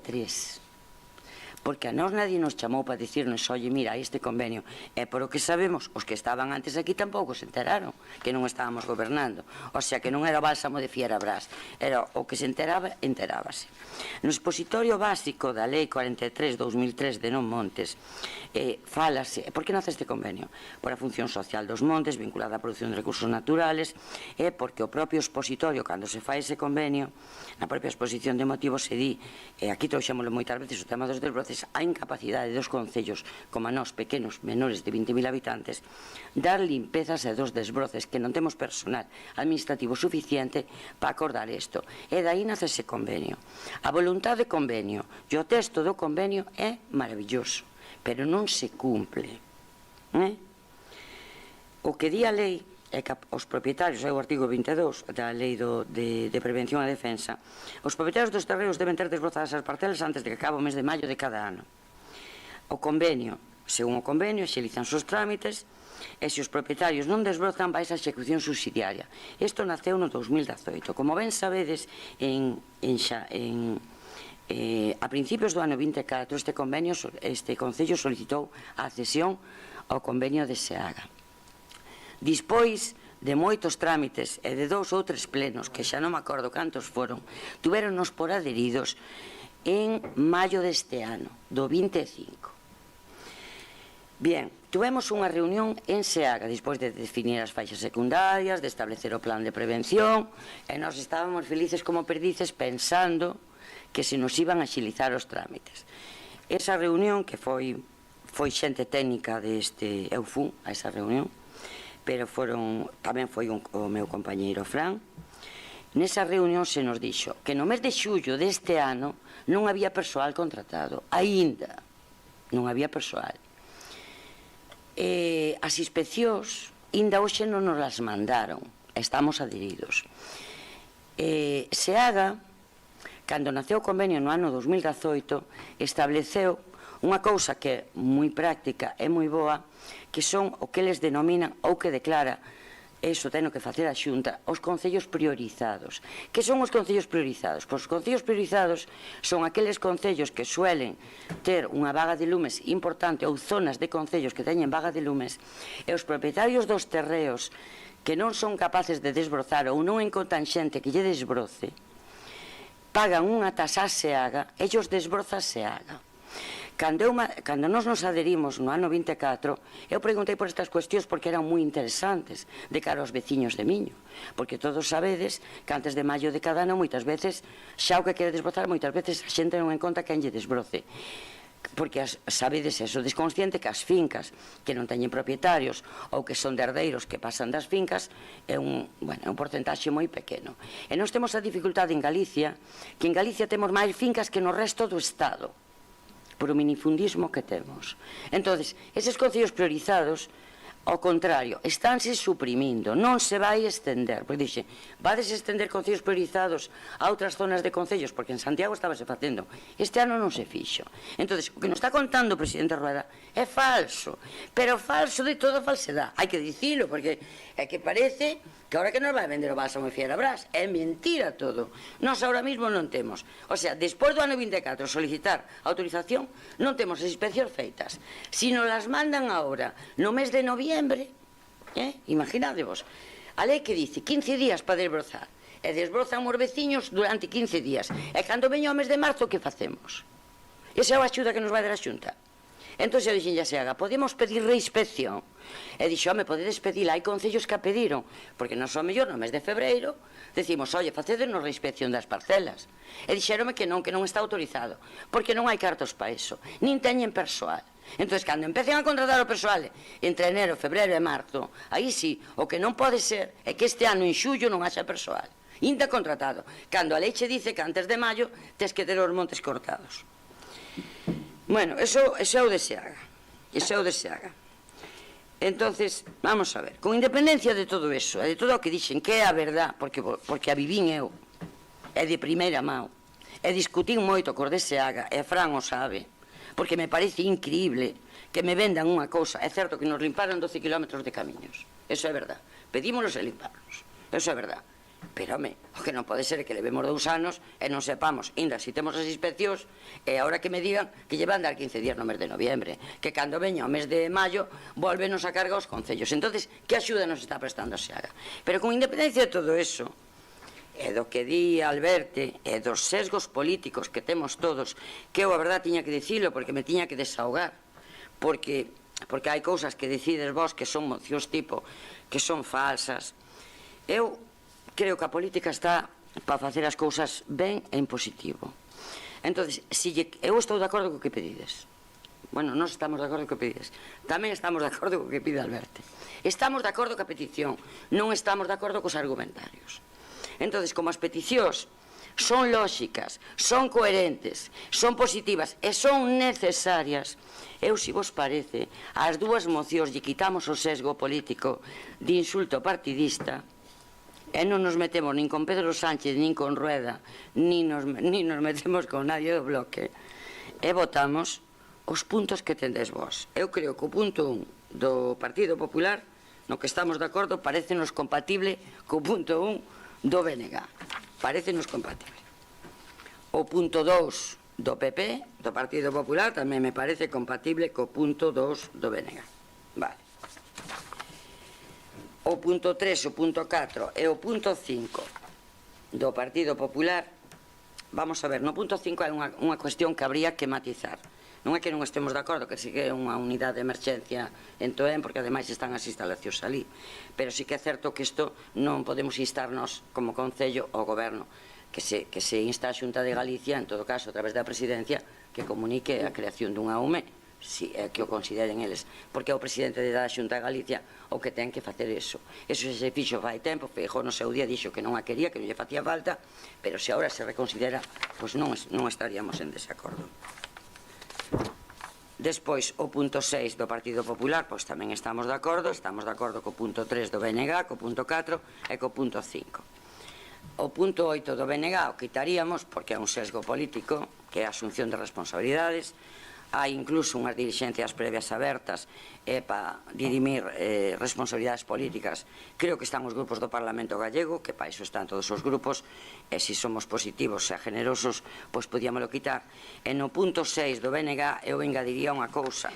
porque a nós nadie nos chamou para dicirnos, oye, mira, este convenio, e por o que sabemos, os que estaban antes aquí tampouco se enteraron que non estábamos gobernando, o sea que non era o bálsamo de Fierabrás, era o que se enteraba, enterábase. No expositorio básico da Lei 43/2003 de Non Montes, falase, por que nace este convenio? Por a función social dos montes, vinculada á produción de recursos naturales, e porque o propio expositorio, cando se fai ese convenio, na propia exposición de motivos se di, e aquí trouxémoslo moitas veces, o tema dos desbroces, a incapacidade dos concellos, como a nós, pequenos, menores de 20.000 habitantes, dar limpezas e dos desbroces, que non temos personal administrativo suficiente para acordar isto. E daí nace ese convenio. A voluntade de convenio e o texto do convenio é maravilloso, pero non se cumple. O que di a lei é que os propietarios, é o artigo 22 da Lei de Prevención e Defensa, os propietarios dos terrenos deben ter desbrozadas as parcelas antes de que acabe o mes de maio de cada ano. O convenio, según o convenio, axilizan os trámites e se os propietarios non desbrozan, vai a execución subsidiaria. Isto naceu no 2018. Como ben sabedes, a principios do ano 24 este Concello solicitou a accesión ao convenio de Seaga. Dispois de moitos trámites e de 2 ou 3 plenos, que xa non me acordo cantos foron, tuvéronnos por adheridos en maio deste ano, do 25. Bien, tuvemos unha reunión en Seaga, despois de definir as faixas secundarias, de establecer o plan de prevención, e nós estábamos felices como perdices pensando que se nos iban a axilizar os trámites. Esa reunión, que foi xente técnica deste, eu fui a esa reunión, pero tamén foi o meu compañeiro Fran. Nesa reunión se nos dixo que no mes de xullo deste ano non había persoal contratado, aínda non había persoal. As inspeccións aínda hoxe non nos las mandaron, estamos adheridos. Seaga, cando naceu o convenio no ano 2018, estableceu unha cousa que é moi práctica e moi boa, que son o que eles denominan ou que declara, eso ten que facer a Xunta, os concellos priorizados. Que son os concellos priorizados? Pois os concellos priorizados son aqueles concellos que suelen ter unha vaga de lumes importante ou zonas de concellos que teñen vaga de lumes, e os propietarios dos terreos que non son capaces de desbrozar ou non encontran xente que lle desbroce, pagan unha tasa a Seaga, ellos desbroza a Seaga. Cando nós nos adherimos no ano 24, eu preguntei por estas cuestións porque eran moi interesantes de cara aos veciños de Miño, porque todos sabedes que antes de maio de cada ano moitas veces xa o que quere desbrozar, moitas veces a xente non encontra quen lle desbroce, porque sabedes eso, desconsciente que as fincas que non teñen propietarios ou que son de herdeiros que pasan das fincas é un porcentaxe moi pequeno. E nós temos a dificultade en Galicia, que en Galicia temos máis fincas que no resto do Estado, por o minifundismo que temos. Entonces, eses concellos priorizados, ao contrario, estánse suprimindo, non se vai estender, porque dixe, vades estender concellos priorizados a outras zonas de concellos, porque en Santiago estábase facendo, este ano non se fixo. Entonces, o que nos está contando o presidente Rueda é falso, pero falso de toda falsedade, hai que dicilo, porque é que parece que ahora que nos vai vender o bálsamo de Fierabrás, é mentira todo. Nós ahora mismo non temos. O sea, despois do ano 24 solicitar autorización, non temos as inspeccións feitas. Si nos las mandan ahora, no mes de noviembre, imaginadevos, a lei que dice 15 días para desbrozar, e desbrozan os veciños durante 15 días. E cando veño o mes de marzo, que facemos? Esa é a axuda que nos vai dar a Xunta. Entón, eu dixen, se haga, podemos pedir reinspección. E dixo, home, podedes pedir, hai concellos que a pediron, porque non son mellor no mes de febreiro, decimos, oye, facedenos reinspección das parcelas. E dixeronme que non está autorizado, porque non hai cartos para eso, nin teñen persoal. Entón, cando empecen a contratar o persoal entre enero, febreiro e marzo, aí sí, o que non pode ser é que este ano en xullo non haxa persoal, inda contratado, cando a lei che dice que antes de maio tes que ter os montes cortados. Bueno, eso é o de Seaga. Eso é o de Seaga. Entonces, vamos a ver, con independencia de todo eso, e de todo o que dixen, que é a verdad, porque a vivín eu, é de primeira mão, e discutín moito cos de Seaga, e Fran o sabe, porque me parece increíble que me vendan unha cousa. É certo que nos limparon 12 kilómetros de camiños, eso é verdad, pedímonos e limparnos, eso é verdad. Pero, home, o que non pode ser é que levemos 2 anos e non sepamos, ainda se temos as inspeccións, e agora que me digan que lle van dar 15 días no mes de noviembre, que cando veña o mes de maio volvenos a carga os concellos. Entonces, que axuda nos está prestando a Seaga? Pero con independencia de todo eso, e do que di Alberte, e dos sesgos políticos que temos todos, que eu a verdad tiña que dicilo porque me tiña que desahogar, porque hai cousas que decides vos que son mocións tipo, que son falsas. Eu creo que a política está para facer as cousas ben e en positivo. Entón, eu estou de acordo co que pedides. Bueno, nós estamos de acordo co que pedides. Tamén estamos de acordo co que pide Alberte. Estamos de acordo coa petición, non estamos de acordo cos argumentarios. Entón, como as peticións son lóxicas, son coherentes, son positivas e son necesarias, eu, se vos parece, ás 2 mocións lle quitamos o sesgo político de insulto partidista e non nos metemos nin con Pedro Sánchez, nin con Rueda, nin nos metemos con nadie do bloque, e votamos os puntos que tendes vos. Eu creo que o punto 1 do Partido Popular, no que estamos de acordo, parecenos compatible co punto 1 do BNG. Parecenos compatible. O punto 2 do PP, do Partido Popular, tamén me parece compatible co punto 2 do BNG. Vale. O punto 3, o punto 4 e o punto 5 do Partido Popular, vamos a ver, no punto 5 hai unha cuestión que habría que matizar. Non é que non estemos de acordo que sigue unha unidade de emerxencia en Toén, porque ademais están as instalacións ali, pero sí que é certo que isto non podemos instarnos como Concello ao Goberno, que se insta a Xunta de Galicia, en todo caso a través da Presidencia, que comunique a creación dunha UME, que o consideren eles, porque é o presidente da Xunta de Galicia o que ten que facer eso. Eso se fixo fai tempo, Feijóo no seu día dixo que non a quería, que non lle facía falta, pero se agora se reconsidera, pois non estaríamos en desacordo. Despois, o punto 6 do Partido Popular, pois tamén estamos de acordo co punto 3 do BNG, co punto 4 e co punto 5. O punto 8 do BNG o quitaríamos porque é un sesgo político, que é a asunción de responsabilidades. Hai incluso unhas dirixencias previas abertas para dirimir responsabilidades políticas. Creo que están os grupos do Parlamento Gallego, que para iso están todos os grupos, e se somos positivos e generosos, pois podíamoslo quitar. E no punto 6 do BNG eu engadiría unha cousa,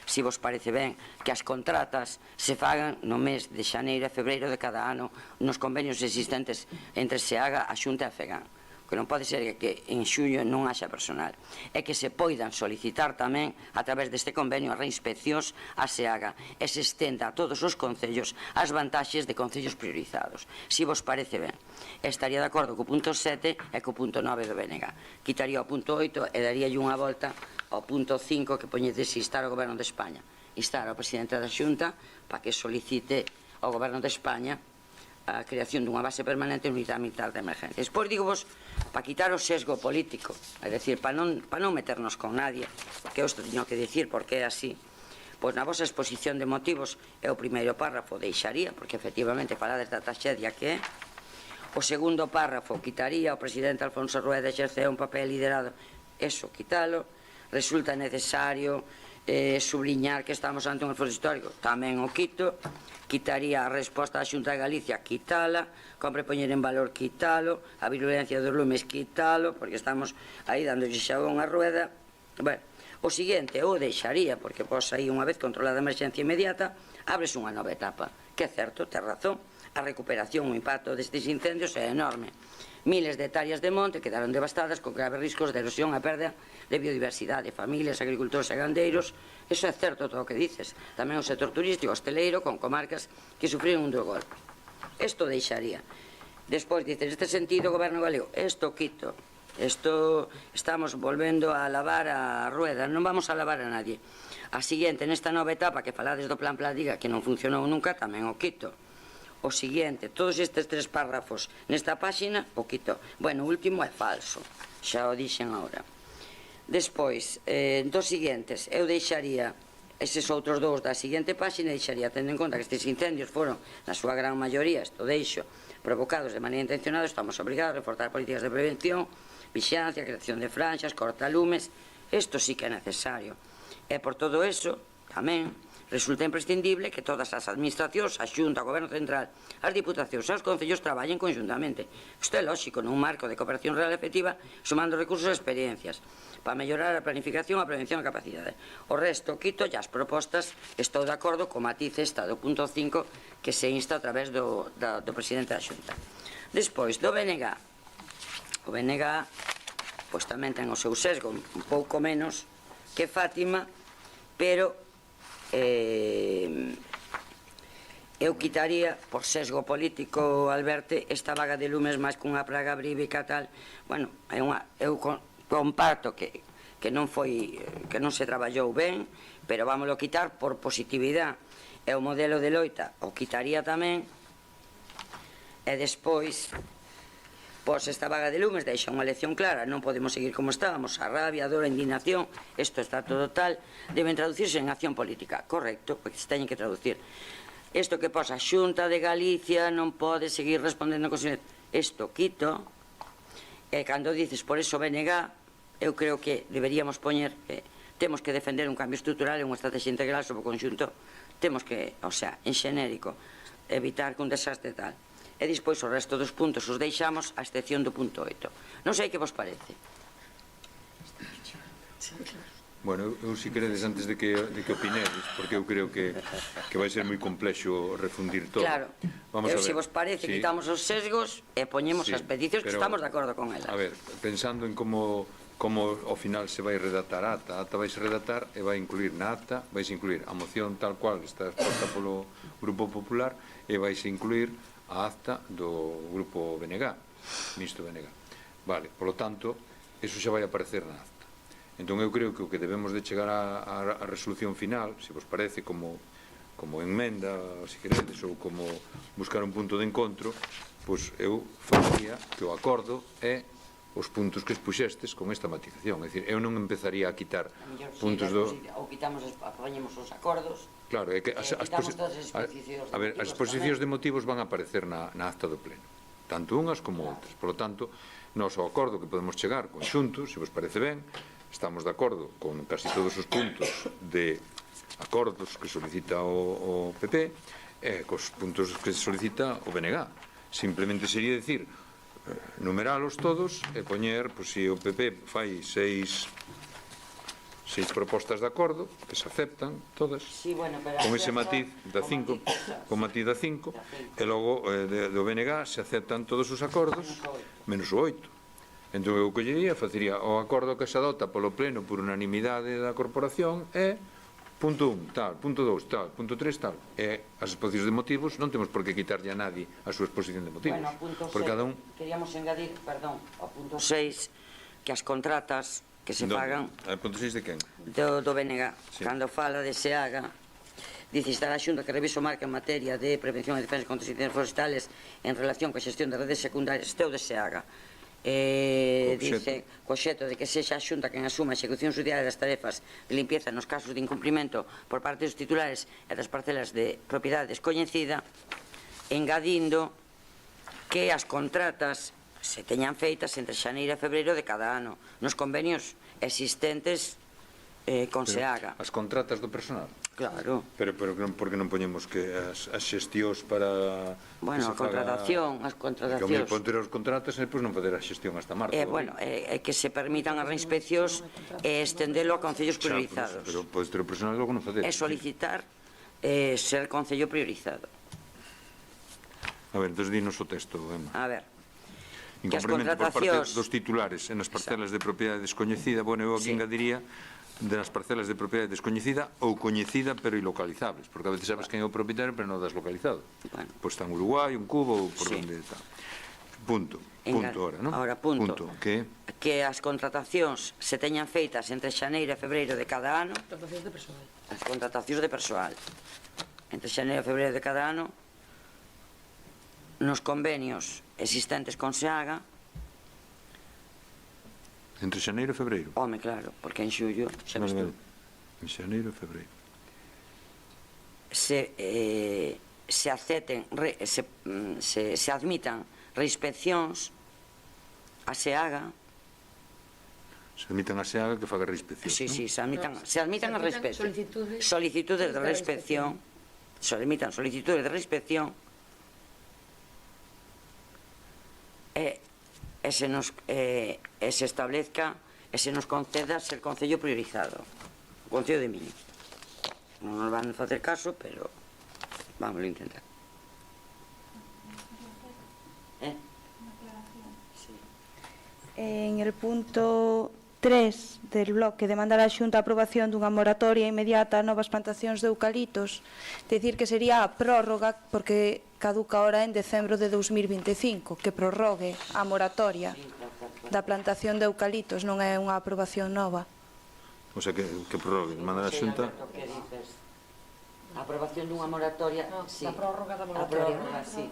se vos parece ben, que as contratas se fagan no mes de xaneiro e febreiro de cada ano nos convenios existentes entre Seaga, a Xunta e a FEGAN. Que non pode ser que en xullo non haxa personal, e que se poidan solicitar tamén a través deste convenio a reinspeccións a Seaga e se estenda a todos os concellos as vantaxes de concellos priorizados. Si vos parece ben, estaría de acordo co punto 7 e co punto 9 do BNG. Quitaría o punto 8 e daríalle unha volta ao punto 5 que poñedes instar ao Goberno de España, instar ao presidente da Xunta para que solicite ao Goberno de España a creación dunha base permanente en unidade militar de emergencia. Despois digo vos, para quitar o sesgo político, é dicir, para non meternos con nadie, que eu isto teño que dicir porque é así, pois na vosa exposición de motivos é o primeiro párrafo deixaría, porque efectivamente falades da traxedia que é. O segundo párrafo quitaría, o presidente Alfonso Rueda exerceu un papel liderado, eso, quitalo. Resulta necesario subliñar que estamos ante un esforzo histórico, tamén o quito. Quitaría a resposta da Xunta de Galicia, quitala. Compre poñer en valor, quitalo. A virulencia dos lumes, quitalo, porque estamos aí dándolle xabón a Rueda. Bueno, o seguinte eu deixaría, porque vos aí unha vez controlada a emerxencia inmediata, abres unha nova etapa, que é certo, ten razón, a recuperación, o impacto destes incendios é enorme. Miles de hectáreas de monte quedaron devastadas con graves riscos de erosión e perda de biodiversidade, familias, agricultores e gandeiros. Eso é certo todo o que dices. Tamén o sector turístico, hosteleiro, con comarcas que sufriron un duro golpe. Isto deixaría. Despois dices, neste sentido, o Goberno galego, isto quito. Isto estamos volvendo a lavar a Rueda, non vamos a lavar a nadie. A seguinte, nesta nova etapa que falades do plan Pladiga, que non funcionou nunca, tamén o quito. O seguinte, todos estes 3 párrafos nesta páxina, o quito. Bueno, o último é falso, xa o dixen agora. Despois, dos seguintes, eu deixaría eses outros 2 da seguinte páxina, deixaría, tendo en conta que estes incendios foron, na súa gran maioría, isto deixo, provocados de maneira intencionada, estamos obrigados a reforzar políticas de prevención, vixilancia, creación de franxas, cortalumes, isto sí que é necesario. E por todo eso, tamén, resulta imprescindible que todas as administracións, a Xunta, o Goberno Central, as Diputacións e os Concellos traballen conjuntamente. Isto é lógico, nun marco de cooperación real efectiva, sumando recursos e experiencias, para mellorar a planificación, a prevención e a capacidade. O resto, quito e as propostas, estou de acordo co matiz esta do punto 5 que se insta a través do presidente da Xunta. Despois, do BNG. O BNG, pois tamén ten o seu sesgo, un pouco menos que Fátima, pero eu quitaría, por sesgo político, Alberte, esta vaga de lumes máis que unha praga bríbica tal. Bueno, eu comparto que non se traballou ben, pero vámoslo quitar por positividade. E o modelo de loita o quitaría tamén. E despois, pois esta vaga de lumes deixa unha lección clara, non podemos seguir como estábamos, a rabia, a dor, a indignación, isto está todo tal, deben traducirse en acción política, correcto, porque se teñen que traducir. Isto que posa a Xunta de Galicia non pode seguir respondendo con silencio, isto quito, e cando dices por eso BNG, eu creo que deberíamos poñer, temos que defender un cambio estrutural e unha estrategia integral sobre o conxunto, temos que, o sea, en xenérico, evitar que un desastre tal. E despois o resto dos puntos os deixamos a excepción do punto 8. Non sei que vos parece. Bueno, eu si queredes antes de que opinedes, porque eu creo que vai ser moi complexo refundir todo. Claro, eu se vos parece quitamos os sesgos e poñemos as peticións que estamos de acordo con elas. A ver, pensando en como ao final se vai redactar a ata vai se redactar e vai incluir na ata, vais incluir a moción tal cual está exposta polo Grupo Popular e vais incluir a acta do Grupo BNG, Mixto BNG. Vale, polo tanto, eso xa vai aparecer na acta. Entón eu creo que o que debemos de chegar a resolución final, se vos parece, como enmenda, se queredes, ou como buscar un punto de encontro, pois eu faría que o acordo é os puntos que expuxestes con esta matización. É dicir, eu non empezaría a quitar puntos do... Ou quitamos, apañemos os acordos. Claro, é que as exposicións de motivos van a aparecer na acta do pleno, tanto unhas como outras. Por lo tanto, nós ao acordo que podemos chegar conxuntos, se vos parece ben, estamos de acordo con casi todos os puntos de acordos que solicita o PP e cos puntos que solicita o BNG. Simplemente sería decir, numeralos todos e poñer, pois, se o PP fai seis propostas de acordo que se aceptan todas, con ese matiz da 5, con matiz da 5, e logo do BNG se aceptan todos os acordos menos o 8. Entón eu collería, facería o acordo que se adopta polo pleno por unanimidade da corporación e punto 1 tal, punto 2 tal, punto 3 tal, e as exposicións de motivos non temos por que quitarlle a nadie a súa exposición de motivos. Bueno, punto 6, queríamos engadir, perdón, ao punto 6, que as contratas que se pagan... A punto 6 de quen? Do BNG, cando fala de SEAGA, dice instar a Xunta que revise o marco en materia de prevención e defensa contra os incendios forestales en relación coa xestión de redes secundarias, este o de SEAGA. Dice, co xeto de que sexa a Xunta quen asuma a execución judicial das tarefas de limpieza nos casos de incumprimento por parte dos titulares e das parcelas de propiedade descoñecida, engadindo que as contratas se teñan feitas entre xaneiro e febreiro de cada ano nos convenios existentes con SEAGA. As contratas do personal? Claro. Pero porque non poñemos que as xestións para... Bueno, a contratación, as contratacións. Que ponter os contratos e depois non poder a xestión hasta marzo. Bueno, que se permitan as reinspeccións e estendelo a concellos priorizados. Pero podes ter o personal logo non facer. É solicitar ser concello priorizado. A ver, entón dinos o texto, Emma. A ver. Que as contratacións... Por parte dos titulares en as parcelas de propiedade descoñecida, bueno, eu aquí engadiría das parcelas de propiedade descoñecida ou coñecida pero ilocalizables, porque a veces sabes quen é o propietario pero non das localizado. Pois está en Uruguai, un Cuba ou por onde está. Punto ahora, non? Ahora, punto. Que as contratacións se teñan feitas entre xaneiro e febreiro de cada ano. Contratacións de persoal. As contratacións de persoal. Entre xaneiro e febreiro de cada ano nos convenios existentes con SEAGA. Entre xaneiro e febreiro? Home, claro, porque en xullo, xa ves tú. En xaneiro e febreiro. Se acepten, se admitan reinspeccións a SEAGA Se admitan a SEAGA que faga reinspección. Sí, se admitan a reinspección. Solicitudes de reinspección. Se admitan solicitudes de reinspección e se establezca e se nos conceda ser concello priorizado, o Concello de Miño. Non nos van a facer caso, pero vamos a intentar. En el punto 3 del bloque demandar a Xunta a aprobación dunha moratoria inmediata a novas plantacións de eucaliptos, decir que sería a prórroga porque caduca ahora en decembro de 2025, que prorrogue a moratoria da plantación de eucaliptos, non é unha aprobación nova. O sea, que prorrogue, mandar a Xunta. A aprobación dunha moratoria, sí. A prórroga da A moratoria. prórroga, sí.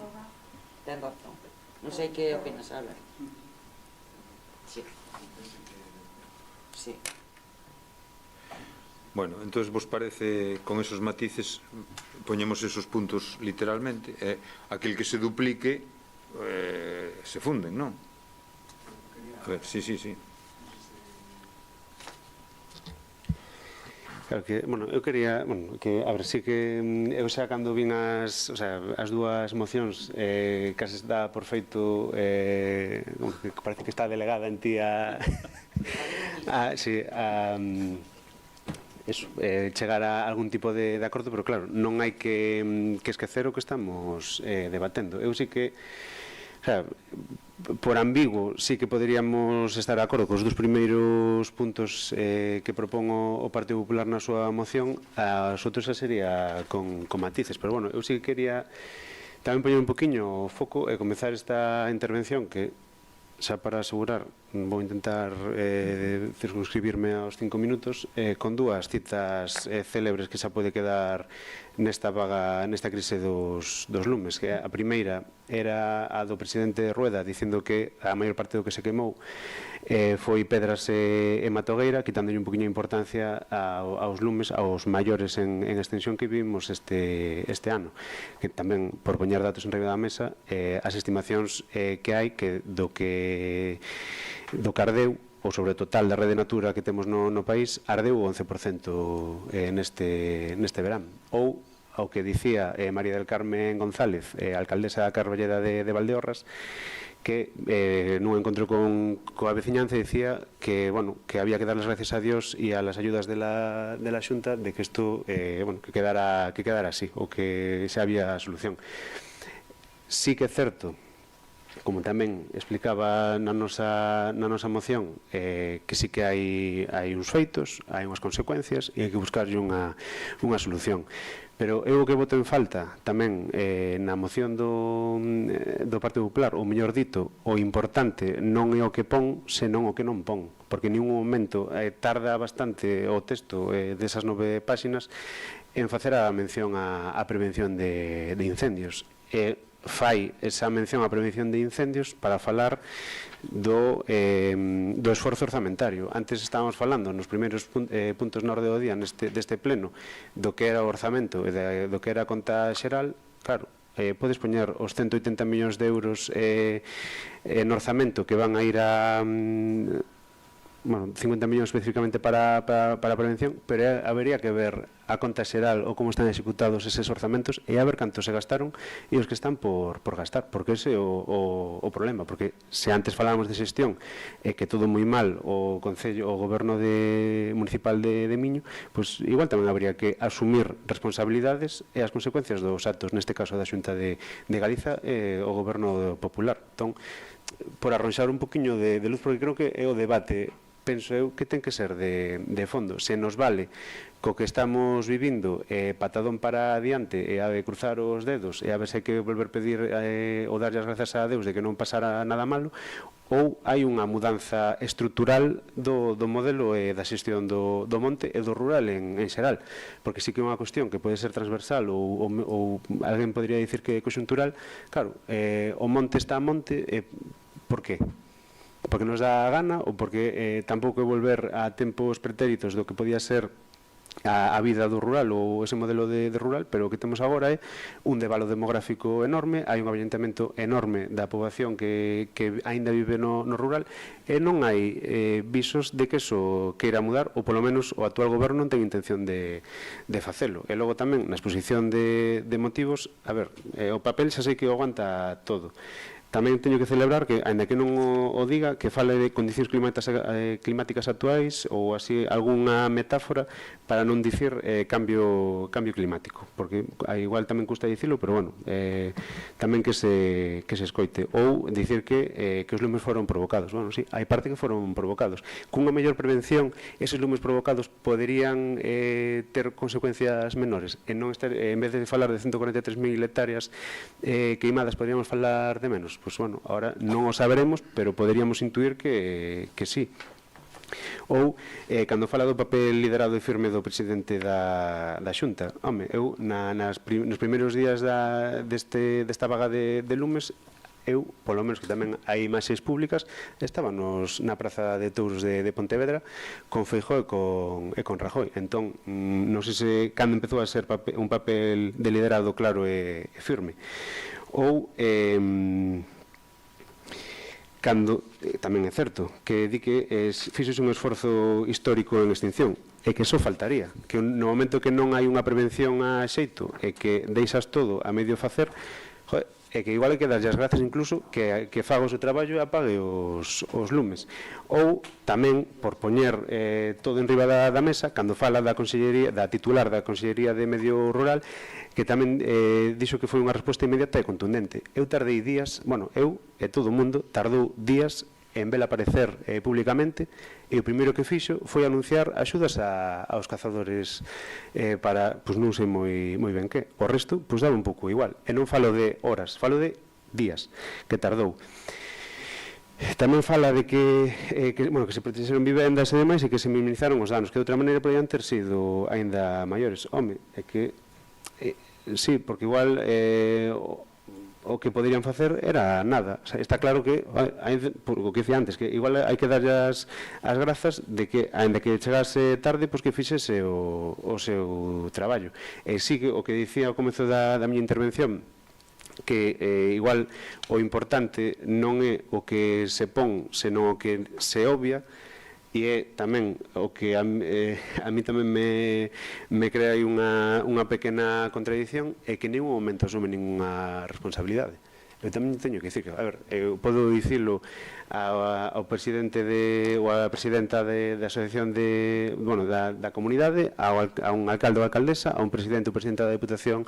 Ten razón. Non sei que opinas, Albert. Sí. Sí. Bueno, entonces vos parece, con esos matices, poñemos esos puntos literalmente, aquel que se duplique se funden, non? A ver, sí. Claro que, bueno, eu quería, que, a ver, sí que eu xa cando vin as dúas mocións case dá por feito que parece que está delegada en ti chegar a algún tipo de acordo, pero claro, non hai que esquecer o que estamos debatendo. Eu sí que, o sea, por ambiguo, sí que poderíamos estar de acordo cos dos primeiros puntos que propón o Partido Popular na súa moción, as outros xa sería con matices, pero bueno, eu sí que quería tamén poñer un poquinho o foco e comezar esta intervención que, xa para asegurar, vou intentar circunscribirme aos 5 minutos con dúas citas célebres que xa pode quedar nesta crise dos lumes, que a primeira era a do presidente Rueda dicindo que a maior parte do que se queimou foi pedras e matogueira, quitándolle un poquinho de importancia aos lumes, aos maiores en extensión que vimos este ano, que tamén, por poñer datos en riba da mesa, as estimacións que hai do que ardeu, ou sobre o total da rede Natura que temos no país, ardeu o 11% neste verán. Ou, ao que dicía María del Carmen González, alcaldesa da Carballeda de Valdeorras, que nun encontro coa veciñanza dicía que, bueno, que había que dar las gracias a Dios e a las ayudas de la Xunta de que isto, bueno, que quedara así, ou que xa había solución. Sí que é certo, como tamén explicaba na nosa moción, que sí que hai uns feitos, hai unhas consecuencias e hai que buscarlle unha solución. Pero eu o que voto en falta tamén na moción do Partido Popular, ou mellor dito, o importante non é o que pon, senón o que non pon, porque en ningún momento tarda bastante o texto desas 9 páxinas en facer a mención á prevención de incendios. Fai esa mención á prevención de incendios para falar do esforzo orzamentario. Antes estábamos falando nos primeiros puntos na orde do día deste pleno do que era o orzamento e do que era a conta xeral. Claro, podes poñer os 180 millóns de euros no orzamento que van a ir a 50 millóns especificamente para a prevención, pero habería que ver a conta xeral ou como están executados eses orzamentos e a ver canto se gastaron e os que están por gastar, porque ese é o problema, porque se antes falábamos de xestión e que todo moi mal o Concello, o Goberno municipal de Miño, pois igual tamén habría que asumir responsabilidades e as consecuencias dos actos, neste caso da Xunta de Galiza e o Goberno Popular. Entón, por arronxar un poquinho de luz, porque creo que é o debate, penso eu, que ten que ser de fondo. Se nos vale co que estamos vivindo patadón para adiante e a de cruzar os dedos e a ver se hai que volver pedir ou darlle as grazas a Deus de que non pasara nada malo, ou hai unha mudanza estrutural do modelo da xestión do monte e do rural en xeral, porque sí que é unha cuestión que pode ser transversal ou alguén podría dicir que é conxuntural. Claro, o monte está a monte, por qué? Porque nos dá a gana ou porque tampouco é volver a tempos pretéritos do que podía ser a vida do rural ou ese modelo de rural, pero o que temos agora é un debalo demográfico enorme, hai un avellentamento enorme da poboación que aínda vive no rural e non hai visos de que eso queira mudar, ou polo menos o actual goberno non ten intención de facelo. E logo tamén na exposición de motivos, a ver, o papel xa sei que o aguanta todo. Tamén teño que celebrar que, ainda que non o diga, que fale de condicións climáticas actuais ou así algunha metáfora para non dicir cambio climático, porque igual tamén custa dicilo, pero bueno, tamén que se escoite, ou dicir que os lumes foron provocados. Bueno, sí, hai parte que foron provocados. Cunha mellor prevención, eses lumes provocados poderían ter consecuencias menores, en vez de falar de 143.000 hectáreas queimadas, poderíamos falar de menos. Pois, bueno, ahora non o saberemos, pero poderíamos intuir que sí. Ou, cando fala do papel liderado e firme do presidente da Xunta, home, eu nos primeiros días desta vaga de lumes, eu, polo menos que tamén hai imaxes públicas, estábamos na Praza de Touros de Pontevedra con Feijóo e con Rajoy. Entón, non sei se cando empezou a ser un papel de liderado claro e firme. Ou cando, tamén é certo, que di que fixose un esforzo histórico en extinción, e que só faltaría, que no momento que non hai unha prevención a xeito e que deixas todo a medio facer, e que igual hai que darlle as grazas incluso que faga o seu traballo e apague os lumes. Ou tamén, por poñer todo en riba da mesa, cando fala da titular da Consellería de Medio Rural, que tamén dixo que foi unha resposta inmediata e contundente. Eu tardei días, bueno, eu e todo o mundo tardou días en vela aparecer públicamente, e o primeiro que fixo foi anunciar axudas aos cazadores para, pois non sei moi ben que. O resto, pois daba un pouco igual. E non falo de horas, falo de días que tardou. Tamén fala de que se protexeron vivendas e demais e que se minimizaron os danos, que de outra maneira podían ter sido aínda maiores. Home, é que sí, porque igual o que poderían facer era nada. O sea, está claro que, o que dicía antes, que igual hai que darlle as grazas de que, ainda que chegase tarde, pois que fixese o seu traballo. E sí, o que dicía ao comezo da miña intervención, que igual o importante non é o que se pon, senón o que se obvia, e é tamén o que a mí tamén me crea aí unha pequena contradición, é que en ningún momento asume ninguna responsabilidade. Eu tamén teño que dicir que, a ver, eu podo dicilo ao presidente ou a presidenta da asociación da comunidade, a un alcalde ou alcaldesa, a un presidente ou presidenta da Deputación,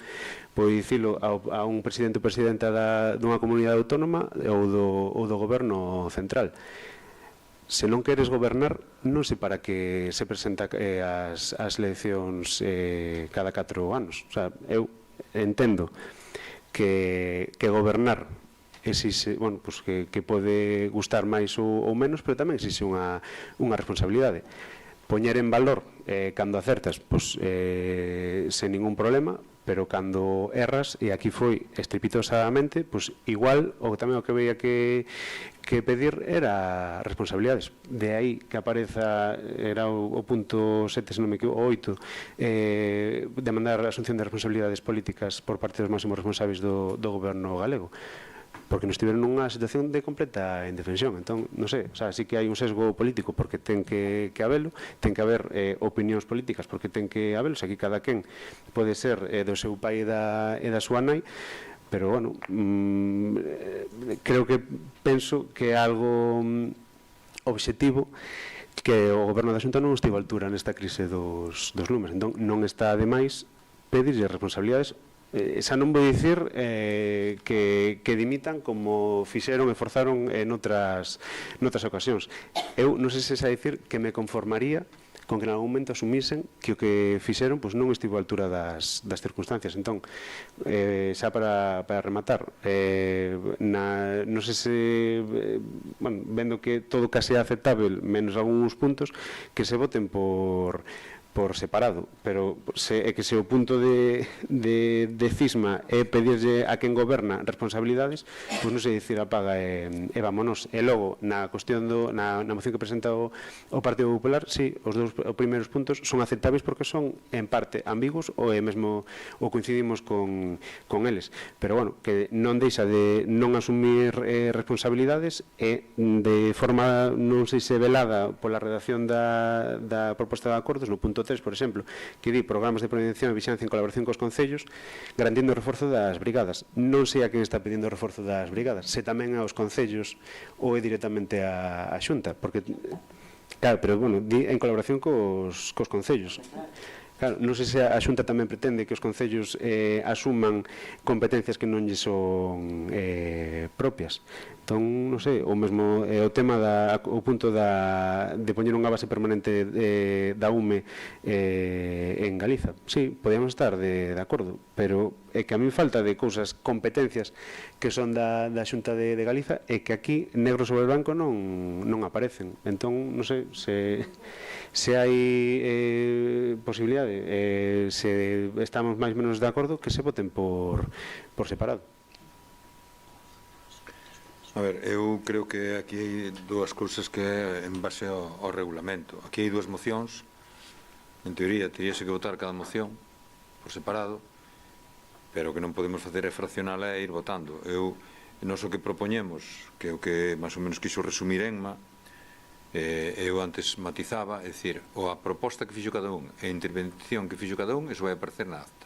podo dicilo a un presidente ou presidenta dunha comunidade autónoma ou do goberno central. Se non queres gobernar, non sei para que se presenta as eleccións cada 4 anos. O sea, eu entendo que gobernar exixe, bueno, pues que pode gustar máis ou menos, pero tamén exixe unha responsabilidade. Poñer en valor cando acertas, pues sen ningún problema, pero cando erras, e aquí foi estrepitosamente, pues igual tamén o que veía que pedir era responsabilidades. De aí que apareza, era o punto 7, se non me equivoco, 8, demandar a asunción de responsabilidades políticas por parte dos máximos responsables do goberno galego, porque nos tiveron nunha situación de completa indefensión. Entón, non sei, o sea, sí que hai un sesgo político porque ten que habelo, ten que haber opinións políticas porque ten que habelo, o sea, aquí cada quen pode ser do seu pai e da súa nai, pero, bueno, penso que é algo obxectivo que o goberno da Xunta non estivo a altura nesta crise dos lumes. Entón, non está de máis pedirlle responsabilidades. Xa non vou dicir que dimitan como fixeron e forzaron noutras ocasións. Eu non sei se xa dicir que me conformaría con que en algún momento asumisen que o que fixeron non estivo a altura das circunstancias. Entón, xa para rematar, non sei se, vendo que todo case é aceptável, menos algúns puntos, que se voten por por separado, pero é que se o punto de cisma é pedirlle a quen goberna responsabilidades, pois non sei dicir apaga e vámonos. E logo, na cuestión na moción que presenta o Partido Popular, sí, os dous primeiros puntos son aceptables porque son en parte ambiguos ou mesmo ou coincidimos con eles, pero bueno, que non deixa de non asumir responsabilidades e de forma, non sei se velada pola redacción da proposta de acordos, no punto 3, por exemplo, que di programas de prevención e vixilancia en colaboración cos concellos, garantindo o reforzo das brigadas. Non sei a quen está pedindo o reforzo das brigadas, se tamén aos concellos ou é directamente a Xunta, porque, claro, pero, bueno, di en colaboración cos concellos. Claro, non sei se a Xunta tamén pretende que os concellos asuman competencias que non lle son propias. Entón, non sei, o mesmo o tema o punto de poñer unha base permanente da UME en Galiza. Sí, podíamos estar de acordo, pero é que a mí falta de cousas, competencias que son da Xunta de Galiza e que aquí, negro sobre branco, non aparecen. Entón, non sei se hai posibilidade, se estamos máis ou menos de acordo, que se voten por separado. A ver, eu creo que aquí hai dúas cousas que é en base ao regulamento. Aquí hai dúas mocións, en teoría teríase que votar cada moción por separado, pero que non podemos facer é fraccionala e ir votando. Nós o que propoñemos, que é o que máis ou menos quiso resumir Enma, eu antes matizaba, é dicir, a proposta que fixo cada un e a intervención que fixo cada un, eso vai aparecer na acta.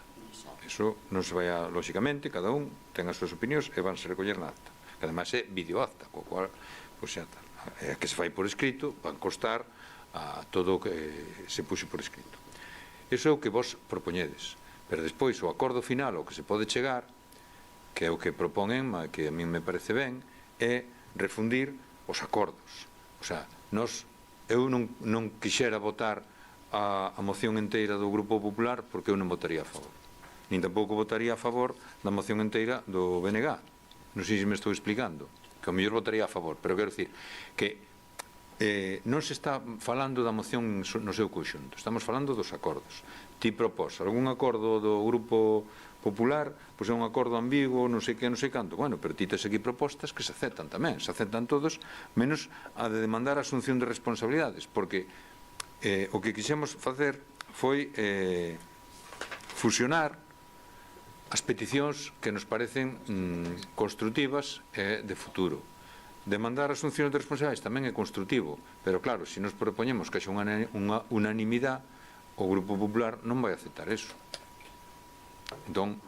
Eso non se vai lóxicamente, cada un ten as súas opinións e vanse recoller na acta, que ademais é videoacta, co cual, pois xa tal, que se fai por escrito, van constar a todo o que se puxe por escrito. Iso é o que vos propoñedes, pero despois o acordo final ao que se pode chegar, que é o que propón Enma, que a mí me parece ben, é refundir os acordos. O sea, eu non quixera votar a moción enteira do Grupo Popular porque eu non votaría a favor, nin tampouco votaría a favor da moción enteira do BNG. Non sei se me estou explicando, que ao mellor votaría a favor, pero quero dicir que non se está falando da moción no seu conxunto, estamos falando dos acordos. Ti propós algún acordo do Grupo Popular, pois é un acordo ambiguo, non sei que, non sei canto, bueno, pero ti tes aquí propostas que se aceptan tamén, se aceptan todos, menos a de demandar a asunción de responsabilidades, porque o que quixemos facer foi fusionar as peticións que nos parecen construtivas e de futuro. Demandar asuncións de responsabilidades tamén é construtivo, pero claro, se nos propoñemos que haxa unha unanimidade, o Grupo Popular non vai aceptar eso. Entón,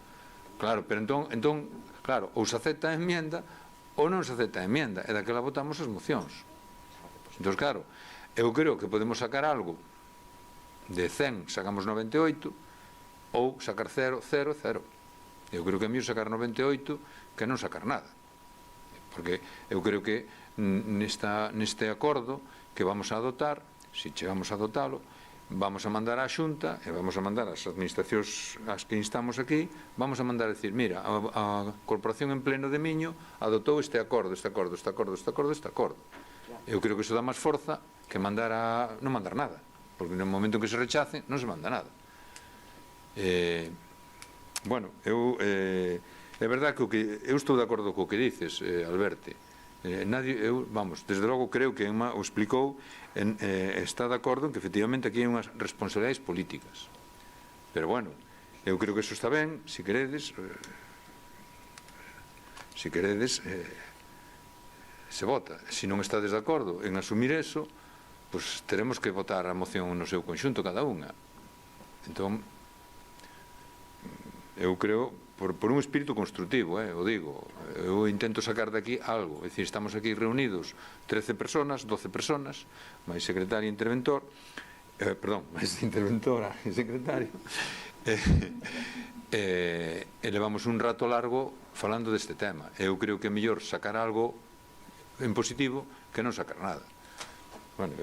claro, pero entón, claro, ou se acepta a enmienda ou non se acepta a enmienda, e daquela votamos as mocións. Entón, claro, eu creo que podemos sacar algo de 100, sacamos 98, ou sacar 0, 0, 0. Eu creo que é mellor sacar 98 que non sacar nada, porque eu creo que neste acordo que vamos a adotar, se chegamos a adotalo, vamos a mandar á Xunta e vamos a mandar ás administracións ás que instamos aquí, vamos a mandar a decir, mira, a Corporación en Pleno de Miño adotou este acordo. Eu creo que iso dá máis forza que non mandar nada, porque no momento en que se rechace non se manda nada. Bueno, é verdad que eu estou de acordo co que dices, Alberto. Desde logo creo que Enma o explicou, está de acordo en que efectivamente aquí hai unhas responsabilidades políticas, pero bueno, eu creo que eso está ben. Se queredes se vota. Se non estades de acordo en asumir eso, pois teremos que votar a moción no seu conxunto cada unha. Entón, eu creo, por un espírito construtivo, o digo, eu intento sacar de aquí algo, é dicir, estamos aquí reunidos 13 personas, 12 personas, máis secretario e interventor, máis interventora e secretario, e levamos un rato largo falando deste tema. Eu creo que é mellor sacar algo en positivo que non sacar nada. Bueno,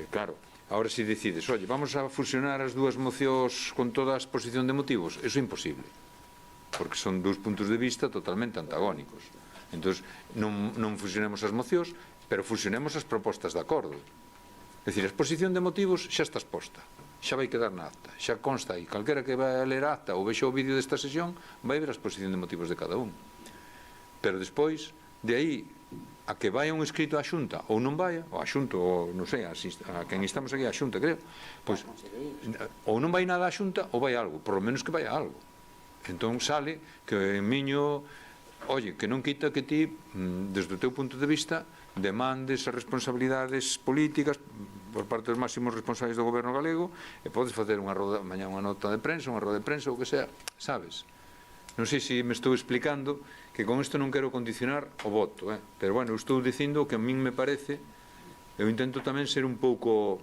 claro, agora se decides, oye, vamos a fusionar as dúas mocións con toda a exposición de motivos, eso é imposible, porque son dous puntos de vista totalmente antagónicos. Entón, non fusionemos as mocións, pero fusionemos as propostas de acordo. É dicir, a exposición de motivos xa está exposta. xa vai quedar na acta, xa consta aí. Calquera que vai a ler a acta ou vexa o vídeo desta sesión vai ver a exposición de motivos de cada un. Pero despois, de aí a que vai un escrito á Xunta ou non vai, ou a Xunta, ou non sei, a quen estamos aquí, a Xunta, creo, pois, ou non vai nada á Xunta ou vai algo, por lo menos que vai a algo. Entón sale que en miño, oye, que non quita que ti, desde o teu punto de vista, demandes as responsabilidades políticas por parte dos máximos responsables do goberno galego e podes facer unha roda, mañá unha nota de prensa, unha roda de prensa, ou que sea, sabes? Non sei se me estou explicando que con isto non quero condicionar o voto, pero bueno, eu estou dicindo que a min me parece, eu intento tamén ser un pouco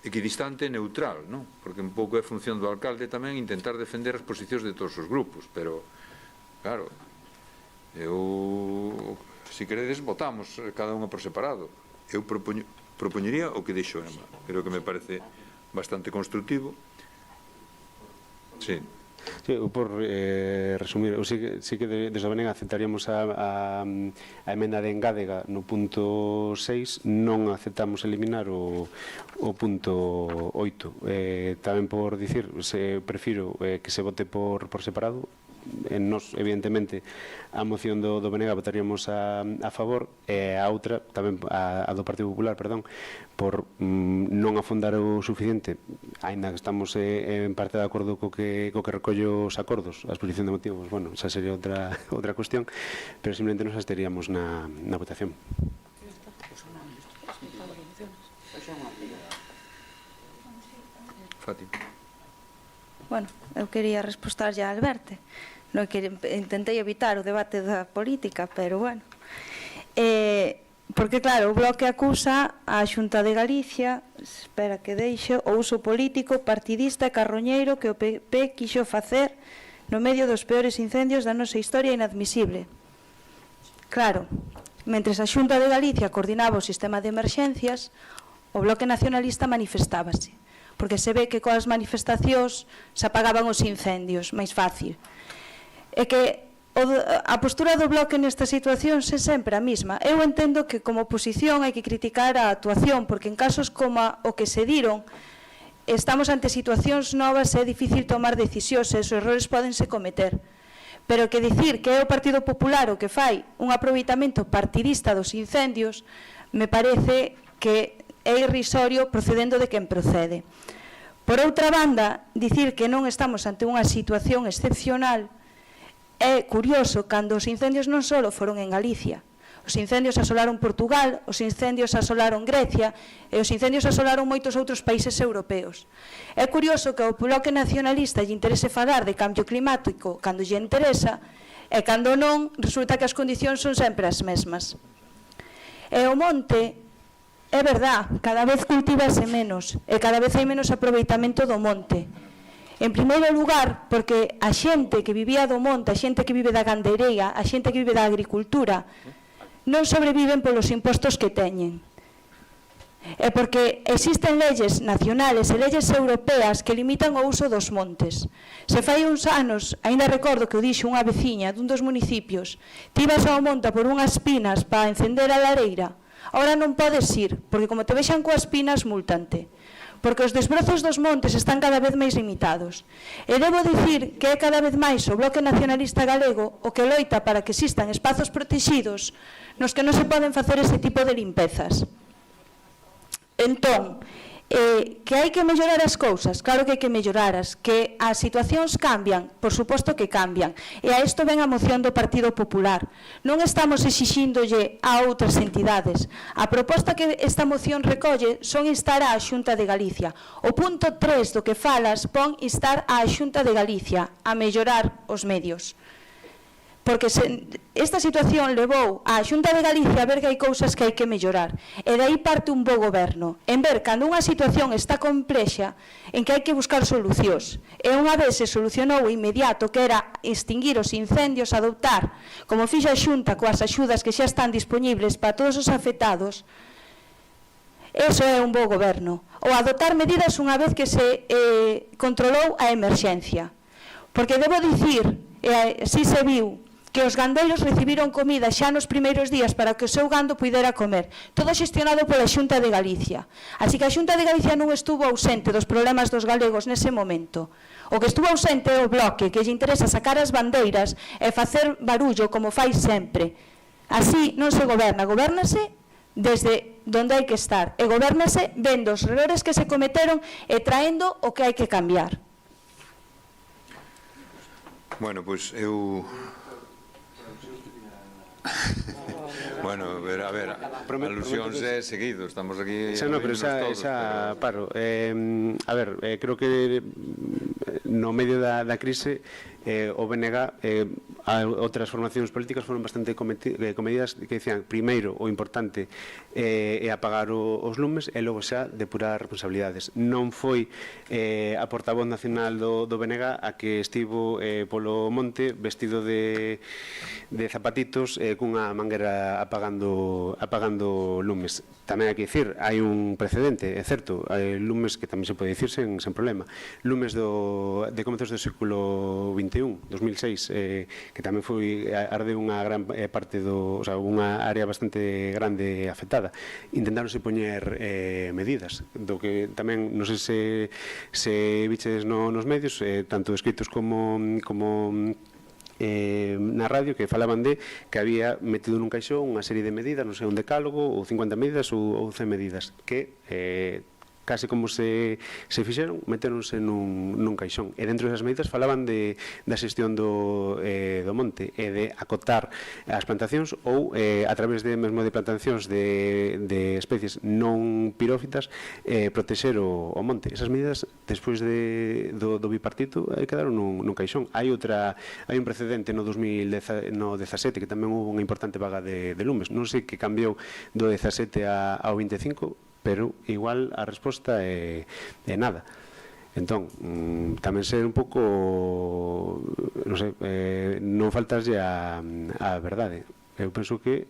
equidistante e neutral, non? Porque un pouco é función do alcalde tamén intentar defender as posicións de todos os grupos, pero claro, eu, se queredes, votamos cada unha por separado. Eu propoñería o que dixo Emma, creo que me parece bastante constructivo. Sí. Sí, por resumir, sí que desde o BNG aceptaríamos a emenda de engádega no punto 6, non aceptamos eliminar o punto 8. Tamén por dicir, prefiro que se vote por separado. Nos, evidentemente, a moción do BNG votaríamos a favor, e a outra, tamén a do Partido Popular, perdón, por non afondar o suficiente, aínda que estamos en parte de acordo co que recollo os acordos, a exposición de motivos, bueno, esa sería outra cuestión, pero simplemente nos absteríamos na votación. Fati. Bueno, eu quería respostarlle a Alberto. Non que intentei evitar o debate da política, pero bueno. Porque claro, o Bloque acusa a Xunta de Galicia, espera que deixe, o uso político, partidista e carroñeiro que o PP quixo facer no medio dos peores incendios da nosa historia inadmisible. Claro, mentres a Xunta de Galicia coordinaba o sistema de emerxencias, o Bloque Nacionalista manifestábase, porque se ve que coas manifestacións se apagaban os incendios, máis fácil. É que a postura do Bloque nesta situación é sempre a mesma. Eu entendo que como oposición hai que criticar a actuación, porque en casos como o que se diron, estamos ante situacións novas e é difícil tomar decisións e os errores pódense cometer. Pero que dicir que é o Partido Popular o que fai un aproveitamento partidista dos incendios, me parece que é irrisorio procedendo de quen procede. Por outra banda, dicir que non estamos ante unha situación excepcional é curioso cando os incendios non só foron en Galicia. Os incendios asolaron Portugal, os incendios asolaron Grecia e os incendios asolaron moitos outros países europeos. É curioso que ao Bloque Nacionalista lle interese falar de cambio climático cando lle interesa e cando non, resulta que as condicións son sempre as mesmas. E o monte, é verdad, cada vez cultívase menos e cada vez hai menos aproveitamento do monte. En primeiro lugar, porque a xente que vivía do monte, a xente que vive da gandeireira, a xente que vive da agricultura, non sobreviven polos impostos que teñen. E porque existen leyes nacionales e leyes europeas que limitan o uso dos montes. Se fai uns anos, aínda recordo que o dixo unha veciña dun dos municipios, ti vas ao monte por unhas pinas para encender a lareira, ahora non podes ir, porque como te vexan coas pinas, multante. Porque os desbrozos dos montes están cada vez máis limitados. E debo dicir que é cada vez máis o Bloque Nacionalista Galego o que loita para que existan espazos protegidos nos que non se poden facer ese tipo de limpezas. Entón, que hai que mellorar as cousas, claro que hai que melloraras, que as situacións cambian, por suposto que cambian, e a isto ven a moción do Partido Popular. Non estamos exixíndolle a outras entidades. A proposta que esta moción recolle son instar á Xunta de Galicia. O punto 3 do que falas pon instar á Xunta de Galicia a mellorar os medios. Porque esta situación levou a Xunta de Galicia a ver que hai cousas que hai que mellorar. E dai parte un bo goberno, en ver cando unha situación está complexa, en que hai que buscar solucións. E unha vez se solucionou o inmediato, que era extinguir os incendios, adoptar, como fixo a Xunta coas axudas que xa están disponibles para todos os afectados, eso é un bo goberno. Ou adoptar medidas unha vez que se controlou a emerxencia. Porque debo dicir, e así se viu, que os gandeiros recibiron comida xa nos primeiros días para que o seu gando puidera comer. Todo xestionado pola Xunta de Galicia. Así que a Xunta de Galicia non estuvo ausente dos problemas dos galegos nese momento. O que estuvo ausente é o Bloque, que lle interesa sacar as bandeiras e facer barullo como fai sempre. Así non se goberna, gobernase desde donde hai que estar, e gobernase vendo os errores que se cometeron e traendo o que hai que cambiar. Bueno, pois eu... Bueno, a ver, alusións é seguido, estamos aquí... No, pero esa paro. A ver, creo que no medio da crise o BNG outras formacións políticas foron bastante comedidas que dicían, primeiro, o importante é apagar os lumes e logo xa depurar responsabilidades. Non foi a portavoz nacional do BNG a que estivo polo monte vestido de zapatitos cunha manguera apagando lumes. Tamén hai que dicir, hai un precedente, é certo, hai lumes que tamén se pode dicir sen problema. Lumes de comezos do século XXI, 2006, que tamén foi ardeu unha gran parte unha área bastante grande afectada. Intentáronse poñer medidas, do que tamén, non sei se viches nos medios, tanto escritos como na radio, que falaban de que había metido nun caixón unha serie de medidas, non sei, un decálogo ou 50 medidas ou 100 medidas que case como se fixeron, meteronse nun caixón. E dentro desas medidas falaban da xestión do monte e de acotar as plantacións ou a través mesmo de plantacións de especies non pirófitas protexer o monte. Esas medidas, despois do bipartito, quedaron nun caixón. Hai un precedente no 2017 que tamén houve unha importante vaga de lumes. Non sei que cambiou do 17 ao 25, pero igual a resposta é nada. Entón, tamén ser un pouco, non sei, non faltaslle a verdade. Eu penso que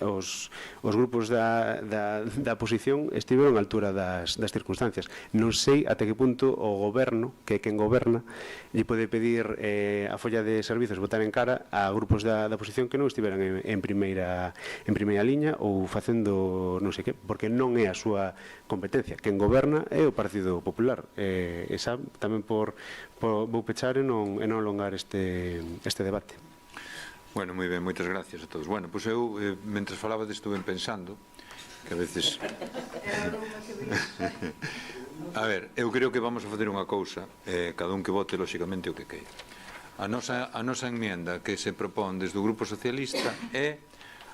os grupos da oposición estiveron á altura das circunstancias. Non sei até que punto o goberno, que é quen goberna, lle pode pedir a folla de servizos botar en cara a grupos da oposición que non estiveran en primeira liña ou facendo non sei que, porque non é a súa competencia. Quen goberna é o Partido Popular. Esa tamén vou pechar e non alongar este debate. Bueno, moi ben, moitas gracias a todos. Bueno, pois eu, mentre falaba estuve pensando que a veces... A ver, eu creo que vamos a facer unha cousa, cada un que vote, lóxicamente, o que queira. A nosa enmienda que se propón desde o Grupo Socialista é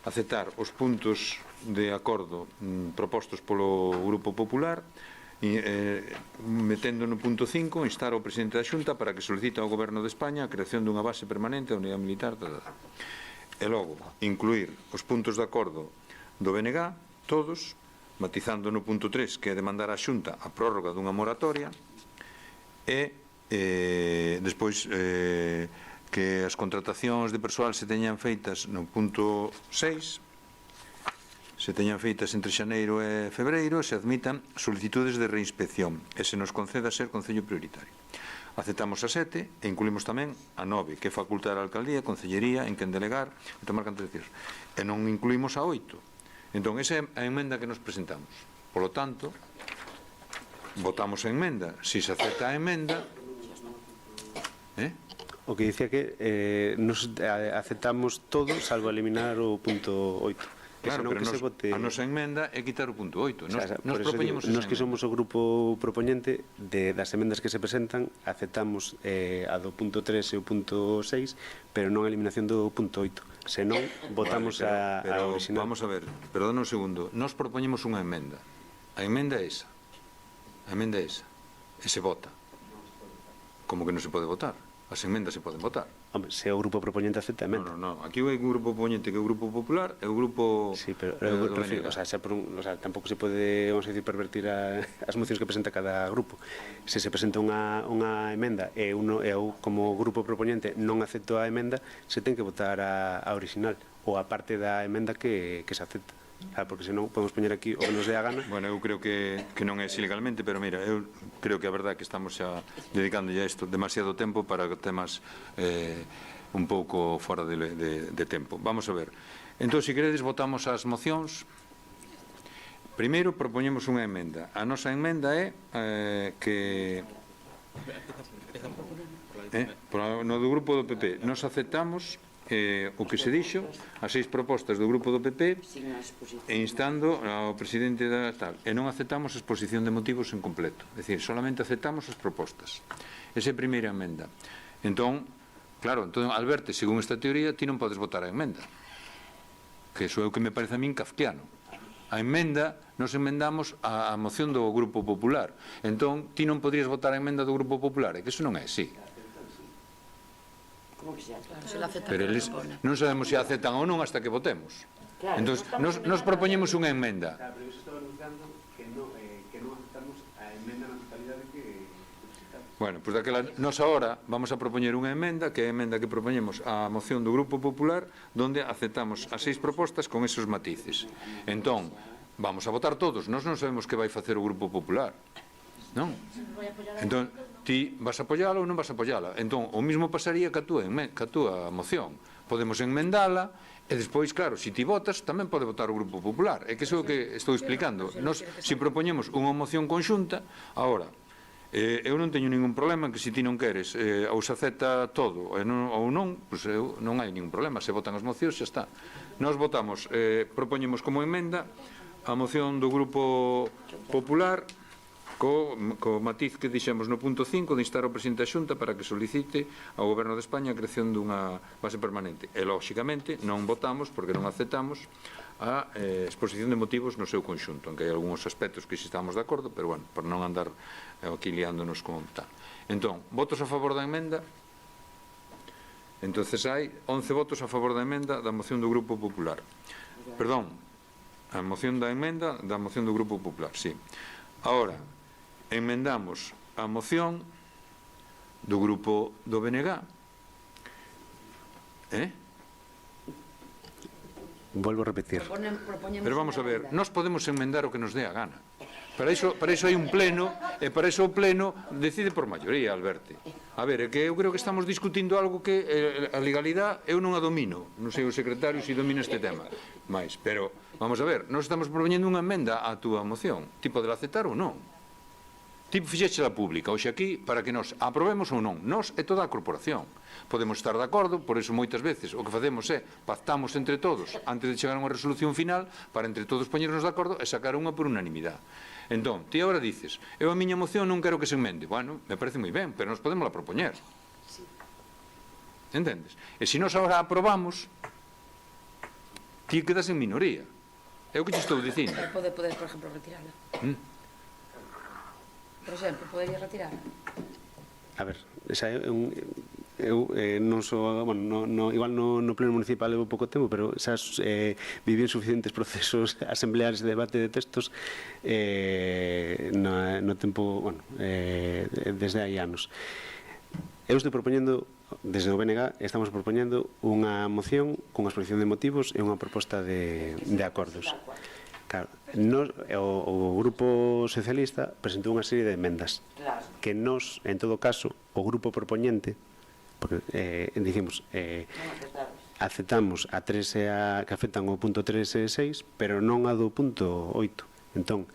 aceptar os puntos de acordo propostos polo Grupo Popular, metendo no punto 5 instar ao presidente da Xunta para que solicite ao Goberno de España a creación dunha base permanente da unidade militar, e logo incluir os puntos de acordo do BNG, todos, matizando no punto 3 que é demandar á Xunta a prórroga dunha moratoria, e despois que as contratacións de persoal se teñan feitas no punto 6, se teñan feitas entre xaneiro e febreiro, se admitan solicitudes de reinspección e se nos conceda ser Concello Prioritario. Aceptamos a 7 e incluímos tamén a 9, que é facultar a Alcaldía, Concellería, en quen delegar e tomar cantas decisiones. E non incluímos a 8. Entón, esa é a emenda que nos presentamos. Por lo tanto, votamos a emenda. Si se acepta a emenda... O que dicía que nos aceptamos todo, salvo eliminar o punto 8. Claro, pero a nosa emenda é quitar o punto 8. Nos propoñemos esa emenda. Nos que somos o grupo propoñente das emendas que se presentan, aceptamos a do punto 3 e o punto 6, pero non a eliminación do punto 8. Senón, votamos a original. Vamos a ver, perdón un segundo. Nos propoñemos unha emenda. A emenda é esa. A emenda é esa. E se vota. Como que non se pode votar? As emendas se poden votar. Hombre, se o grupo propoñente acepta a emenda. Non. Aquí hai un grupo propoñente que é o Grupo Popular e o grupo... Sí, pero tampouco se pode, vamos a decir, pervertir as mocións que presenta cada grupo. Se se presenta unha emenda e eu, como grupo propoñente, non acepto a emenda, se ten que votar a original ou a parte da emenda que se acepta. Porque senón podemos poñer aquí o que nos dé a gana. Bueno, eu creo que non é ilegalmente, pero mira, eu creo que a verdade é que estamos xa dedicando a isto demasiado tempo para temas un pouco fora de tempo. Vamos a ver. Entón, se queredes, votamos as mocións. Primeiro, propoñemos unha emenda. A nosa emenda é que... no do grupo do PP nos aceptamos o que se dixo, as 6 propostas do grupo do PP, e instando ao presidente da tal, e non aceptamos a exposición de motivos en completo, é dicir, solamente aceptamos as propostas. Esa é a primeira emenda. Entón, claro, Alberto, según esta teoría, ti non podes votar a emenda, que iso é o que me parece a min kafkiano. A emenda, nos emendamos a moción do Grupo Popular, entón ti non podrías votar a emenda do Grupo Popular, é que iso non é así. Pero eles non sabemos se aceptan ou non hasta que votemos. Entón, nos propoñemos unha emenda. Claro, pero iso estaba anunciando que non aceptamos a emenda na totalidade que presentamos. Bueno, pois daquela, nos agora vamos a propoñer unha emenda, que é a emenda que propoñemos á moción do Grupo Popular, donde aceptamos as 6 propostas con esos matices. Entón, vamos a votar todos, nós non sabemos que vai facer o Grupo Popular, non? Entón, ti vas a apoiala ou non vas a apoiala. Entón, o mismo pasaría ca túa moción. Podemos enmendala, e despois, claro, se ti votas, tamén pode votar o Grupo Popular. É que iso é o que estou explicando. Nos, se propoñemos unha moción conxunta, agora, eu non teño ningún problema en que se ti non queres ou se acepta todo ou non, pois non hai ningún problema. Se votan as mocións, xa está. Nos votamos, propoñemos como emenda a moción do Grupo Popular co matiz que dixemos no punto 5 de instar ao presidente da Xunta para que solicite ao Goberno de España a creación dunha base permanente. E, lóxicamente, non votamos porque non aceptamos a exposición de motivos no seu conxunto, aunque hai algúns aspectos que si estamos de acordo, pero, bueno, por non andar aquí liándonos con tal. Entón, votos a favor da emenda? Entonces hai 11 votos a favor da emenda da moción do Grupo Popular. Perdón, a moción da emenda da moción do Grupo Popular, sí. Ahora, enmendamos a moción do grupo do BNG. Volvo a repetir. Pero vamos a ver, nós podemos enmendar o que nos dé a gana. Para iso hai un pleno, e para iso o pleno decide por maioría, Alberto. A ver, é que eu creo que estamos discutindo algo que a legalidade eu non a domino, non sei o secretario se domina este tema, pero vamos a ver, nós estamos propoñendo unha emenda á túa moción, ti poderá aceptar ou non. Ti fixéchela pública hoxe aquí para que nos aprobemos ou non. Nos é toda a corporación. Podemos estar de acordo, por eso moitas veces o que facemos é pactamos entre todos antes de chegar a unha resolución final para entre todos poñernos de acordo e sacar unha por unanimidade. Entón, ti agora dices, eu a miña moción non quero que se emende. Bueno, me parece moi ben, pero nos podemos la propoñer. Entendes? E se nos agora aprobamos, ti quedas en minoría. É o que te estou dicindo. Poder, por exemplo, retirarla. Por exemplo, podería retirarla. A ver, esa é eu non sou, bueno, igual no pleno municipal levo pouco tempo, pero esas viví en suficientes procesos asambleares de debate de textos no tempo, bueno, desde hai anos. Eu estou propoñendo, desde o BNG, estamos propoñendo unha moción cunha exposición de motivos e unha proposta de acordos. Claro, o Grupo Socialista presentou unha serie de emendas que nos, en todo caso, o Grupo Propoñente, porque dicimos aceptamos a 3 que afectan o punto 3 e 6, pero non a do punto 8. Entón,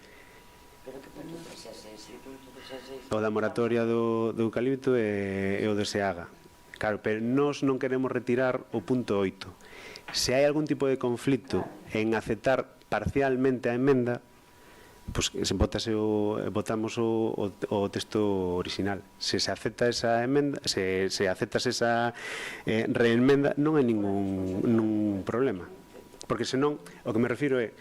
o da moratoria do eucalipto e o de Seaga. Claro, pero nós non queremos retirar o punto 8. Se hai algún tipo de conflito en aceptar parcialmente a emenda, pois votamos o texto original. Se acepta esa emenda, se aceptas esa reenmenda, non hai ningún problema. Porque senón, o que me refiro é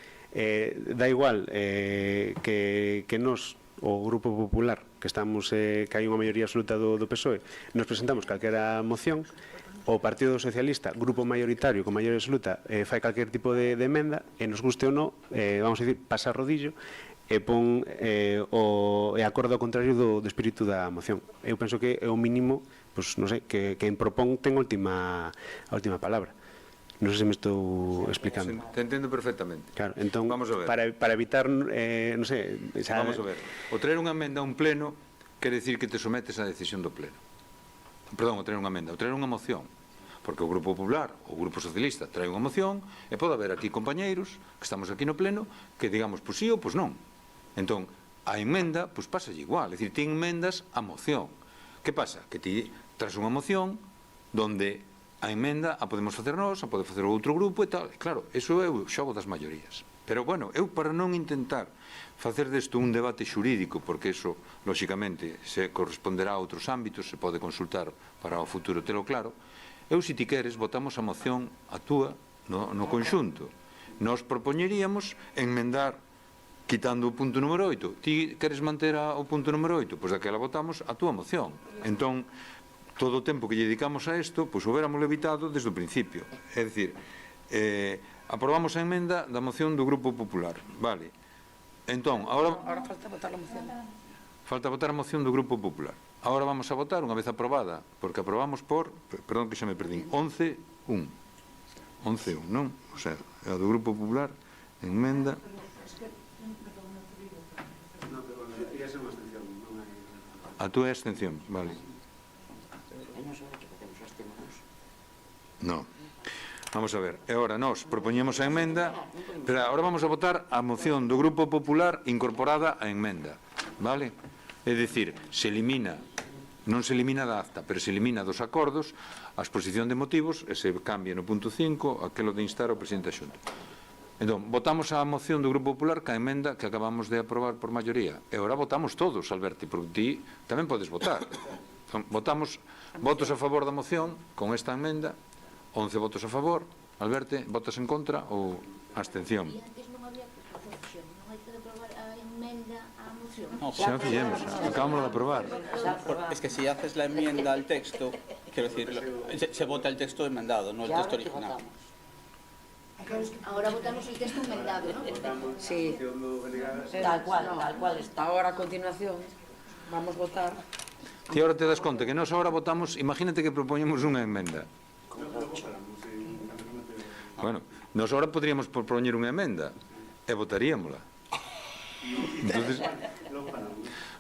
da igual que nos, o Grupo Popular, que estamos que hai unha maioría absoluta do PSOE, nos presentamos calquera moción, o Partido Socialista, grupo maioritario con maioría absoluta, fai calquer tipo de emenda e nos guste ou non, vamos a dicir, pasa rodillo e pon o acordo ao contrario do espírito da moción. Eu penso que é o mínimo, pois non sei, que quen propón ten a última palabra. Non sei se me estou explicando. Te entendo perfectamente. Claro, entón, vamos a ver. Para evitar, non sei... Vamos a ver. O traer unha emenda a un pleno quere decir que te sometes á decisión do pleno. Perdón, o traer unha emenda, o traer unha moción. porque o Grupo Popular, o Grupo Socialista trae unha moción e pode haber aquí compañeiros que estamos aquí no pleno que digamos, pois sí ou pois non. Entón, a emenda, pois pasa igual, é dicir, ti enmendas a moción. Que pasa? Que ti traes unha moción donde a emenda a podemos facer nós, a pode facer outro grupo e tal. Claro, iso é o xogo das maiorías. Pero, bueno, eu para non intentar facer desto un debate xurídico, porque iso, lóxicamente, se corresponderá a outros ámbitos, se pode consultar para o futuro telo claro, eu, se ti queres, votamos a moción a túa no conxunto. Nos propoñeríamos enmendar quitando o punto número 8. Ti queres manter o punto número 8? Pois daquela votamos a túa moción. Entón, todo o tempo que lle dedicamos a isto, pois o hubiéramos evitado desde o principio. É dicir, aprobamos a emenda da moción do Grupo Popular. Vale. Entón, agora falta votar a moción. Falta votar a moción do Grupo Popular. Agora vamos a votar, unha vez aprobada, porque aprobamos por, perdón que xa me perdín, 11-1. 11-1, non? O sea, a do Grupo Popular, emenda... A túa é abstención, vale. No. Vamos a ver, e agora nós propoñemos a emenda, pero agora vamos a votar a moción do Grupo Popular incorporada a emenda, vale? É dicir, se elimina, non se elimina da acta, pero se elimina dos acordos a exposición de motivos e se cambia no punto 5 aquilo de instar ao presidente da Xunta. Entón, votamos a moción do Grupo Popular ca emenda que acabamos de aprobar por maioría. E agora votamos todos, Alberti, porque ti tamén podes votar. Entón, votamos votos a favor da moción con esta emenda, 11 votos a favor. Alberti, votas en contra ou abstención? E antes non había opción, non hai que aprobar a emenda á moción. No, Xa fixemos, acabamos de aprobar. es que si haces la enmienda al texto, quiero decir, se vota el texto enmendado, no el texto original. Ahora votamos el texto enmendado, ¿no? Sí, tal cual está. Ahora a continuación vamos a votar. Ti agora te das conta que nós agora votamos, imagínate que propoñemos unha emenda. Bueno, nós agora poderíamos propoñer unha emenda e votaríamola. Entonces,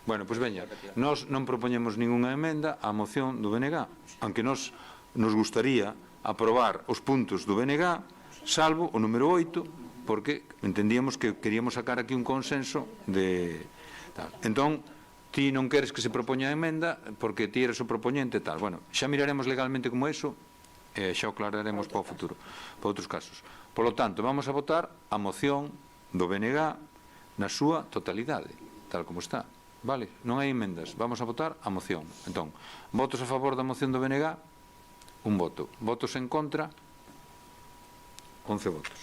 bueno, pois veña, nós non propoñemos ningunha emenda á moción do BNG, aunque nos gustaría aprobar os puntos do BNG, salvo o número 8, porque entendíamos que queríamos sacar aquí un consenso de tal. Entón, ti non queres que se propoña a emenda porque ti eres o propoñente e tal. Bueno, xa miraremos legalmente como eso e xa o aclararemos para o futuro, para outros casos. Por lo tanto, vamos a votar a moción do BNG na súa totalidade, tal como está. Vale? Non hai emendas. Vamos a votar a moción. Entón, votos a favor da moción do BNG, un voto. Votos en contra, 11 votos.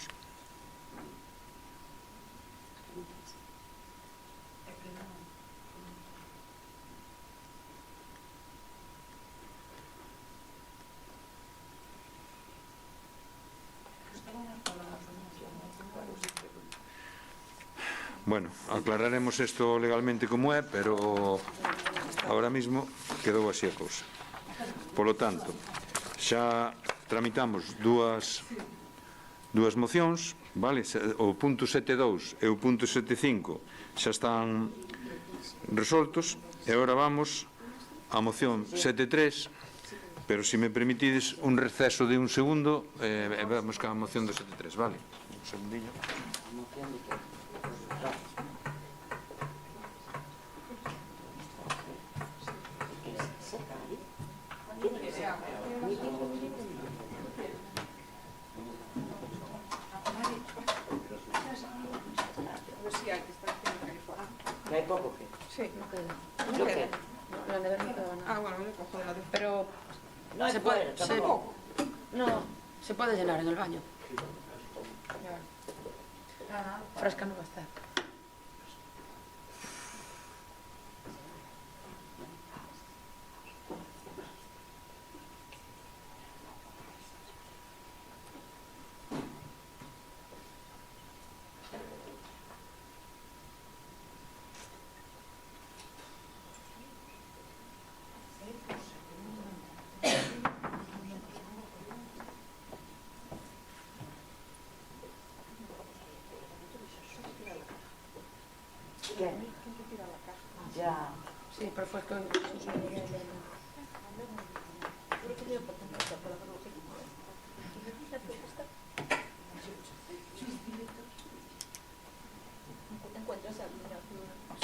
Bueno, aclararemos isto legalmente como é, pero ahora mismo quedou así a cousa. Polo tanto, xa tramitamos dúas mocións, vale? O punto 7.2 e o punto 7.5 xa están resoltos e agora vamos á moción 7.3, pero se me permitides un receso de un segundo vamos ca moción do 7.3, vale? Un segundinho. ¿Hay poco que? Sí, no queda. No queda. La nevera no queda nada. bueno, yo cojo la de... Pero No hay fuera, tampoco. no, se puede llenar en el baño. Fresca no va a estar. Ya. Sí, pero fue que...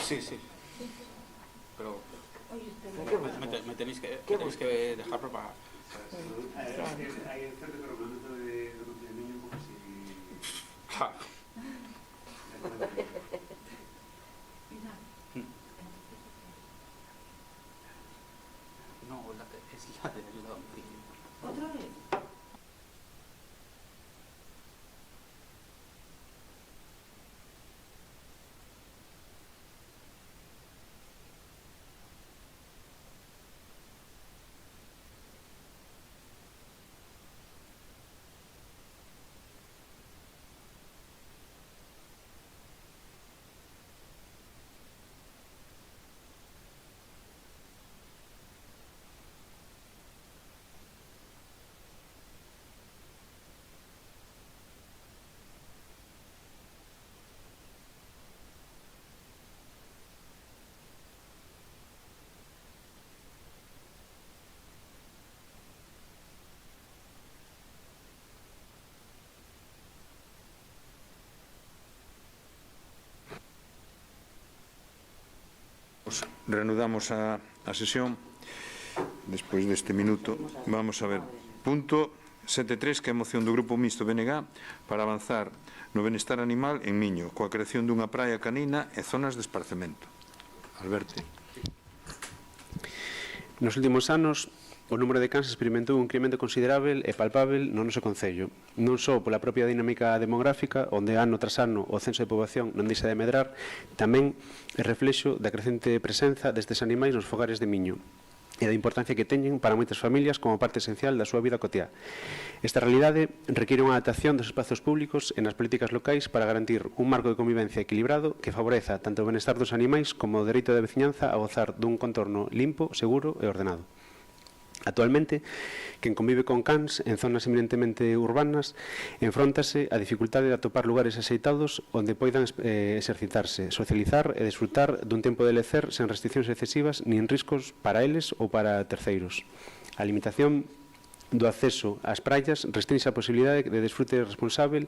Sí, sí. Pero me tenéis que dejar preparar. Hay el centro de reglamento de niño porque si... Claro. No, es la de ayuda a domicilio. ¿Otra vez? Reanudamos a sesión despois deste minuto. Vamos a ver, punto 7.3, que é a moción do Grupo Mixto BNG para avanzar no benestar animal en Miño, coa creación dunha praia canina e zonas de esparcemento. Alberto. Nos últimos anos, o número de cans experimentou un incremento considerável e palpável no noso concello, non só pola propia dinámica demográfica, onde ano tras ano o censo de poboación non deixa de medrar, tamén é reflexo da crecente presenza destes animais nos fogares de Miño e da importancia que teñen para moitas familias como parte esencial da súa vida cotiá. Esta realidade require unha adaptación dos espazos públicos e nas políticas locais para garantir un marco de convivencia equilibrado que favoreza tanto o benestar dos animais como o dereito da veciñanza a gozar dun contorno limpo, seguro e ordenado. Actualmente, quen convive con cans en zonas eminentemente urbanas enfróntase a dificultade de atopar lugares axeitados onde poidan exercitarse, socializar e desfrutar dun tempo de lecer sen restriccións excesivas nin riscos para eles ou para terceiros. A limitación do acceso ás praias restringe a posibilidade de desfrute responsável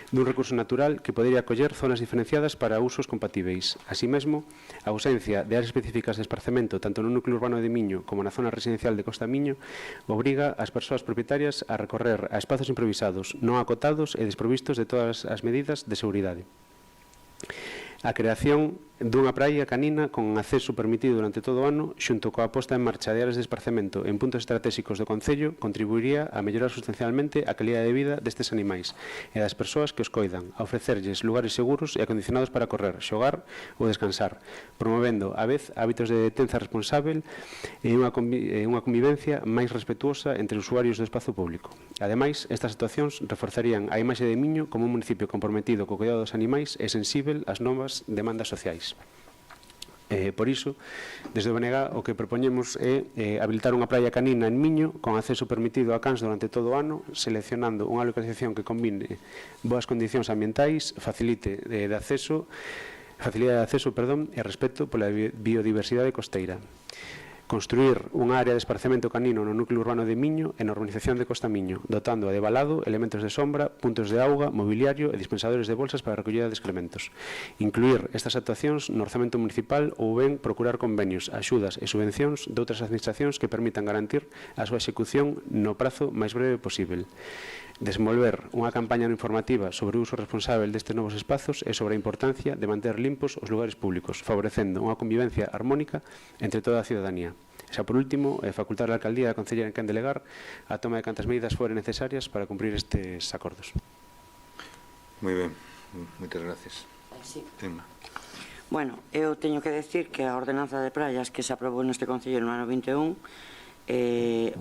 dun recurso natural que podería acoller zonas diferenciadas para usos compatíveis. Así mesmo, a ausencia de áreas específicas de esparcemento tanto no núcleo urbano de Miño como na zona residencial de Costa Miño obriga ás persoas propietarias a recorrer a espazos improvisados, non acotados e desprovistos de todas as medidas de seguridade. A creación dunha praia canina con acceso permitido durante todo o ano, xunto coa posta en marcha de áreas de esparcemento en puntos estratégicos do Concello, contribuiría a mellorar sustancialmente a calidade de vida destes animais e das persoas que os coidan, a ofrecerlles lugares seguros e acondicionados para correr, xogar ou descansar, promovendo, a vez, hábitos de detenza responsável e unha convivencia máis respetuosa entre usuarios do espazo público. Ademais, estas actuacións reforzarían a imaxe de Miño como un municipio comprometido co cuidado dos animais e sensível ás novas demandas sociais. Por iso, desde o BNG, o que propoñemos é habilitar unha praia canina en Miño con acceso permitido a cans durante todo o ano, seleccionando unha localización que combine boas condicións ambientais, facilidade de acceso e respeto pola biodiversidade costeira. Construir unha área de esparcemento canino no núcleo urbano de Miño e na urbanización de Costa Miño, dotando de balado, elementos de sombra, puntos de auga, mobiliario e dispensadores de bolsas para a recollida de excrementos. Incluir estas actuacións no orzamento municipal ou ben procurar convenios, axudas e subvencións de outras administracións que permitan garantir a súa execución no prazo máis breve posible. Desenvolver unha campaña informativa sobre o uso responsable destes novos espazos e sobre a importancia de manter limpos os lugares públicos, favorecendo unha convivencia armónica entre toda a ciudadanía. Xa por último, facultar a alcaldía e a concelleira en quen delegar a toma de cantas medidas foren necesarias para cumprir estes acordos. Moi ben, moitas gracias. Sí. Tema. Bueno, eu teño que decir que a ordenanza de praias que se aprobou neste Concello no ano 21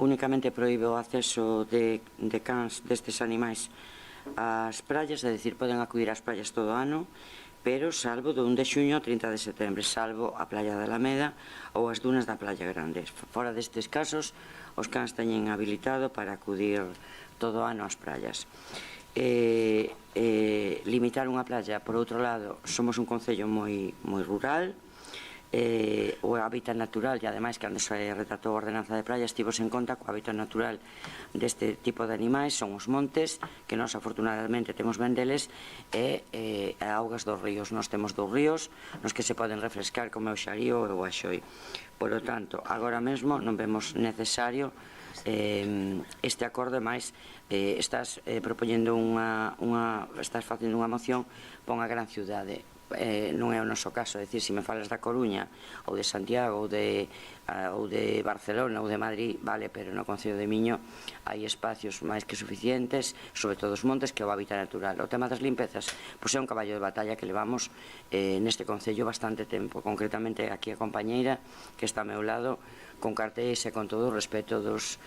únicamente proíbe o acceso de cans destes animais ás praias, é dicir, poden acudir ás praias todo o ano, pero salvo do 1 de xuño ao 30 de setembro, salvo a Playa da Alameda ou as dunas da Playa Grande. Fora destes casos, os cans teñen habilitado para acudir todo o ano ás praias. Limitar unha playa, por outro lado, somos un concello moi rural, o hábitat natural, e ademais cando se retratou a ordenanza de praia estivos en conta que o hábitat natural deste tipo de animais son os montes, que nós afortunadamente temos ben deles, e augas dos ríos. Nós temos 2 ríos nos que se poden refrescar, como é o Xarío e o Axoi. Por lo tanto, agora mesmo non vemos necesario este acordo, e máis estás propoñendo estás facendo unha moción para unha gran ciudade. Non é o noso caso, é dicir, se me falas da Coruña ou de Santiago ou de Barcelona ou de Madrid, vale, pero no Concello de Miño hai espacios máis que suficientes, sobre todo os montes, que é o hábitat natural. O tema das limpezas, pois é un caballo de batalla que levamos neste Concello bastante tempo, concretamente aquí a compañeira que está ao meu lado, con cartéis e con todo o respeto das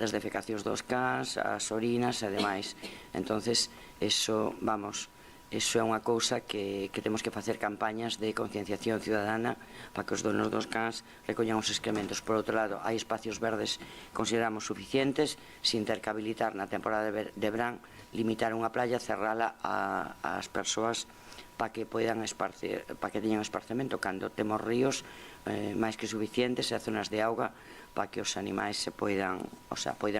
defecacións dos cans, as orinas e demais. Entonces, eso, vamos, iso é unha cousa que temos que facer campañas de concienciación ciudadana para que os donos dos cans recollan os excrementos. Por outro lado, hai espacios verdes que consideramos suficientes, sin ter que habilitar na temporada de verán, limitar unha playa, cerrala ás persoas para que poidan para que teñan esparcemento, cando temos ríos máis que suficientes e zonas de auga para que os animais se poidan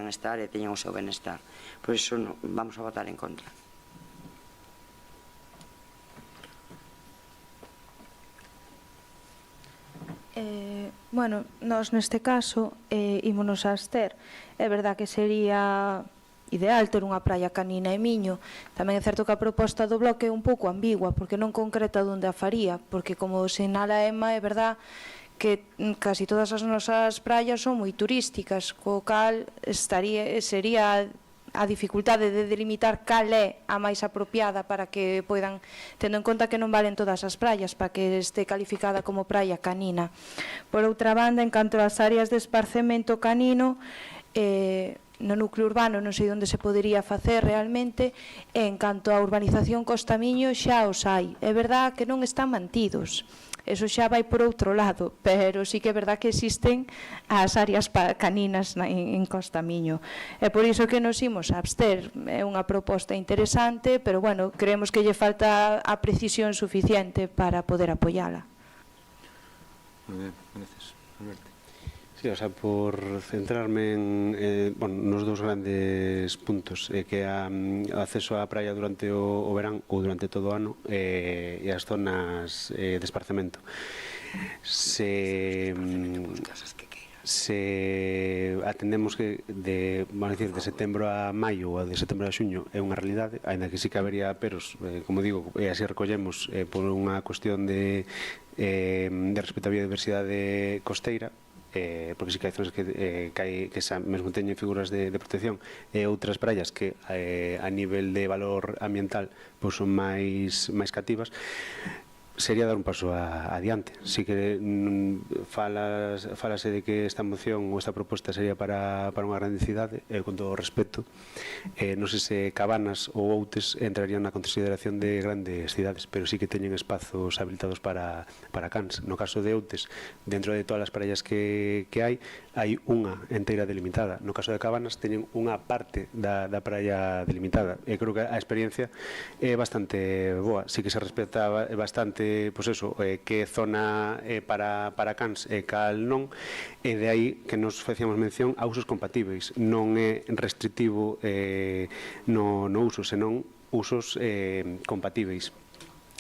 estar e teñan o seu benestar. Por iso vamos a votar en contra. Bueno, nós neste caso ímonos a abster. É verdad que sería ideal ter unha praia canina e Miño. Tamén é certo que a proposta do bloque é un pouco ambigua, porque non concreta onde a faría, porque como sinala Emma, é verdad que casi todas as nosas praias son moi turísticas, co cal sería a dificultade de delimitar cal é a máis apropiada para que poidan, tendo en conta que non valen todas as praias, para que este calificada como praia canina. Por outra banda, en canto ás áreas de esparcemento canino, no núcleo urbano non sei onde se podería facer realmente, e en canto á urbanización Costa Miño xa os hai. É verdad que non están mantidos, eso xa vai por outro lado, pero sí que é verdad que existen as áreas caninas en Costa Miño. É por iso que nos imos a abster. É unha proposta interesante, pero bueno, creemos que lle falta a precisión suficiente para poder apoiala. Moi ben, gracias. Alberto. Sí, o sea, por centrarme nos dous grandes puntos, que é o acceso á praia durante o verán ou durante todo o ano e as zonas de esparcemento. Se atendemos que de setembro a maio ou de setembro a xuño é unha realidade, ainda que sí que habería peros, como digo, e así recollemos por unha cuestión de respeto á biodiversidade costeira, porque sí que hai zonas que mesmo teñen figuras de protección, e outras praias que a nivel de valor ambiental son máis cativas. Sería dar un paso adiante. Sí que falase de que esta moción ou esta proposta sería para unha grande cidade, con todo o respeto, non sei se Cabanas ou Outes entrarían na consideración de grandes cidades, pero sí que teñen espazos habilitados para cans. No caso de Outes, dentro de todas as praias que hai unha enteira delimitada. No caso de Cabanas teñen unha parte da praia delimitada, e creo que a experiencia é bastante boa. Sí que se respeta bastante que zona para cans e cal non, e de aí que nos facíamos mención a usos compatíveis. Non é restrictivo no uso, senón usos compatíveis.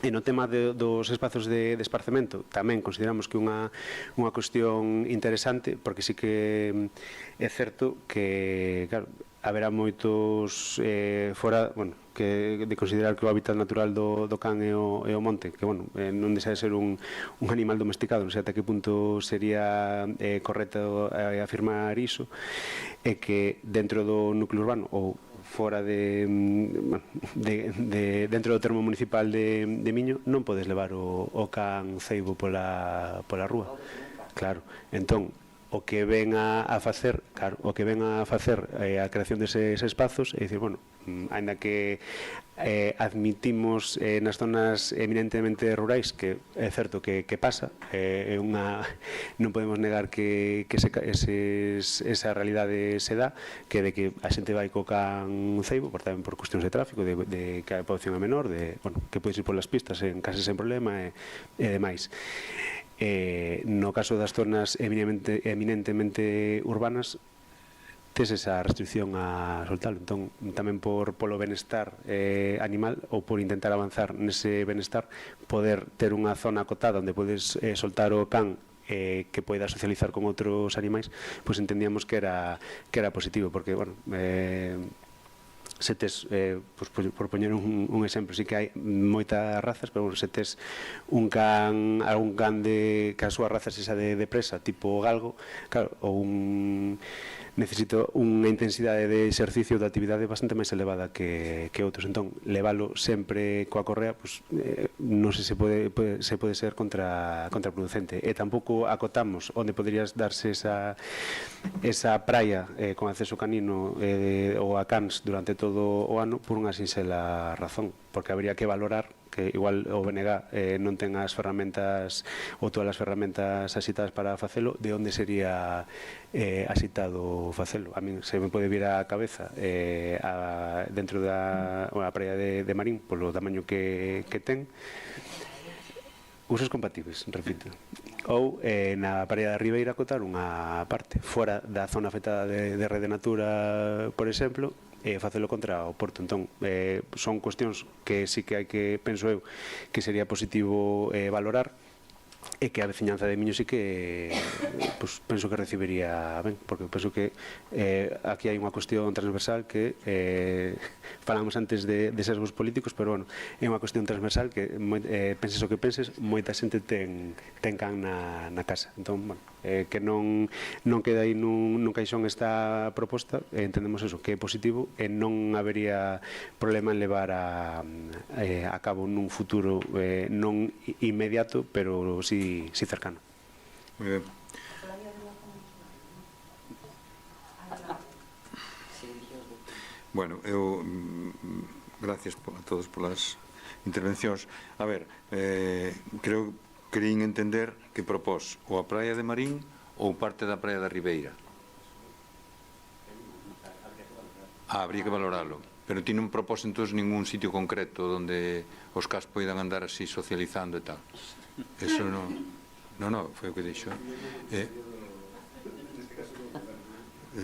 E no tema dos espazos de esparcemento tamén consideramos que unha cuestión interesante, porque sí que é certo que, claro, haberá moitos fora, que de considerar que o hábitat natural do can é o monte, que non desea ser un animal domesticado, non sei até que punto sería correcto afirmar iso, e que dentro do núcleo urbano ou fora dentro do termo municipal de Miño non podes levar o can ceibo pola rúa. Claro, entón o que ven a facer a creación deses espazos é dicir, Ainda que admitimos nas zonas eminentemente rurais, que é certo que pasa, non podemos negar que esa realidade se dá, que de que a xente vai co can ceibo, tamén por cuestións de tráfico, de que a poboación é menor, que podes ir polas pistas en case sen problema e demais. No caso das zonas eminentemente urbanas, tes esa restricción a soltalo. Entón, tamén polo benestar animal ou por intentar avanzar nese benestar, poder ter unha zona acotada onde podes soltar o can que poida socializar con outros animais, pois entendíamos que era positivo, porque, bueno, se tes, por poñer un exemplo, sí que hai moitas razas, pero se tes algún can que a súa raza esa de presa, tipo galgo, claro, ou necesito unha intensidade de exercicio de actividade bastante máis elevada que outros. Entón, levalo sempre coa correa, non sei se pode ser contraproducente. E tampouco acotamos onde poderías darse esa praia con acceso canino ou a cans durante todo o ano por unha sinxela razón, porque habría que valorar que igual o BNG non ten as ferramentas ou todas as ferramentas asitadas para facelo, de onde sería asitado facelo. A min se me pode vir á cabeza dentro da praia de Marín, polo tamaño que ten, usos compatibles, repito, ou na praia da Ribeira acotar unha parte fora da zona afectada de Rede Natura, por exemplo, facelo contra o Porto. Entón, son cuestións que sí que hai que, penso eu, que sería positivo valorar, e que a veciñanza de Miño sí que penso que recibiría ben, porque penso que aquí hai unha cuestión transversal que falamos antes de sesgos políticos, pero bueno, é unha cuestión transversal que penses o que penses, moita xente ten can na casa. Entón, bueno, que non queda aí nun caixón esta proposta, entendemos eso, que é positivo e non habería problema en levar a cabo nun futuro non inmediato, pero sí cercano. Moi ben. Bueno, gracias a todos polas intervencións. A ver, creín entender que propós ou a praia de Marín ou parte da praia da Ribeira. Habría que valoralo. Pero ti non propós entón ningún sitio concreto onde os cas poidan andar así socializando e tal. Eso non, foi o que dixo.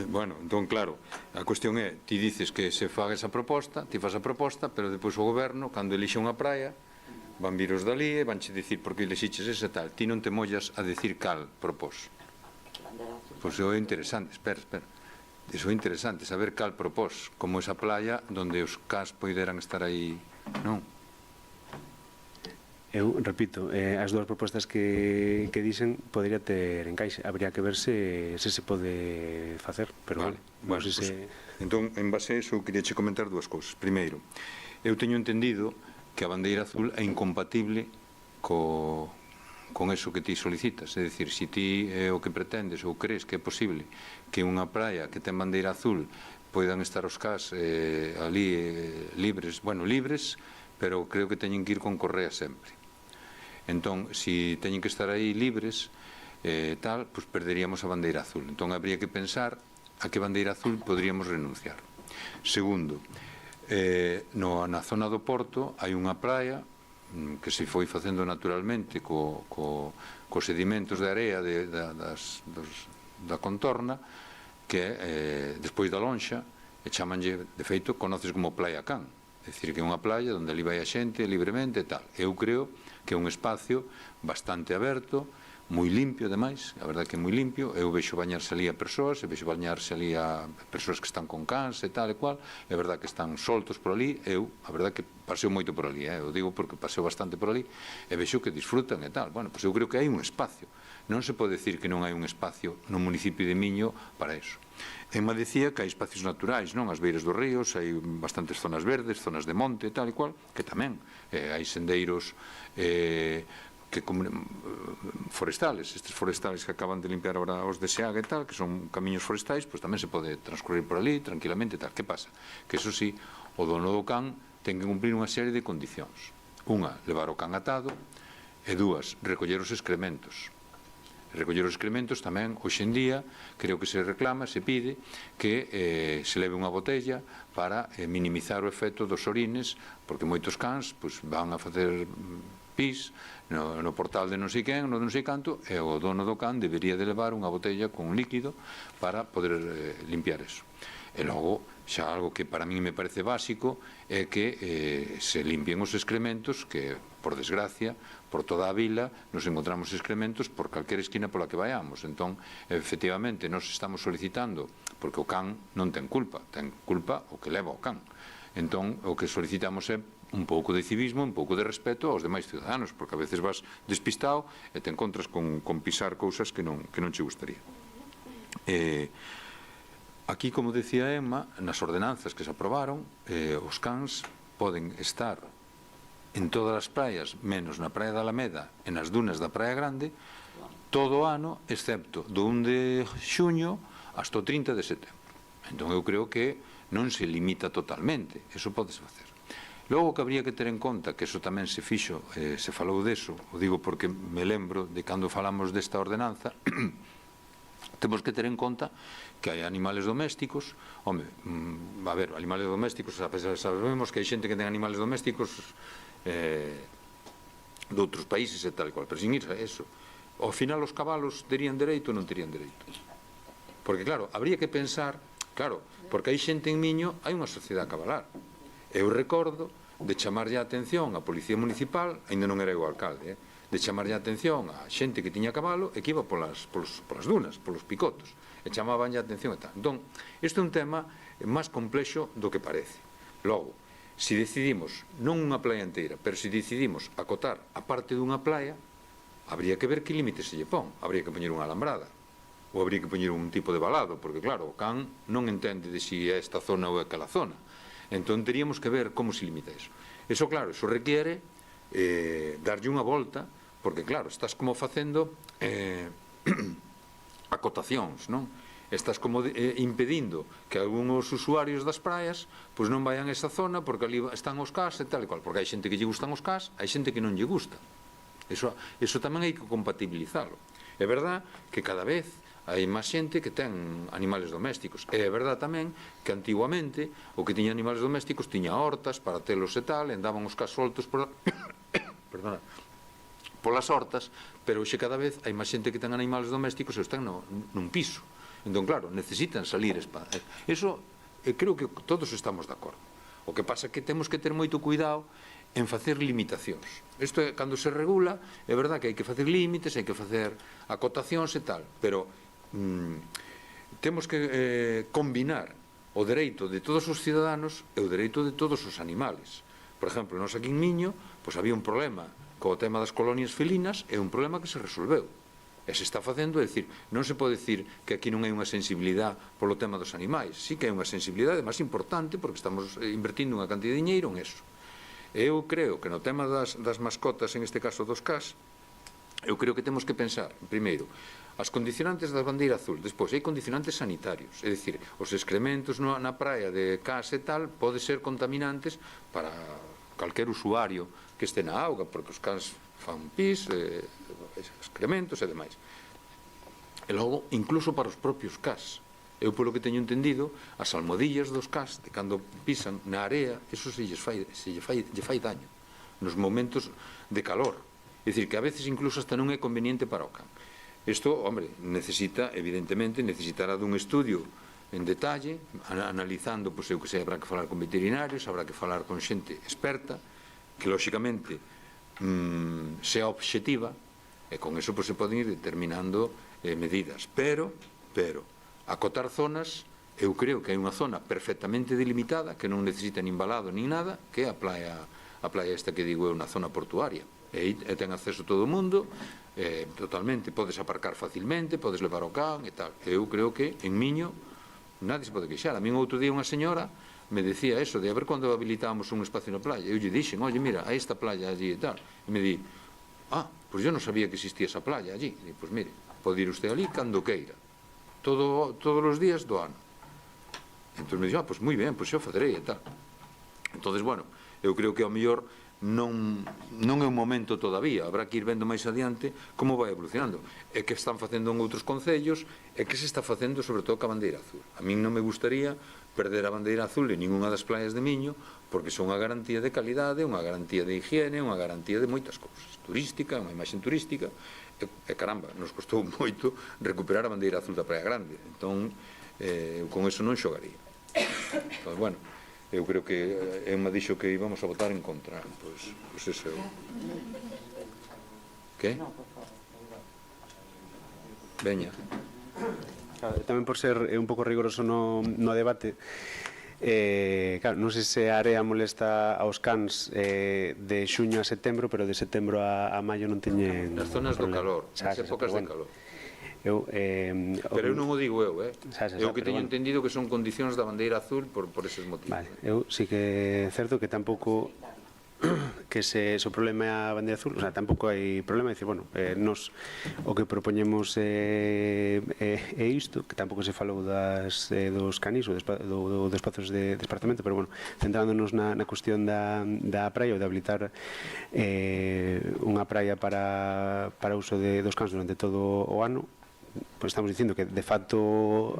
Bueno, entón, claro, a cuestión é, ti dices que se faga esa proposta, ti fas a proposta, pero depois o goberno, cando elixe unha praia, van vir os dali e vanche dicir porque elixiches ese tal. Ti non te mollas a decir cal propós. Pois é interesante, espera. Iso é interesante, saber cal propós, como esa playa onde os cas poideran estar aí, non? Eu repito, as dúas propostas que dicen podría ter encaixe, habría que ver se se pode facer, pero vale. Bueno, pues, entón, en base a eso, queria che comentar dúas cousas. Primeiro, eu teño entendido que a bandeira azul é incompatible con eso que ti solicitas, é dicir, se ti o que pretendes ou crees que é posible que unha praia que ten bandeira azul poidan estar os cas ali libres, pero creo que teñen que ir con correa sempre. Entón, se teñen que estar aí libres, pois perderíamos a bandeira azul. Entón, habría que pensar a que bandeira azul poderíamos renunciar. Segundo, na zona do Porto hai unha praia que se foi facendo naturalmente cos sedimentos de area da contorna, que despois da lonxa, e chamanlle, de feito, conoces como Playa Can. É dicir, que é unha playa onde ali vai a xente libremente e tal. Eu creo que é un espacio bastante aberto, moi limpio, ademais, a verdade que é moi limpio. Eu vexo bañarse ali a persoas, vexo bañarse ali a persoas que están con cans e tal e cual, é verdade que están soltos por ali. Eu, a verdade que paseo moito por ali, eu digo porque paseo bastante por ali, e vexo que disfrutan e tal. Bueno, pois eu creo que hai un espacio. Non se pode decir que non hai un espacio no municipio de Miño para eso. Emma decía que hai espacios naturais, non? As beiras dos ríos, hai bastantes zonas verdes, zonas de monte, tal e cual, que tamén hai sendeiros forestales, estes forestales que acaban de limpiar agora os de Seaga e tal, que son camiños forestais, pois tamén se pode transcurrir por ali tranquilamente e tal. Que pasa? Que eso sí, o dono do can ten que cumprir unha serie de condicións. Unha, levar o can atado, e dúas, recoller os excrementos. Recoller os excrementos tamén, hoxe en día, creo que se reclama, se pide que se leve unha botella para minimizar o efecto dos orines, porque moitos cans van a facer pis no portal de non sei quen, non sei canto, e o dono do can debería de levar unha botella con un líquido para poder limpiar eso. E logo, xa algo que para mí me parece básico é que se limpien os excrementos, que, por desgracia, por toda a vila nos encontramos excrementos por calquera esquina pola que vayamos. Entón, efectivamente, nos estamos solicitando, porque o can non ten culpa o que leva o can. Entón, o que solicitamos é un pouco de civismo, un pouco de respeto aos demais ciudadanos, porque a veces vas despistado e te encontras con pisar cousas que non che gustaría. Aquí, como decía Emma, nas ordenanzas que se aprobaron, os cans poden estar en todas as praias, menos na praia da Alameda e nas dunas da Praia Grande, todo o ano, excepto do 1 de xuño hasta o 30 de setembro. Entón, eu creo que non se limita totalmente, eso podese facer. Logo, que habría que ter en conta, que eso tamén se fixo, se falou deso, o digo porque me lembro de cando falamos desta ordenanza, temos que ter en conta que hai animales domésticos. Home, a ver, animales domésticos, sabemos que hai xente que ten animales domésticos de outros países e tal e cual, pero sin ir a eso, ao final os cabalos terían dereito ou non terían dereito? Porque claro, habría que pensar, claro, porque hai xente en Miño, hai unha sociedade cabalar. Eu recordo de chamarlle a atención a Policía Municipal, ainda non era eu alcalde, de chamarlle a atención a xente que tiña cabalo e que iba polas dunas, polos picotos, e chamabanlle a atención e tal. Entón, isto é un tema máis complexo do que parece. Logo, se decidimos, non unha playa inteira, pero se decidimos acotar a parte dunha playa, habría que ver que límite se lle pon. Habría que poñer unha alambrada, ou habría que poñer un tipo de valado, porque claro, o can non entende de si é esta zona ou é aquela zona. Entón, teríamos que ver como se limita eso. Eso, claro, eso requiere darlle unha volta, porque claro, estás como facendo acotacións, non? Estás como impedindo que algúns usuarios das praias pois non vayan a esa zona porque ali están os cas e tal e cual, porque hai xente que lle gustan os cas, hai xente que non lle gusta. Eso tamén hai que compatibilizalo. É verdad que cada vez hai máis xente que ten animales domésticos, e é verdad tamén que antiguamente o que tiña animales domésticos tiña hortas para telos e tal, e andaban os cas soltos polas hortas, pero hoxe cada vez hai máis xente que ten animales domésticos e están nun piso. Entón, claro, necesitan salir. Eso, creo que todos estamos de acordo. O que pasa é que temos que ter moito cuidado en facer limitacións. Isto é, cando se regula, é verdad que hai que facer límites, hai que facer acotacións e tal, pero temos que combinar o dereito de todos os ciudadanos e o dereito de todos os animales. Por exemplo, nós aquí en Miño, pois había un problema co tema das colonias felinas, é un problema que se resolveu. E se está facendo, é dicir, non se pode dicir que aquí non hai unha sensibilidade polo tema dos animais. Sí que hai unha sensibilidade máis importante porque estamos invertindo unha cantidad de diñeiro en eso. Eu creo que no tema das mascotas, en este caso dos cas, eu creo que temos que pensar, primeiro, as condicionantes da bandeira azul, despois hai condicionantes sanitarios, é dicir, os excrementos na praia de cas e tal pode ser contaminantes para calquer usuario que este na auga, porque os cans fan pis, excrementos e demais. E logo, incluso para os propios cas. Eu, polo que teño entendido, as almohadillas dos cas, de cando pisan na area, eso se lle fai daño, nos momentos de calor. É dicir, que a veces incluso hasta non é conveniente para o can. Isto, hombre, necesitará dun estudio en detalle, analizando, pois eu que sei, habrá que falar con veterinarios, habrá que falar con xente experta, que lóxicamente sea obxectiva, e con eso se poden ir determinando medidas. Pero, acotar zonas, eu creo que hai unha zona perfectamente delimitada, que non necesita nin valado nin nada, que é a playa esta que digo é unha zona portuaria. E ten acceso todo o mundo, totalmente, podes aparcar facilmente, podes levar o can e tal. Eu creo que en Miño nadie se pode queixar. A min outro día unha señora me decía eso, de a ver cando habilitábamos un espacio na playa. Eu lle dixen, oye, mira, hai esta playa allí e tal. E me di, pues yo non sabía que existía esa playa allí. E pues mire, pode ir usted ali cando queira, todos os días do ano. Entón me dixo, pues moi ben, pues eu faderei e tal. Entón, bueno, eu creo que ao mellor non é un momento todavía, habrá que ir vendo máis adiante como vai evolucionando, e que están facendo en outros concellos, e que se está facendo sobre todo ca bandeira azul. A min non me gustaría perder a bandeira azul en ninguna das playas de Miño, porque son unha garantía de calidade, unha garantía de higiene, unha garantía de moitas cousas, turística, unha imaxe turística, e caramba, nos costou moito recuperar a bandeira azul da Praia Grande, entón eu con eso non xogaría. Entón, bueno, eu creo que me dixo que íbamos a votar en contra, pois ese é o... Que? Veña. Tamén por ser un pouco rigoroso no debate, claro, non sei se a area molesta aos cans de xuño a setembro, pero de setembro a maio non teñen... Nas zonas do calor, nas épocas de calor. Pero eu non o digo eu, eu que teño entendido que son condicións da bandeira azul por eses motivos. Vale, eu sí que é certo que tampouco que se o problema é a bandeira azul, o sea, tampouco hai problema, dicir, bueno, nos o que propoñemos é isto, que tampouco se falou dos canis ou dos espazos de desplazamento, pero bueno, centrándonos na cuestión da praia ou de habilitar unha praia para uso dos cans durante todo o ano, pois estamos dicindo que de facto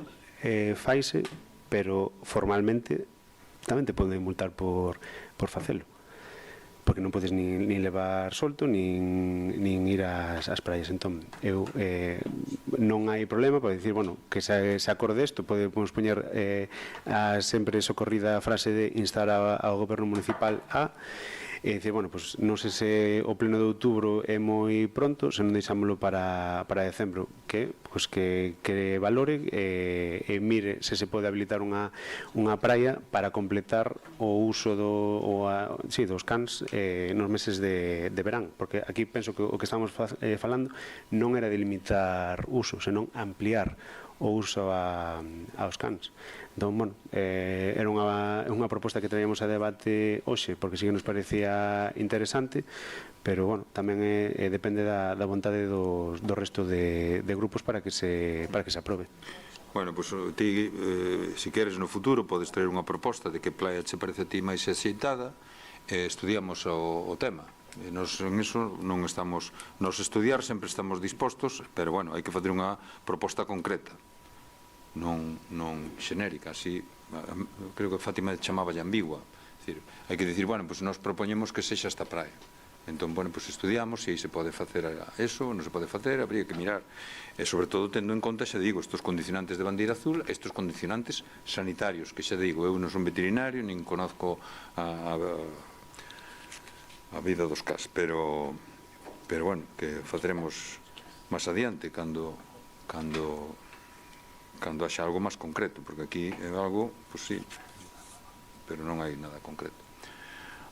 faise, pero formalmente tamén te poden multar por facelo, porque non podes nin levar solto nin ir ás praias. Entón, non hai problema para dicir, bueno, que se acorde isto, podemos poñer a sempre socorrida frase de instar ao goberno municipal a e dicir, bueno, pues non sei se o pleno de outubro é moi pronto, se non deixámoslo para decembro, que valore e mire se se pode habilitar unha praia para completar o uso dos cans nos meses de verán, porque aquí penso que o que estamos falando non era de limitar uso, senón ampliar o uso aos cans. Entón, bueno, era unha proposta que traíamos a debate hoxe, porque sí que nos parecía interesante, pero, bueno, tamén depende da vontade do resto de grupos para que se aprobe. Bueno, pois ti, se queres no futuro, podes traer unha proposta de que playa che parece a ti máis axeitada, estudiamos o tema. Nos en iso non estamos, nos estudiar sempre estamos dispostos, pero, bueno, hai que facer unha proposta concreta, non xenérica, así, creo que Fátima chamaba ya ambigua, hai que dicir, bueno, pues nos propoñemos que sexa esta praia, entón, bueno, pues estudiamos se aí se pode facer eso, non se pode facer, habría que mirar, e sobre todo tendo en conta, xa digo, estos condicionantes de bandeira azul, estos condicionantes sanitarios, que xa digo, eu non son veterinario, nin conozco a vida dos cas, pero bueno, que faceremos máis adiante cando haxa algo máis concreto, porque aquí é algo, pois sí, pero non hai nada concreto.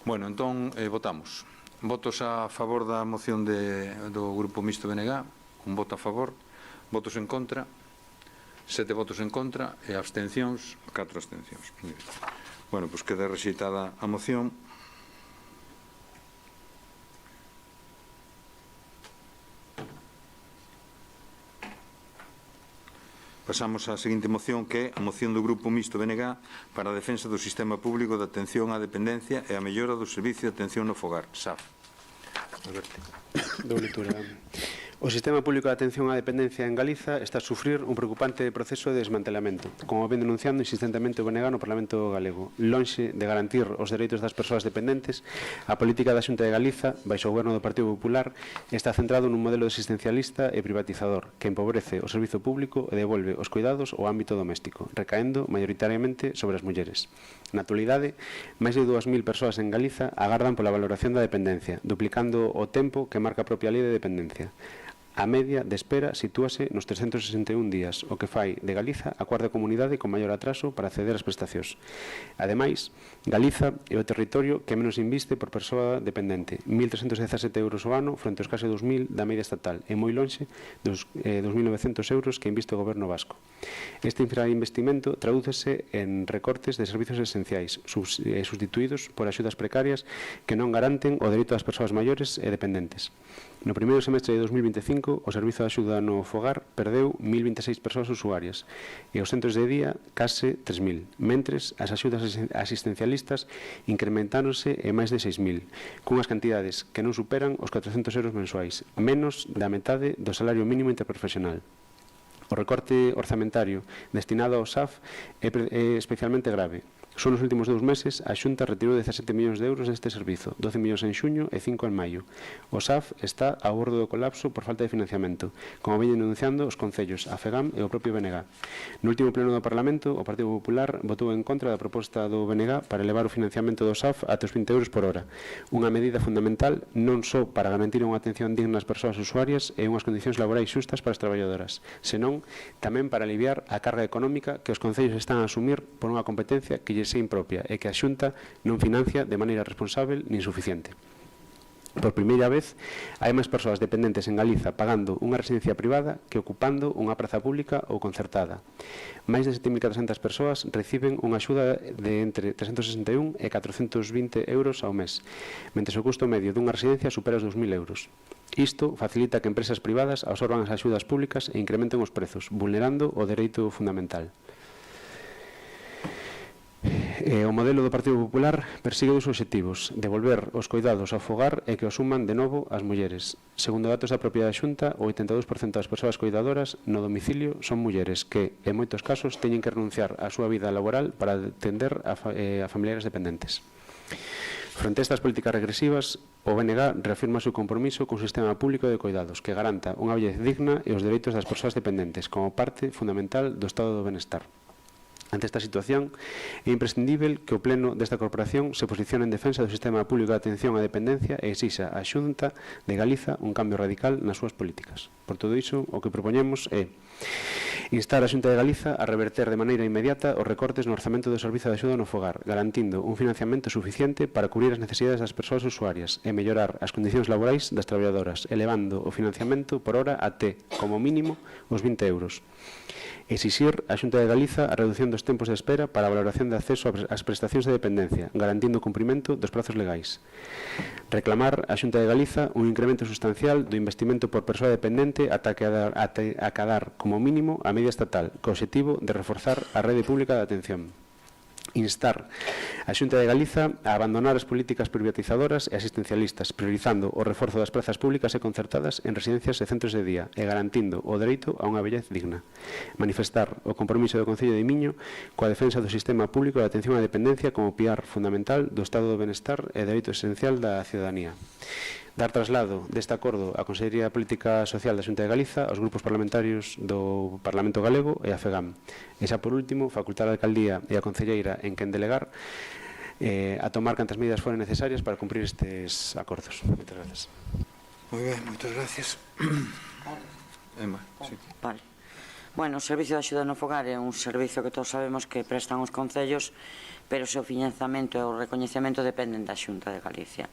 Bueno, entón, votamos. Votos a favor da moción do Grupo Mixto BNG, un voto a favor, votos en contra, 7 votos en contra, e abstencións, 4 abstencións. Bueno, pois queda rexeitada a moción. Pasamos á seguinte moción, que é a moción do Grupo Mixto BNG para a defensa do sistema público de atención á dependencia e a mellora do servicio de atención no fogar, SAF. Dou lectura. O sistema público de atención á dependencia en Galiza está a sufrir un preocupante proceso de desmantelamento, como ven denunciando insistentemente o BNG no Parlamento galego. Lonxe de garantir os dereitos das persoas dependentes, a política da Xunta de Galiza, baixo o goberno do Partido Popular, está centrado nun modelo existencialista e privatizador que empobrece o servizo público e devolve os cuidados ao ámbito doméstico, recaendo maioritariamente sobre as mulleres. Na actualidade, máis de 2.000 persoas en Galiza agardan pola valoración da dependencia, duplicando o tempo que marca a propia lei de dependencia. A media de espera sitúase nos 361 días, o que fai de Galiza a cuarta comunidade con maior atraso para acceder ás prestacións. Ademais, Galiza é o territorio que menos inviste por persoa dependente, 1.317 euros ao ano frente aos case 2.000 da media estatal, e moi lonxe dos 2.900 euros que inviste o goberno vasco. Este infrainvestimento tradúcese en recortes de servizos esenciais, sustituídos por axudas precarias que non garanten o dereito das persoas maiores e dependentes. No primeiro semestre de 2025 2005 o Servizo de Axuda no Fogar perdeu 1.026 persoas usuarias e os centros de día case 3.000, mentres as axudas asistencialistas incrementáronse en máis de 6.000, cunhas cantidades que non superan os 400 euros mensuais, menos da metade do salario mínimo interprofesional. O recorte orzamentario destinado ao SAF é especialmente grave. Só nos últimos 2 meses a Xunta retirou 17 millóns de euros deste servizo, 12 millóns en xuño e 5 en maio. O SAF está ao bordo do colapso por falta de financiamento, como veñen denunciando os concellos, a FEGAM e o propio BNG. No último pleno do Parlamento, o Partido Popular votou en contra da proposta do BNG para elevar o financiamento do SAF a 20 euros por hora, unha medida fundamental non só para garantir unha atención digna ás persoas usuarias e unhas condicións laborais xustas para as traballadoras, senón tamén para aliviar a carga económica que os concellos están a asumir por unha competencia que lles é impropia e que a Xunta non financia de maneira responsável nin suficiente. Por primeira vez, hai máis persoas dependentes en Galiza pagando unha residencia privada que ocupando unha praza pública ou concertada. Máis de 7.400 persoas reciben unha axuda de entre 361 e 420 euros ao mes, mentre o custo medio dunha residencia supera os 2.000 euros. Isto facilita que empresas privadas absorban as axudas públicas e incrementen os prezos, vulnerando o dereito fundamental. O modelo do Partido Popular persigue 2 obxectivos: devolver os coidados ao fogar e que o suman de novo as mulleres. Segundo datos da propia Xunta, o 82% das persoas coidadoras no domicilio son mulleres que, en moitos casos, teñen que renunciar á súa vida laboral para atender a familiares dependentes. Fronte a estas políticas regresivas, o BNG reafirma o seu compromiso con un sistema público de coidados que garanta unha vellez digna e os dereitos das persoas dependentes como parte fundamental do estado do benestar. Ante esta situación, é imprescindível que o Pleno desta Corporación se posicione en defensa do sistema público de atención á dependencia e exixa á Xunta de Galiza un cambio radical nas súas políticas. Por todo iso, o que propoñemos é instar a Xunta de Galiza a reverter de maneira inmediata os recortes no orzamento do Servizo de Axuda no Fogar, garantindo un financiamento suficiente para cubrir as necesidades das persoas usuarias e mellorar as condicións laborais das traballadoras, elevando o financiamento por hora até, como mínimo, os 20 euros. Exixir á Xunta de Galiza a reducción dos tempos de espera para a valoración de acceso ás prestacións de dependencia, garantindo o cumprimento dos prazos legais. Reclamar á Xunta de Galiza un incremento sustancial do investimento por persoa dependente ata acadar como mínimo a media estatal, co obxectivo de reforzar a rede pública de atención. Instar a Xunta de Galiza a abandonar as políticas privatizadoras e asistencialistas, priorizando o reforzo das prazas públicas e concertadas en residencias e centros de día e garantindo o dereito a unha vellez digna. Manifestar o compromiso do Concello de Miño coa defensa do sistema público de atención á dependencia como piar fundamental do estado do benestar e dereito esencial da ciudadanía. Dar traslado deste acordo á Consellería de Política Social da Xunta de Galiza aos grupos parlamentarios do Parlamento Galego e a FEGAM. E xa por último, facultar a Alcaldía e a Concelleira en quen delegar a tomar cantas medidas foren necesarias para cumprir estes acordos. Moitas gracias. Moi ben, moitas gracias. Emma, sí. Vale. Bueno, o Servicio de Axuda no Fogar é un servizo que todos sabemos que prestan os concellos, pero o seu financiamento e o recoñecemento dependen da Xunta de Galicia.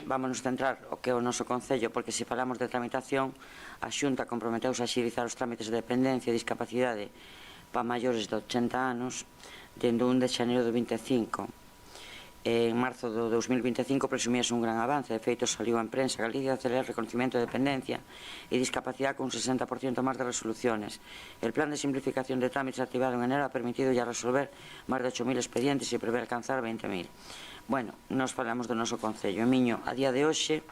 Vámonos centrar o que é o noso Concello, porque se falamos de tramitación, a Xunta comprometeuse a axilizar os trámites de dependencia e discapacidade para maiores de 80 anos dende 1 de xaneiro do 25. En marzo do 2025 presumíase un gran avance, de feito saliu en prensa Galicia acelera o reconocimiento de dependencia e discapacidade con un 60% máis de resoluciones. El plan de simplificación de trámites activado en enero ha permitido ya resolver máis de 8.000 expedientes e prevé alcanzar 20.000. Bueno, nos falamos do noso Concello. En Miño, a día de hoxe,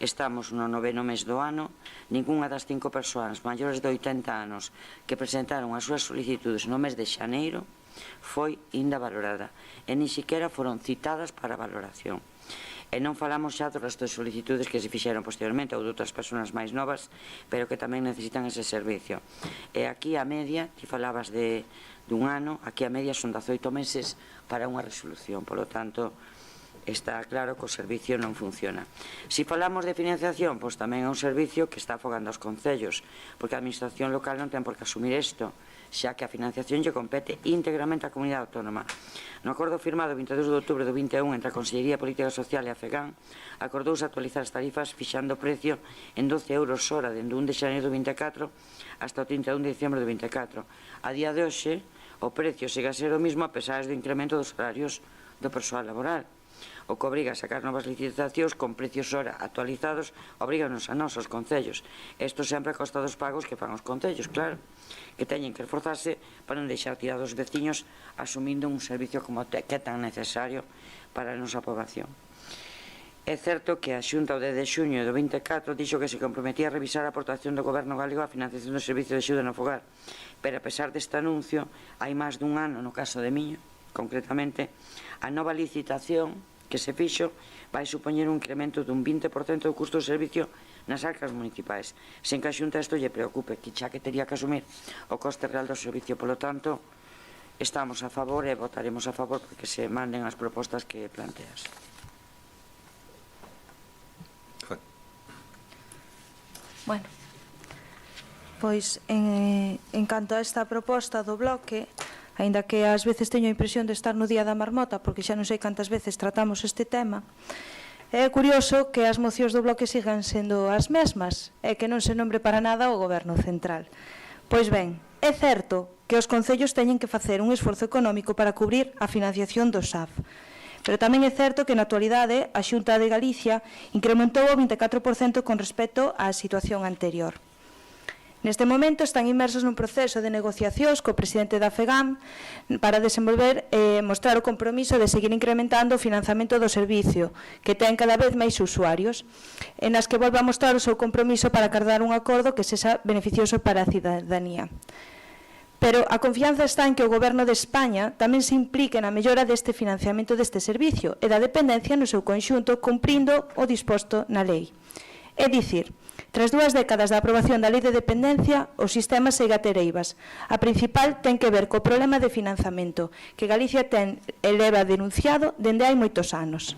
estamos no 9º mes do ano, ningunha das 5 persoas maiores de 80 anos que presentaron as súas solicitudes no mes de xaneiro foi inda valorada e nin siquiera foron citadas para valoración. E non falamos xa do resto de solicitudes que se fixeron posteriormente ou de outras persoas máis novas, pero que tamén necesitan ese servicio. E aquí a media, ti falabas dun ano, aquí a media son 18 meses para unha resolución, polo tanto está claro que o servicio non funciona. Se falamos de financiación, pois tamén é un servicio que está afogando os concellos, porque a administración local non ten por que asumir isto, xa que a financiación lle compete íntegramente á comunidade autónoma. No acordo firmado o 22 de outubro do 21 entre a Consellería de Política Social e a FEGAM, acordouse actualizar as tarifas fixando o precio en 12 euros hora dende 1 de xaneiro do 24 hasta o 31 de diciembre do 24. A día de hoxe, o precio siga a ser o mismo a pesar do incremento dos salarios do persoal laboral. o que obriga a sacar novas licitacións con precios hora actualizados, obriganos a nós, aos concellos. Isto sempre a costa dos pagos que fan os concellos, claro, que teñen que esforzarse para non deixar tirados os veciños asumindo un servicio como que é tan necesario para a nosa poboación. É certo que a Xunta o 10 de xuño do 24 dixo que se comprometía a revisar a aportación do Goberno galego á financiación do servicio de axuda no fogar, pero a pesar deste anuncio, hai máis dun ano, no caso de Miño, concretamente, a nova licitación que se fixo vai supoñer un incremento dun 20% do custo do servicio nas arcas municipais, sen que a Xunta isto lle preocupe, que xa que teria que asumir o coste real do servicio. Polo tanto, estamos a favor e votaremos a favor porque se manden as propostas que planteas. Bueno, pois en canto a esta proposta do bloque, aínda que ás veces teño a impresión de estar no día da marmota, porque xa non sei cantas veces tratamos este tema, é curioso que as mocións do bloque sigan sendo as mesmas e que non se nombre para nada o Goberno Central. Pois ben, é certo que os concellos teñen que facer un esforzo económico para cubrir a financiación do SAF, pero tamén é certo que na actualidade a Xunta de Galicia incrementou o 24% con respecto á situación anterior. Neste momento están inmersos nun proceso de negociacións co presidente da FEGAM para desenvolver e mostrar o compromiso de seguir incrementando o financiamento do servicio, que ten cada vez máis usuarios, en as que volva a mostrar o seu compromiso para acordar un acordo que sexa beneficioso para a cidadanía. Pero a confianza está en que o Goberno de España tamén se implique na mellora deste financiamento deste servicio e da dependencia no seu conxunto, cumprindo o disposto na lei. É dicir, tras 2 décadas da aprobación da Lei de Dependencia, o sistema segue a ter eivas. A principal ten que ver co problema de financiamento, que Galicia leva denunciado dende hai moitos anos.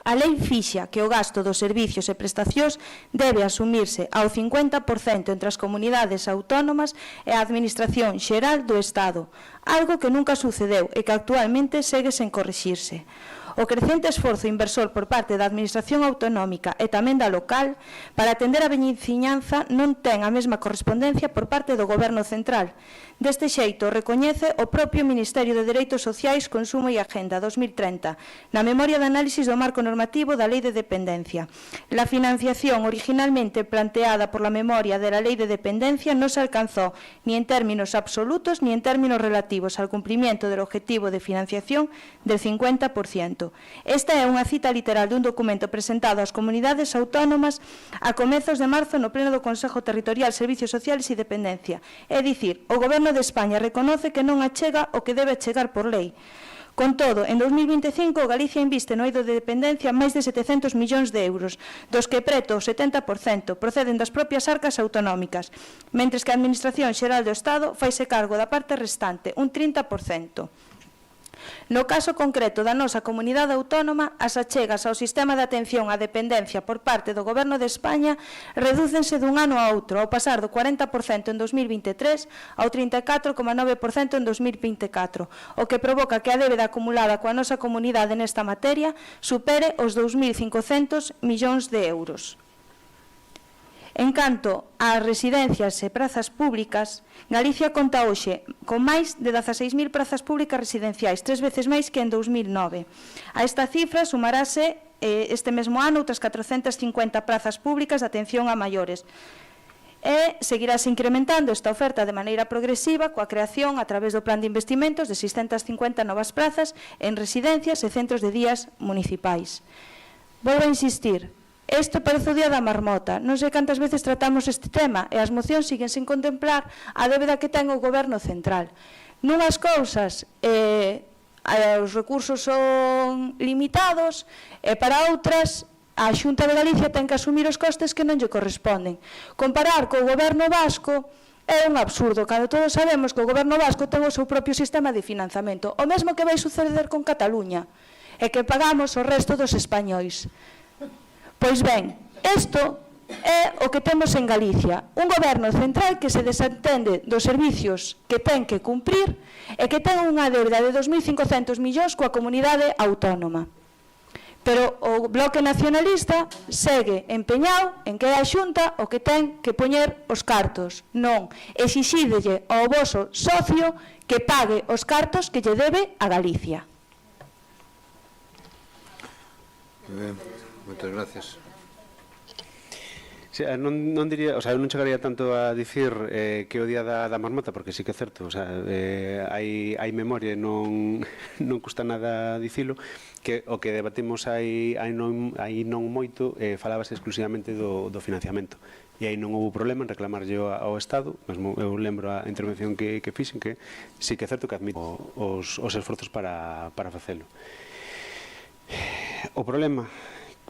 A lei fixa que o gasto dos servicios e prestacións debe asumirse ao 50% entre as comunidades autónomas e a Administración Xeral do Estado, algo que nunca sucedeu e que actualmente segue sen corrixirse. O crecente esforzo inversor por parte da Administración autonómica e tamén da local para atender a veciñanza non ten a mesma correspondencia por parte do Goberno Central. Deste xeito, recoñece o propio Ministerio de Dereitos Sociais, Consumo e Agenda 2030, na memoria de análisis do marco normativo da Lei de Dependencia. La financiación originalmente planteada por la memoria de la Lei de Dependencia no se alcanzó ni en términos absolutos ni en términos relativos al cumplimiento del objetivo de financiación del 50%. Esta é unha cita literal dun documento presentado ás comunidades autónomas a comezos de marzo no pleno do Consejo Territorial Servicios Sociales e Dependencia. É dicir, o Goberno de España reconoce que non achega o que debe chegar por lei. Con todo, en 2025 Galicia inviste no eido de dependencia máis de 700 millóns de euros, dos que preto o 70% proceden das propias arcas autonómicas, mentres que a Administración Xeral do Estado faise cargo da parte restante, un 30%. No caso concreto da nosa comunidade autónoma, as achegas ao sistema de atención á dependencia por parte do Goberno de España redúcense dun ano a outro, ao pasar do 40% en 2023 ao 34,9% en 2024, o que provoca que a débeda acumulada coa nosa comunidade nesta materia supere os 2.500 millóns de euros. En canto ás residencias e prazas públicas, Galicia conta hoxe con máis de 16.000 prazas públicas residenciais, 3 veces máis que en 2009. A esta cifra sumarase este mesmo ano outras 450 prazas públicas de atención a maiores. E seguirase incrementando esta oferta de maneira progresiva coa creación a través do plan de investimentos de 650 novas prazas en residencias e centros de días municipais. Volvo a insistir. Isto parece o día da marmota. Non sei cantas veces tratamos este tema e as mocións siguen sen contemplar a débeda que ten o Goberno Central. Nunhas cousas os recursos son limitados e para outras a Xunta de Galicia ten que asumir os costes que non lle corresponden. Comparar co Goberno Vasco é un absurdo, cando todos sabemos que o Goberno Vasco ten o seu propio sistema de financiamento, o mesmo que vai suceder con Cataluña, e que pagamos o resto dos españois. Pois ben, isto é o que temos en Galicia, un goberno central que se desentende dos servicios que ten que cumprir e que ten unha débeda de 2.500 millóns coa comunidade autónoma. Pero o bloque nacionalista segue empeñado en que é a Xunta o que ten que poñer os cartos. Non, exixídelle ao voso socio que pague os cartos que lle debe a Galicia. Ben, moitas gracias. Sí, non diría, o sea, eu non chegaría tanto a dicir que o día da marmota, porque sí que é certo, o sea, hai memoria e non custa nada dicilo, que o que debatimos hai non moito falábase exclusivamente do financiamento, e aí non houve problema en reclamarlle ao Estado. Mesmo eu lembro a intervención que fixen, que sí que é certo que admito os esforzos para facelo. O problema,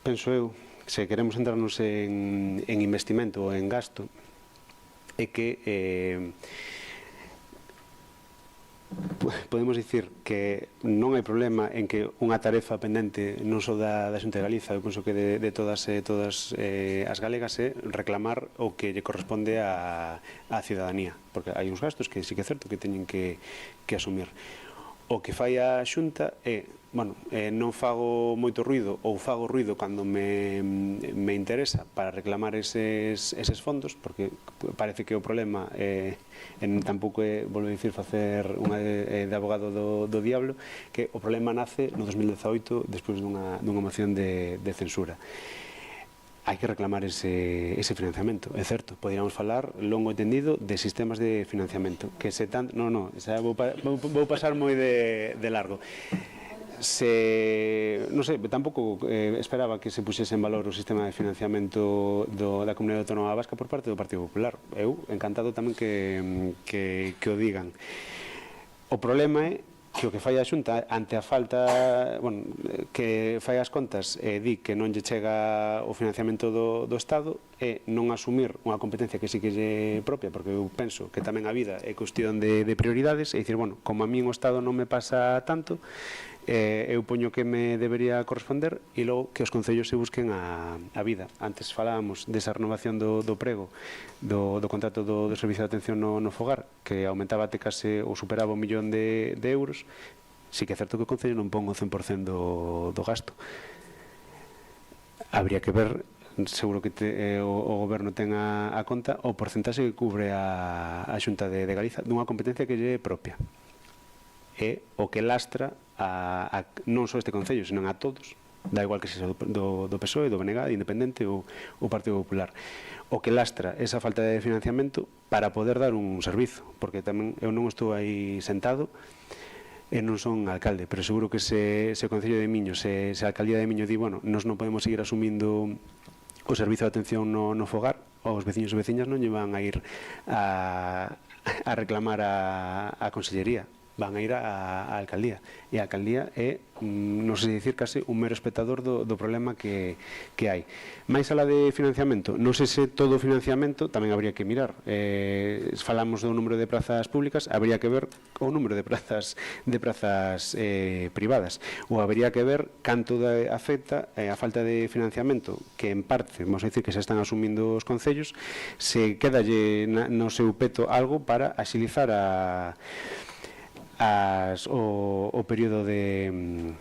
penso eu, se queremos centrarnos en investimento ou en gasto, é que podemos dicir que non hai problema en que unha tarefa pendente non só da Xunta de Galiza, eu penso que de todas as galegas, é reclamar o que lle corresponde á ciudadanía, porque hai uns gastos que sí que é certo que teñen que asumir. O que fai a Xunta é, bueno, non fago moito ruido ou fago ruido cando me interesa para reclamar eses fondos, porque parece que o problema tampouco é, volvo a dicir, facer unha de abogado do diablo, que o problema nace no 2018 despois dunha moción de censura. Hai que reclamar ese financiamento, é certo. Poderíamos falar longo e tendido de sistemas de financiamento, que se tanto... Non, vou pasar moi de largo. Non sei, tampouco esperaba que se puxese en valor o sistema de financiamento da Comunidade Autónoma Vasca por parte do Partido Popular. Eu encantado tamén que o digan. O problema é que o que fai a Xunta ante a falta, bueno, que fai as contas e di que non lle chega o financiamento do Estado, é non asumir unha competencia que sí que lle propia, porque eu penso que tamén a vida é cuestión de prioridades, e dicir, bueno, como a min o Estado non me pasa tanto, eu poño que me debería corresponder, e logo que os concellos se busquen a vida. Antes falábamos desa renovación do prego, do contrato do servicio de atención no fogar, que aumentaba até case ou superaba 1 millón de euros. Sí que é certo que o concello non pon o 100% do gasto. Habría que ver, seguro que o goberno ten a conta, o porcentaxe que cubre a Xunta de Galiza dunha competencia que lle é propia. É o que lastra non só este concello, senón a todos, da igual que sexa do PSOE, do BNG, de Independente ou o Partido Popular. O que lastra esa falta de financiamento para poder dar un servizo, porque tamén eu non estou aí sentado e non son alcalde, pero seguro que se o Concello de Miño, se a Alcaldía de Miño di, bueno, nós non podemos seguir asumindo o servizo de atención no fogar, os veciños e veciñas non lle van a ir a reclamar a Consellería, van a ir á alcaldía, e a alcaldía é, non sei dicir, case un mero espectador do problema que hai. Mais alá de financiamento, non sei se todo o financiamento tamén habría que mirar. Falamos do número de prazas públicas, habría que ver o número de prazas privadas, ou habría que ver canto afecta a falta de financiamento, que en parte, vamos a dicir que se están asumindo os concellos, se quedalle no seu peto algo para axilizar o período de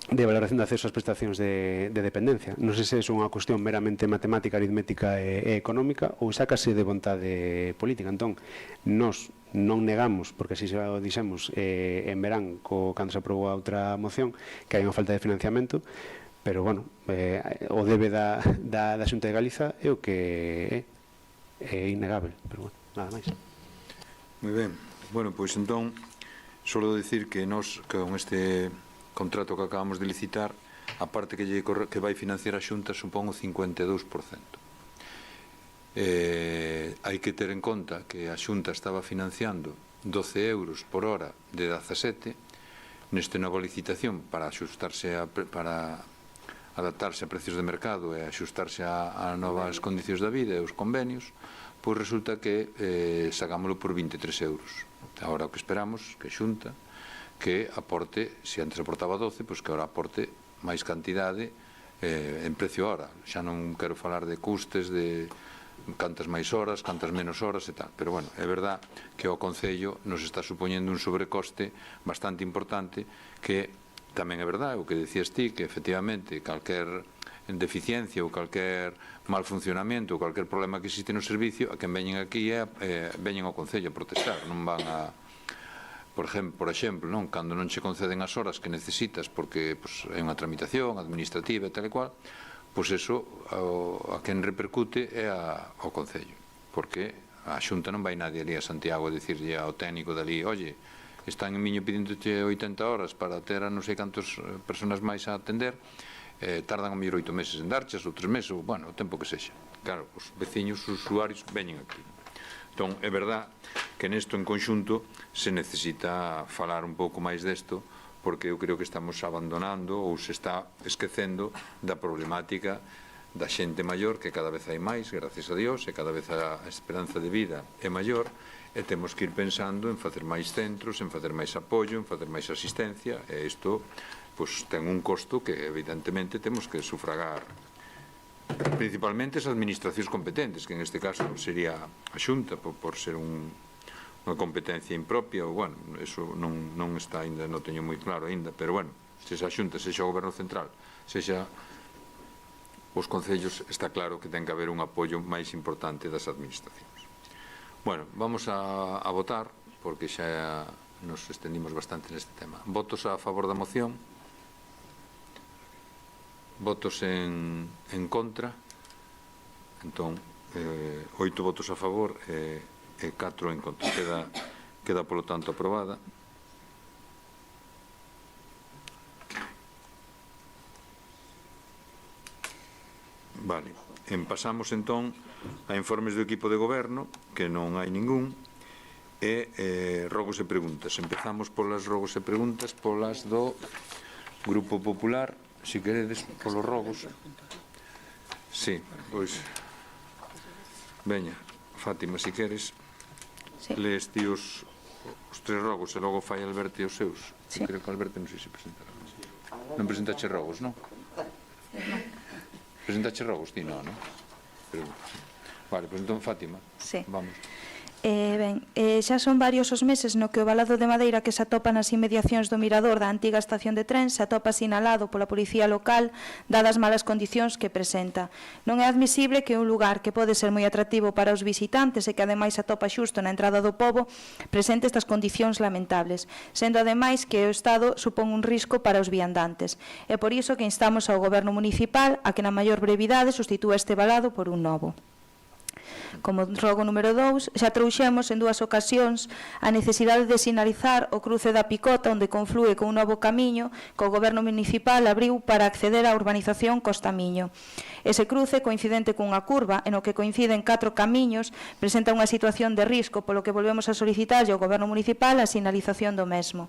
valoración de acceso ás prestacións de dependencia. Non sei se é unha cuestión meramente matemática, aritmética e económica, ou sácase de vontade política. Entón, nós non negamos, porque así xa o dixemos en verán, cando se aprobou a outra moción, que hai unha falta de financiamento, pero, bueno, o debe da Xunta de Galiza é o que é innegable, pero, bueno, nada máis. Moi ben. Bueno, pois entón, solo dicir que nós, con este contrato que acabamos de licitar, a parte que vai financiar a Xunta supón o 52%. Hai que ter en conta que a Xunta estaba financiando 12 euros por hora de 17 nesta nova licitación para adaptarse a precios de mercado e axustarse a novas condicións da vida e os convenios, pois resulta que sacámoslo por 23 euros. Agora o que esperamos que Xunta que aporte, se antes aportaba 12, pois que agora aporte máis cantidade en precio hora. Xa non quero falar de custes, de cantas máis horas, cantas menos horas e tal, pero bueno, é verdad que o Concello nos está supoñendo un sobrecoste bastante importante, que tamén é verdad o que decías ti, que efectivamente calquer deficiencia ou calquer mal funcionamento ou calquer problema que existe no servicio, a quen veñen aquí veñen ao Concello a protestar, non van por exemplo, non, cando non che conceden as horas que necesitas porque é unha tramitación administrativa e tal e cual, pois eso a quen repercute é ao Concello, porque a Xunta non vai nadie ali a Santiago a dicirlle ao técnico dali, oye, están en Miño pidíndote 80 horas para ter a non sei cantos personas máis a atender, tardan a mellor 8 meses en darchas ou 3 meses, ou, bueno, o tempo que sexa. Claro, os veciños, os usuarios veñen aquí. Entón, é verdad que nesto en conxunto se necesita falar un pouco máis desto, porque eu creo que estamos abandonando ou se está esquecendo da problemática da xente maior, que cada vez hai máis, gracias a Dios, e cada vez a esperanza de vida é maior, e temos que ir pensando en facer máis centros, en facer máis apoio, en facer máis asistencia, e isto pois, ten un costo que evidentemente temos que sufragar principalmente as administracións competentes, que en este caso sería a Xunta, por ser unha competencia impropia, ou, bueno, eso non está ainda, non teño moi claro ainda, pero, bueno, se xa a Xunta, se xa o Goberno Central, se xa os concellos, está claro que ten que haber un apoio máis importante das administracións. Bueno, vamos a votar, porque xa nos estendimos bastante neste tema. Votos a favor da moción? Votos en contra? Entón, 8 votos a favor e 4 en contra. Queda, polo tanto, aprobada. Vale. Pasamos, entón, a informes do equipo de goberno, que non hai ningún, e rogos e preguntas. Empezamos polas rogos e preguntas, polas do Grupo Popular. Si queredes, polos rogos. Sí, pois veña, Fátima, si queres, lees ti os 3 rogos e logo fai Alberto e os seus. Creo que Alberto non sei se presentará. Non presentache rogos, non? Presentache rogos ti, non? Vale, pois entón Fátima, vamos. Xa son varios os meses no que o valado de madeira que se atopa nas inmediacións do mirador da antiga estación de tren se atopa sinalado pola policía local dadas malas condicións que presenta. Non é admisible que un lugar que pode ser moi atractivo para os visitantes e que ademais se atopa xusto na entrada do pobo presente estas condicións lamentables, sendo ademais que o Estado supón un risco para os viandantes. É por iso que instamos ao Goberno Municipal a que na maior brevidade sustitúa este valado por un novo. Como rogo número 2, xa trouxemos en 2 ocasións a necesidade de sinalizar o cruce da Picota onde conflúe con un novo camiño que o Goberno Municipal abriu para acceder á urbanización Costamiño. Ese cruce, coincidente cunha curva en o que coinciden 4 camiños, presenta unha situación de risco, polo que volvemos a solicitarlle ao Goberno Municipal a sinalización do mesmo.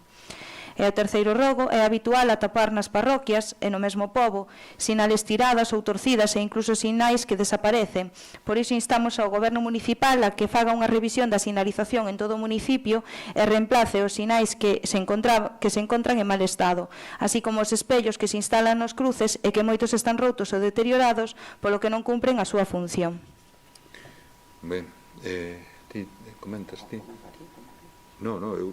E o terceiro rogo é habitual atopar nas parroquias e no mesmo pobo sinales tiradas ou torcidas e incluso sinais que desaparecen. Por iso instamos ao Goberno Municipal a que faga unha revisión da sinalización en todo o municipio e reemplace os sinais que se encontran en mal estado, así como os espellos que se instalan nos cruces e que moitos están rotos ou deteriorados polo que non cumpren a súa función. Ben, ti comentas ti? Non, eu...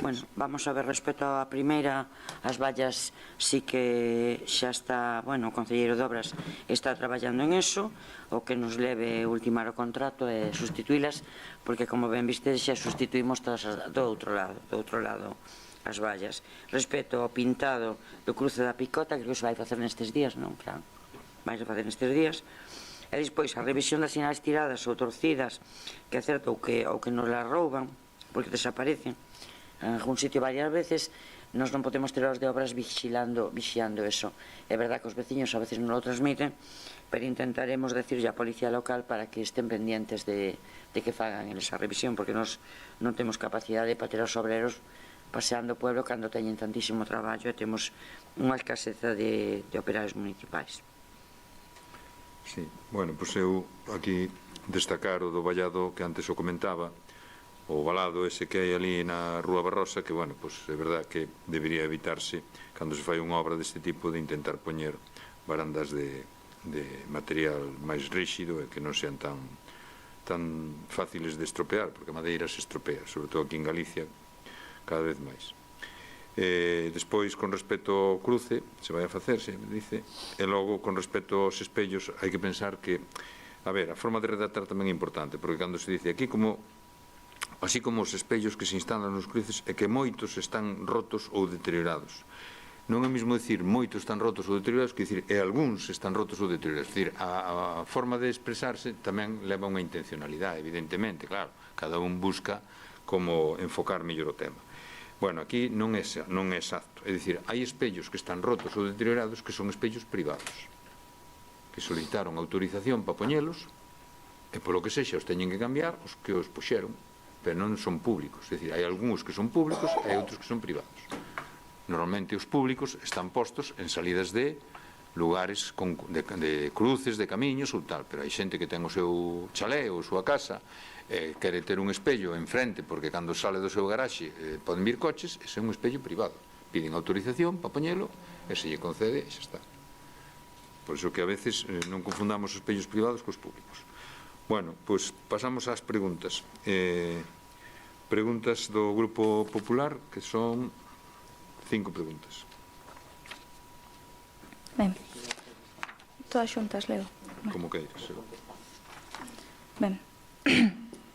Bueno, vamos a ver, respecto á primeira, as vallas sí que xa está, bueno, o Concelleiro de Obras está traballando en eso, o que nos leve ultimar o contrato e sustituílas, porque como ben viste xa sustituímos todas do outro lado as vallas. Respecto ao pintado do cruce da Picota, creo que se vai facer nestes días, non, Fran? Vai a facer nestes días. E despois a revisión das sinais tiradas ou torcidas, que é certo, ou que nos las rouban, porque desaparecen en algún sitio varias veces, nos non podemos ter os de obras vixiando eso. É verdad que os veciños a veces non lo transmiten, pero intentaremos decirlle á policía local para que estén pendientes de que fagan esa revisión, porque nos non temos capacidade para ter os obreros paseando o pueblo cando teñen tantísimo traballo e temos unha escaseza de operarios municipais. Sí, bueno, pois eu aquí destacar o do vallado que antes o comentaba, o valado ese que hai ali na Rúa Barrosa, que, bueno, pois é verdad que debería evitarse cando se fai unha obra deste tipo de intentar poñer barandas de material máis ríxido e que non sean tan fáciles de estropear, porque a madeira se estropea, sobre todo aquí en Galicia, cada vez máis. Despois, con respecto ao cruce, se vai a facer, se dice, e logo, con respecto aos espellos, hai que pensar que, a ver, a forma de redactar tamén é importante, porque cando se dice aquí como así como os espellos que se instalan nos cruces, e que moitos están rotos ou deteriorados. Non é mesmo dicir moitos están rotos ou deteriorados que dicir e algúns están rotos ou deteriorados. É dicir, a forma de expresarse tamén leva unha intencionalidade, evidentemente, claro. Cada un busca como enfocar mellor o tema. Bueno, aquí non é exacto. É dicir, hai espellos que están rotos ou deteriorados que son espellos privados, que solicitaron autorización para poñelos e polo que sexa os teñen que cambiar os que os puxeron, pero non son públicos. É dicir, hai algúns que son públicos e hai outros que son privados. Normalmente os públicos están postos en salidas de lugares de cruces, de camiños ou tal, pero hai xente que ten o seu chalé ou a súa casa e quere ter un espello enfrente porque cando sale do seu garaxe poden vir coches, ese é un espello privado. Piden autorización para poñelo e se lle concede e xa está. Por iso que a veces non confundamos os espellos privados cos públicos. Bueno, pois pasamos ás preguntas. Preguntas do Grupo Popular, que son 5 preguntas. Ben, todas xuntas, Leo. Como queiras. Ben.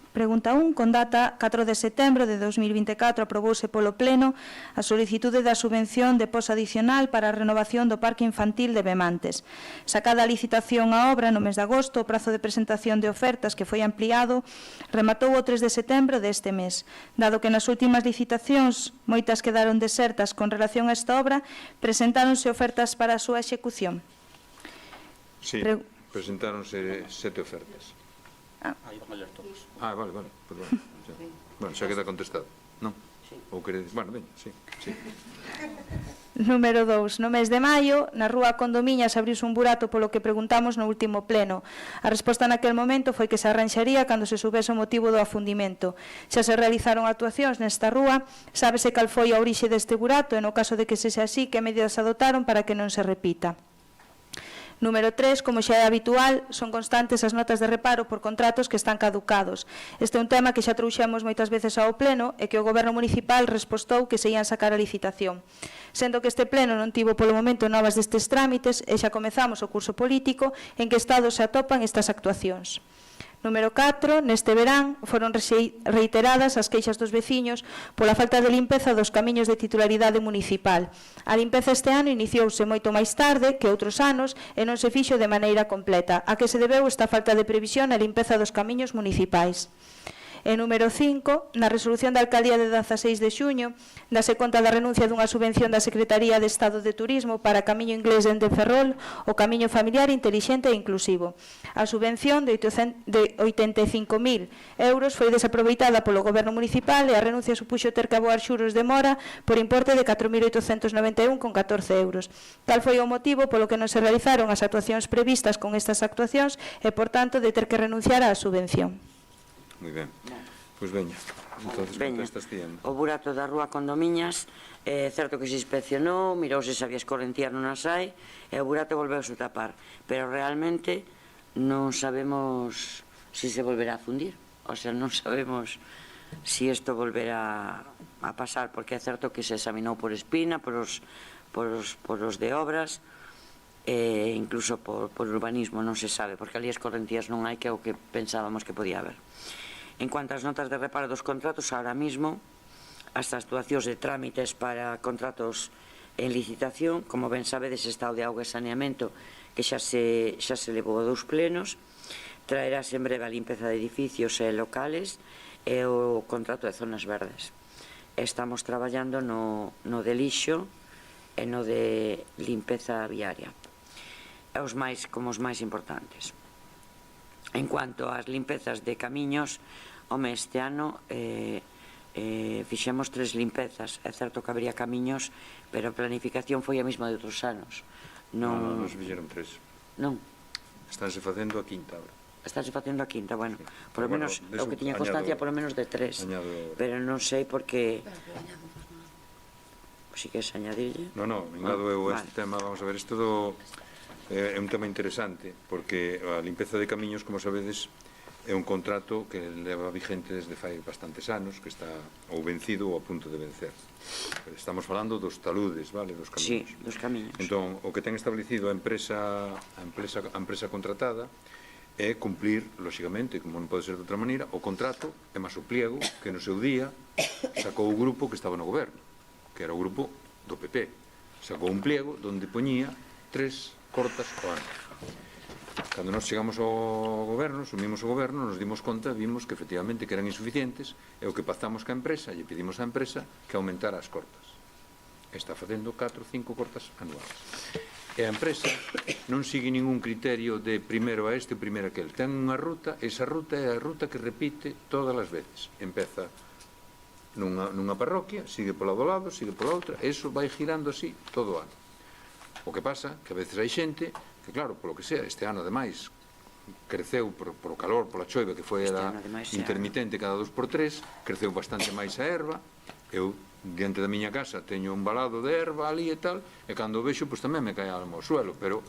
Pregunta 1. Con data 4 de setembro de 2024 aprobouse polo Pleno a solicitude da subvención de pos adicional para a renovación do Parque Infantil de Bemantes. Sacada a licitación a obra no mes de agosto, o prazo de presentación de ofertas que foi ampliado rematou o 3 de setembro deste mes. Dado que nas últimas licitacións moitas quedaron desertas con relación a esta obra, presentáronse ofertas para a súa execución. Sí, presentáronse 7 ofertas. Aí van a ler todos. Vale, perdón. Bueno, xa queda contestado, non? Ou queredes, bueno, ben, sí. Número 2. No mes de maio, na rúa Condomiñas abriuse un burato polo que preguntamos no último pleno. A resposta naquel momento foi que se arranxaría cando se soubese o motivo do afundimento. Xa se realizaron actuacións nesta rúa, sábese cal foi a orixe deste burato e no caso de que sexa así, que medidas adotaron para que non se repita. Número 3, como xa é habitual, son constantes as notas de reparo por contratos que están caducados. Este é un tema que xa trouxemos moitas veces ao Pleno e que o Goberno Municipal respostou que se ían sacar a licitación. Sendo que este Pleno non tivo polo momento novas destes trámites e xa comezamos o curso político en que estado se atopan estas actuacións. Número 4, neste verán foron reiteradas as queixas dos veciños pola falta de limpeza dos camiños de titularidade municipal. A limpeza este ano iniciouse moito máis tarde que outros anos e non se fixo de maneira completa. A que se debeu esta falta de previsión na limpeza dos camiños municipais? E número 5, na resolución da Alcaldía de 16 de xuño, dase conta da renuncia dunha subvención da Secretaría de Estado de Turismo para Camiño Inglés de Ferrol, o Camiño Familiar Intelixente e Inclusivo. A subvención de 85.000 euros foi desaproveitada polo Goberno Municipal e a renuncia supuxo ter que aboar xuros de mora por importe de 4.891,14 euros. Tal foi o motivo polo que non se realizaron as actuacións previstas con estas actuacións e, por tanto, de ter que renunciar á subvención. Moi ben. Pois veña, entonces contestas ti. O burato da rúa Condomiñas, é certo que se inspeccionou, mirouse se había escorrentía non as hai, e o burato volveuse a tapar. Pero realmente non sabemos se volverá a fundir. O sea, non sabemos se isto volverá a pasar, porque é certo que se examinou por Espina, por os de obras, e incluso por urbanismo, non se sabe, porque ali escorrentías non hai, que é o que pensábamos que podía haber. En cuanto ás notas de reparo dos contratos, ahora mismo, as actuacións de trámites para contratos en licitación, como ben sabedes, estado de auga e saneamento, que xa se levou a 2 plenos, traerás en breve a limpeza de edificios e locales e o contrato de zonas verdes. Estamos traballando no de lixo e no de limpeza viaria, como os máis importantes. En cuanto ás limpezas de camiños, este ano fixemos 3 limpezas. É certo que habería camiños, pero a planificación foi a mesma de outros anos. Non nos fixeron 3. Non. Estánse facendo a quinta ahora. Estánse facendo a quinta, bueno, por lo menos o que tiña constancia por lo menos de 3. Pero non sei porque... Si queres añadirlle? Non, engado eu este tema, vamos a ver, isto é un tema interesante, porque a limpeza de camiños, como sabedes, é un contrato que leva vigente desde fai bastantes anos, que está ou vencido ou a punto de vencer. Estamos falando dos taludes, vale, dos camiños. Sí, dos camiños. Entón, o que ten establecido a empresa contratada é cumplir, lóxicamente, como non pode ser de outra maneira, o contrato e máis o pliego que no seu día sacou o grupo que estaba no goberno, que era o grupo do PP. Sacou un pliego onde poñía 3 cortas ao ano. Cando nos chegamos ao goberno, sumimos o goberno, nos dimos conta, vimos que efectivamente que eran insuficientes, e o que pactamos ca empresa, lle pedimos á empresa que aumentara as cortas. Está facendo 4 ou 5 cortas anuais. E a empresa non sigue ningún criterio de primeiro a este ou primeiro a aquel. Ten unha ruta, esa ruta é a ruta que repite todas as veces. Empeza nunha parroquia, sigue pola do lado, sigue pola outra, e iso vai girando así todo o ano. O que pasa que a veces hai xente que, claro, polo que sea, este ano ademais creceu por o calor, pola choiva, que foi intermitente cada 2x3, creceu bastante máis a erva. Eu, diante da miña casa, teño un balado de erva ali e tal, e cando o vexo, pois tamén me cae alma ao suelo, pero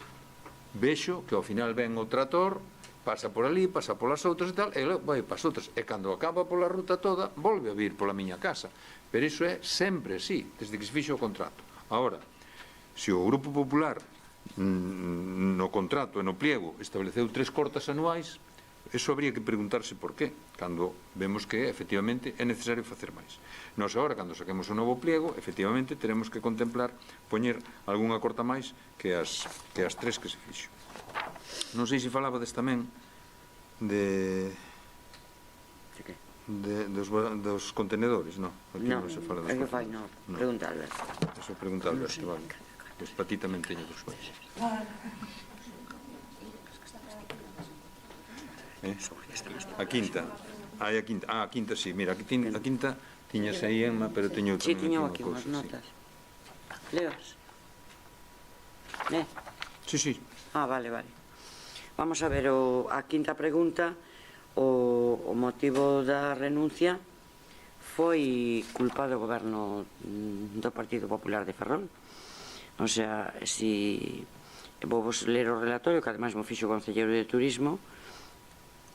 vexo que ao final ven o trator, pasa por ali, pasa polas outras e tal, e vai para as outras, e cando acaba pola ruta toda, volve a vir pola miña casa. Pero iso é sempre así, desde que se fixo o contrato. Agora, se o Grupo Popular no contrato e no pliego estableceu 3 cortas anuais, eso habría que preguntarse por qué, cando vemos que efectivamente é necesario facer máis. Nós agora, cando saquemos o novo pliego, efectivamente teremos que contemplar poñer algunha corta máis que as 3 que se fixo. Non sei se falabades tamén dos contenedores, non? Non, é que fai, non, pregunta Alberto. Eso pregunta Alberto, vale. Pois para ti tamén teño dos máis. A quinta. A quinta, sí, mira, a quinta tiñas aí, Emma, pero teño tamén tiño aquí unhas notas. Leos? Sí. Vale. Vamos a ver a quinta pregunta. O motivo da renuncia foi culpa do goberno do Partido Popular de Ferrol. O sea, vou vos ler o relatorio, que ademais mo fixo o Concelleiro de Turismo.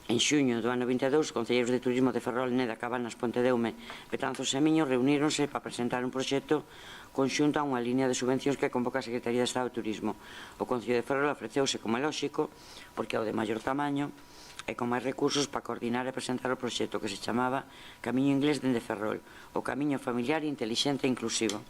En xuño do ano 22, os concelleiros de turismo de Ferrol, Neda, Cabanas, Pontedeume, Betanzos e Miño reuníronse para presentar un proxecto conxunto a unha línea de subvencións que convoca a Secretaría de Estado de Turismo. O Concello de Ferrol ofreceuse, como é lóxico, porque é o de maior tamaño e con máis recursos, para coordinar e presentar o proxecto que se chamaba Camiño Inglés dende Ferrol, o camiño familiar, intelixente e inclusivo.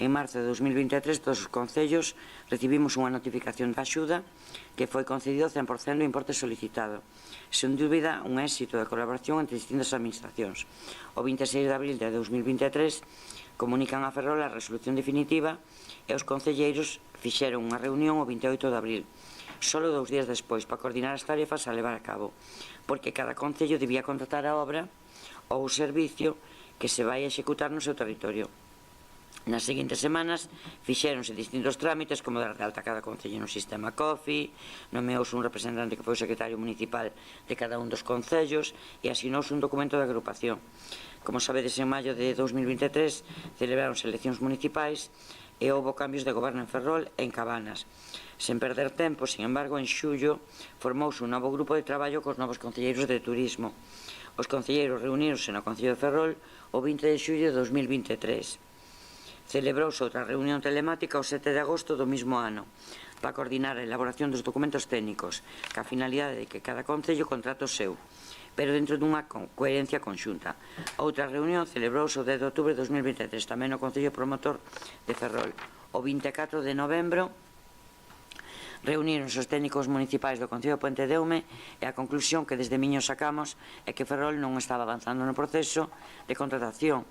En marzo de 2023, todos os concellos recibimos unha notificación de axuda que foi concedido 100% do importe solicitado. Sen dúbida, un éxito de colaboración entre distintas administracións. O 26 de abril de 2023 comunican a Ferrol a resolución definitiva e os concelleiros fixeron unha reunión o 28 de abril, solo 2 días despois, para coordinar as tarefas a levar a cabo, porque cada concello debía contratar a obra ou o servicio que se vai executar no seu territorio. Nas seguintes semanas fixéronse distintos trámites, como dar de alta cada concello no sistema COFI, nomeouse un representante que foi o secretario municipal de cada un dos concellos e asinouse un documento de agrupación. Como sabedes, en maio de 2023 celebraronse eleccións municipais e houbo cambios de goberno en Ferrol e en Cabanas. Sen perder tempo, sin embargo, en xullo formouse un novo grupo de traballo cos novos concelleiros de turismo. Os concelleiros reuníronse no Concello de Ferrol o 20 de xullo de 2023. Celebrouse outra reunión telemática o 7 de agosto do mesmo ano para coordinar a elaboración dos documentos técnicos, ca finalidade de que cada concello contrate o seu, pero dentro dunha coherencia conxunta. Outra reunión celebrouse o 10 de outubro de 2023, tamén no Concello Promotor de Ferrol. O 24 de novembro reuníronse os técnicos municipais do Concello de Pontedeume e a conclusión que desde Miño sacamos é que Ferrol non estaba avanzando no proceso de contratación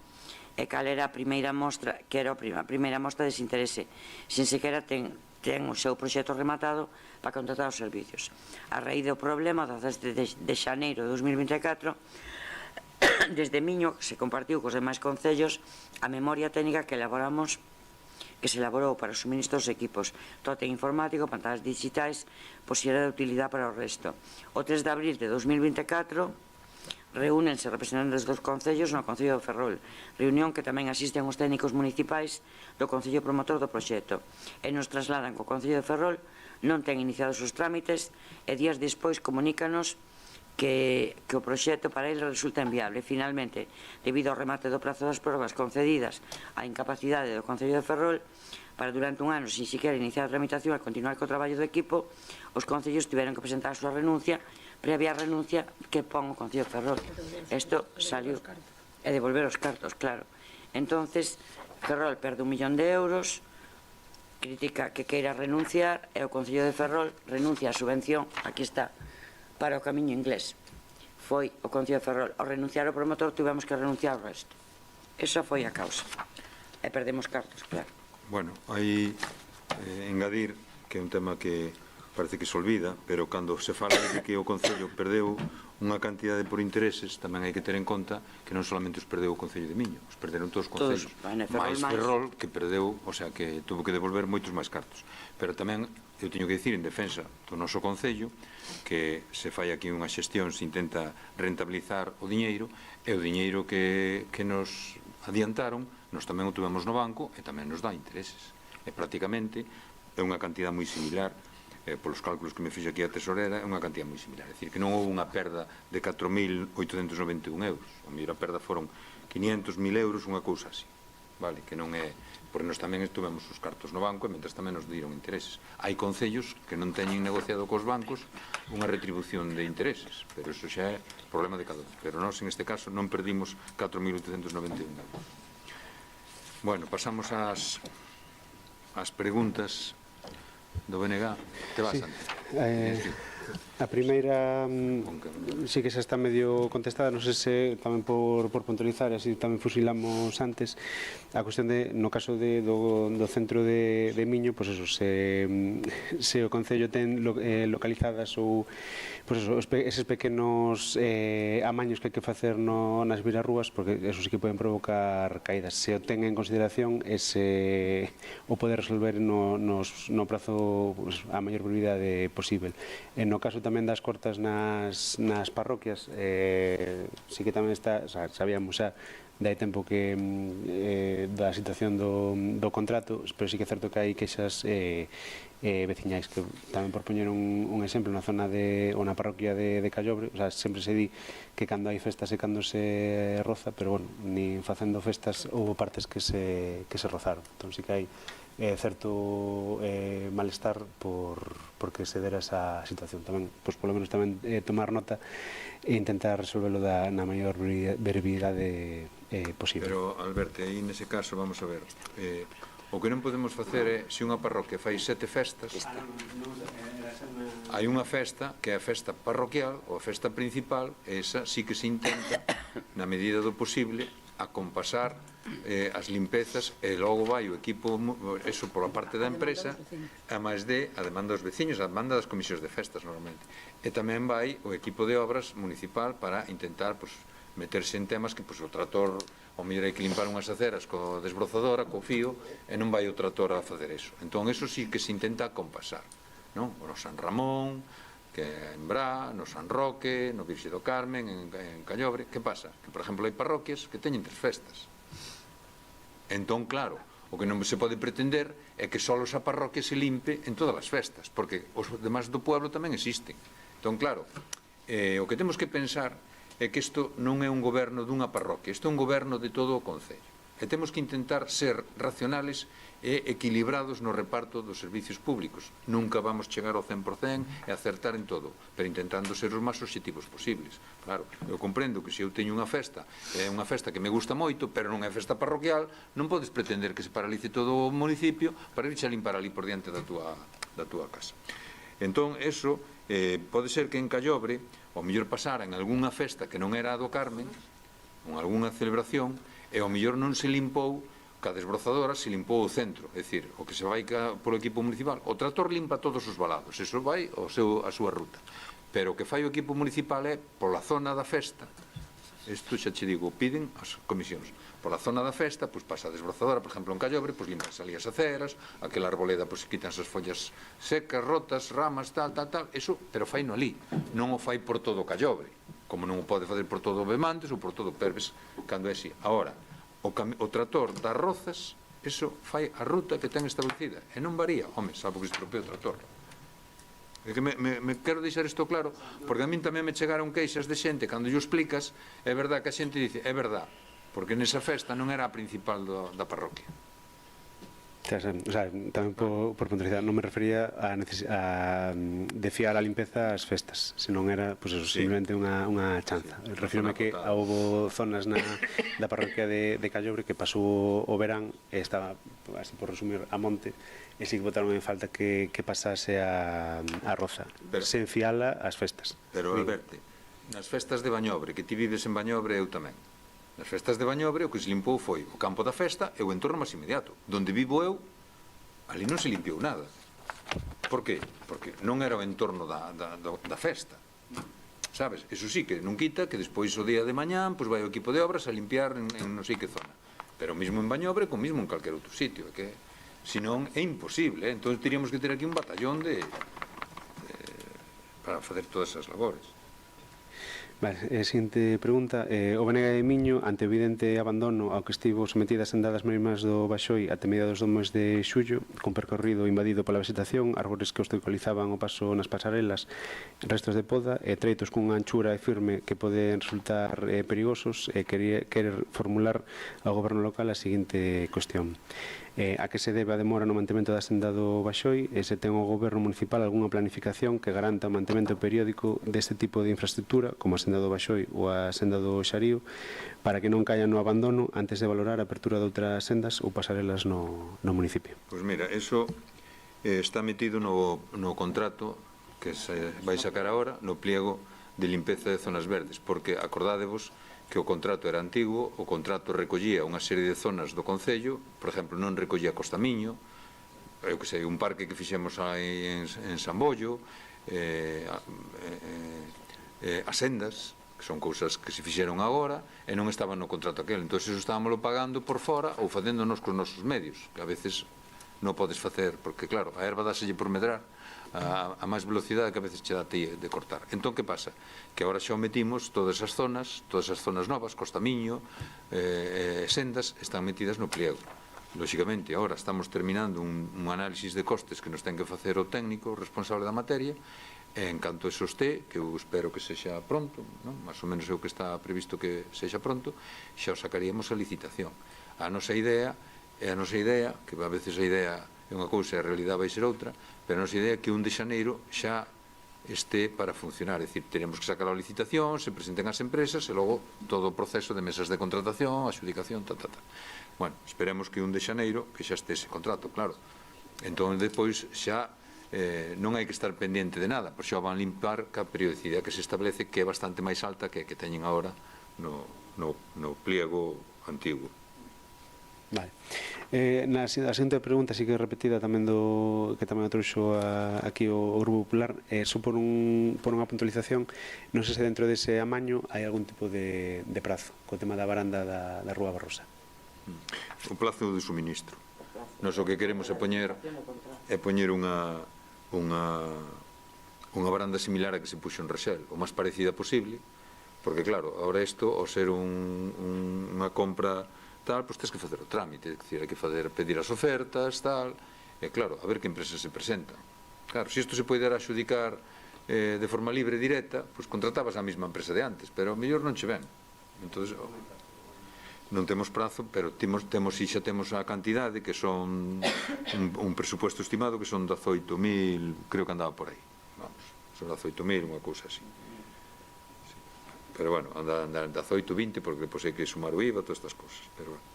e cal era a primeira mostra, que era a primeira mostra de desinterese, sin sequera ten o seu proxecto rematado para contratar os servicios. A raíz do problema, de xaneiro de 2024, desde Miño se compartiu cos demais concellos a memoria técnica que se elaborou para o suministro dos equipos, tótem informático, pantallas digitais, pois era de utilidade para o resto. O 3 de abril de 2024 reúnense representantes dos concellos no Concello de Ferrol, reunión que tamén asisten os técnicos municipais do Concello Promotor do proxecto, e nos trasladan que o Concello de Ferrol non ten iniciados os trámites e días despois comunícanos que o proxecto para eles resulta inviable. Finalmente, debido ao remate do prazo das probas concedidas á incapacidade do Concello de Ferrol, para durante un ano, sin siquiera iniciar a tramitación e continuar co traballo do equipo, os concellos tiveron que presentar a súa renuncia, previa renuncia que pon o Concello de Ferrol. Isto saliu, e devolver os cartos, claro. Entonces, Ferrol perde 1 millón de euros, critica que queira renunciar, e o Concello de Ferrol renuncia a subvención, aquí está, para o camiño inglés. Foi o Concello de Ferrol. Ao renunciar ao promotor, tivemos que renunciar ao resto. Esa foi a causa. E perdemos cartos, claro. Bueno, hai engadir que é un tema que parece que se olvida, pero cando se fala de que o Concello perdeu unha cantidade por intereses, tamén hai que ter en conta que non solamente os perdeu o Concello de Miño, os perderon todos os concellos, máis Ferrol, que perdeu, o sea, que tuvo que devolver moitos máis cartos. Pero tamén, eu teño que dicir, en defensa do noso Concello, que se fai aquí unha xestión, se intenta rentabilizar o diñeiro, e o diñeiro que nos adiantaron, nos tamén o tuvemos no banco, e tamén nos dá intereses. E prácticamente é unha cantidad moi similar, polos cálculos que me fixe aquí a tesorera, é unha cantidad moi similar. É dicir, que non houve unha perda de 4.891 euros. A mellor a perda foron 500.000 euros, unha cousa así. Vale, que non é... Porque nós tamén estuvemos os cartos no banco e mentres tamén nos dieron intereses. Hai concellos que non teñen negociado cos bancos unha retribución de intereses, pero iso xa é problema de cada un. Pero nós, en este caso, non perdimos 4.891 euros. Bueno, pasamos ás preguntas do BNG. Te vas, Santi. A primeira sí que xa está medio contestada, non sei se tamén por puntualizar, así tamén fusilamos antes a cuestión de, no caso do centro de Miño, pois eso, se o Concello ten localizadas ou pois eso, eses pequenos amaños que hai que facer nas virarrúas, porque eso sí que poden provocar caídas. Se o ten en consideración, o poder resolver no prazo a maior brevidade posible. No caso tamén das cortas nas parroquias, sí que tamén está, sabíamos xa de hai tempo que da situación do contrato, pero sí que é certo que hai queixas veciñais, que tamén por poñer un exemplo na zona ou na parroquia de Callobre, sempre se di que cando hai festas e cando se roza, pero bueno, nin facendo festas houve partes que se rozaron. Entón sí que hai certo malestar porque se dera esa situación. Tamén, pois polo menos tamén tomar nota e intentar resolverlo na maior brevidade posible. Pero, Alberto, aí nese caso, vamos a ver, o que non podemos facer é, se unha parroquia fai 7 festas, hai unha festa que é a festa parroquial ou a festa principal, esa sí que se intenta, na medida do posible, acompasar as limpezas, e logo vai o equipo, eso pola parte da empresa, a máis a demanda dos veciños, a demanda das comisións de festas normalmente, e tamén vai o equipo de obras municipal para intentar meterse en temas que o trator, ao mellor hai que limpar unhas aceras co desbrozadora, co fío, e non vai o trator a facer eso. Entón, eso sí que se intenta acompasar, non? No San Ramón, que é en Bra, no San Roque, no Virxe do Carmen, en Callobre. Que pasa? Que, por exemplo, hai parroquias que teñen 3 festas. Entón, claro, o que non se pode pretender é que só esa parroquia se limpe en todas as festas, porque os demás do pueblo tamén existen. Entón, claro, o que temos que pensar é que isto non é un goberno dunha parroquia, isto é un goberno de todo o Concello. E temos que intentar ser racionales e equilibrados no reparto dos servicios públicos. Nunca vamos chegar ao 100% e acertar en todo, pero intentando ser os máis obxectivos posibles. Claro, eu comprendo que se eu teño unha festa, é unha festa que me gusta moito, pero non é festa parroquial, non podes pretender que se paralice todo o municipio para irse a limpar ali por diante da túa casa. Entón, eso pode ser que en Callobre, ao mellor pasara en algunha festa que non era a do Carmen, en algunha celebración, e ao mellor non se limpou ca desbrozadora, se limpou o centro, é dicir, o que se vai polo equipo municipal, o trator limpa todos os valados, eso vai a súa ruta, pero o que fai o equipo municipal é pola zona da festa, isto xa che digo, piden as comisións, pola zona da festa, pois pasa a desbrozadora, por exemplo en Callobre, pois limpas ali as aceras, aquela arboleda, pois quitan as follas secas, rotas, ramas, tal, eso, pero fai no ali, non o fai por todo Callobre, como non o pode fazer por todo Bemantes ou por todo Perves, cando é así. Agora, o trator das rozas, eso fai a ruta que ten establecida, e non varía, home, salvo que estropee o trator. É que me quero deixar isto claro, porque a min tamén me chegaron queixas de xente, cando yo explicas, é verdad que a xente dice, é verdad, porque nesa festa non era a principal da parroquia. O sea, tamén por puntualizar, non me refería a de fiar a limpeza as festas, senón era, pues eso, simplemente unha chanza. Refírome que houve zonas da parroquia de Callobre que pasou o verán e estaba, así por resumir, a monte, e si que botaron en falta que pasase a Roza, sen fiala ás festas. Pero, Alberto, nas festas de Bañobre, que ti vives en Bañobre, eu tamén. Nas festas de Bañobre o que se limpou foi o campo da festa e o entorno máis inmediato. Donde vivo eu, ali non se limpiou nada. Por qué? Porque non era o entorno da festa. Sabes? Eso sí que non quita que despois o día de mañán pois vai o equipo de obras a limpiar en non sei que zona. Pero mesmo en Bañobre, como mesmo en calquer outro sitio, que senón é imposible. Entón teríamos que ter aquí un batallón para facer todas esas labores. Vale, seguinte pregunta. O Benega de Miño, ante o evidente abandono ao que estivo sometida as andadas marimas do Baxoi até mediados do mes de xullo, con percorrido invadido pola vegetación, árbores que obstaculizaban o paso nas pasarelas, restos de poda e treitos cunha anchura e firme que poden resultar perigosos, quere formular ao goberno local a seguinte cuestión. A que se debe a demora no mantemento da senda do Baxoi e se ten o goberno municipal algunha planificación que garanta o mantemento periódico deste tipo de infraestructura como a senda do Baxoi ou a senda do Xarío para que non caia no abandono antes de valorar a apertura de outras sendas ou pasarelas no municipio. Pois mira, eso está metido no contrato que se vai sacar agora, no pliego de limpeza de zonas verdes, porque acordádevos que o contrato era antigo, o contrato recollía unha serie de zonas do Concello, por exemplo, non recollía Costamiño, eu que sei, un parque que fixemos aí en Sambollo, as sendas, que son cousas que se fixeron agora, e non estaban no contrato aquel. Entón, eso estábamos pagando por fora ou facéndonos cos nosos medios, que a veces non podes facer, porque claro, a erva dáselle por medrar, a máis velocidade que a veces che dá ti de cortar. Entón, que pasa? Que agora xa o metimos todas as zonas novas, Costamiño, sendas, están metidas no pliego. Lóxicamente, agora estamos terminando un análisis de costes que nos ten que facer o técnico responsable da materia, e en canto eso este, que eu espero que sexa pronto, máis ou menos é o que está previsto que sexa pronto, xa o sacaríamos a licitación. A nosa idea, que a veces a idea é unha cousa e a realidade vai ser outra, pero a nosa idea é que 1 de xaneiro xa este para funcionar, é dicir, teremos que sacar a licitación, se presenten as empresas e logo todo o proceso de mesas de contratación, adjudicación, Bueno, esperemos que 1 de xaneiro que xa este ese contrato, claro. Entón, depois xa non hai que estar pendiente de nada, pois xa van limpar ca periodicidade que se establece, que é bastante máis alta que teñen agora no pliego antigo. Vale. A seguinte pregunta sí que é repetida tamén que tamén a trouxo aquí o Grupo Popular, só por unha puntualización, non sei se dentro dese amaño hai algún tipo de prazo co tema da varanda da Rúa Barrosa. O plazo de suministro. Nos o que queremos é poñer unha varanda similar a que se puxo en Rexel, o máis parecida posible, porque claro, agora isto, ao ser unha compra tal, pois tens que facer o trámite, é dicir, hai que pedir as ofertas, tal, e claro, a ver que empresas se presentan. Claro, se isto se poidera adxudicar de forma libre e directa, pois contratabas a mesma empresa de antes, pero mellor non che ven. Entón, non temos prazo, pero xa temos a cantidade, que son un presupuesto estimado, que son 18.000, creo que andaba por aí. Vamos, son 18.000, unha cousa así. Pero bueno, anda 18, 20, porque depois hai que sumar o IVA, todas estas cousas, pero bueno.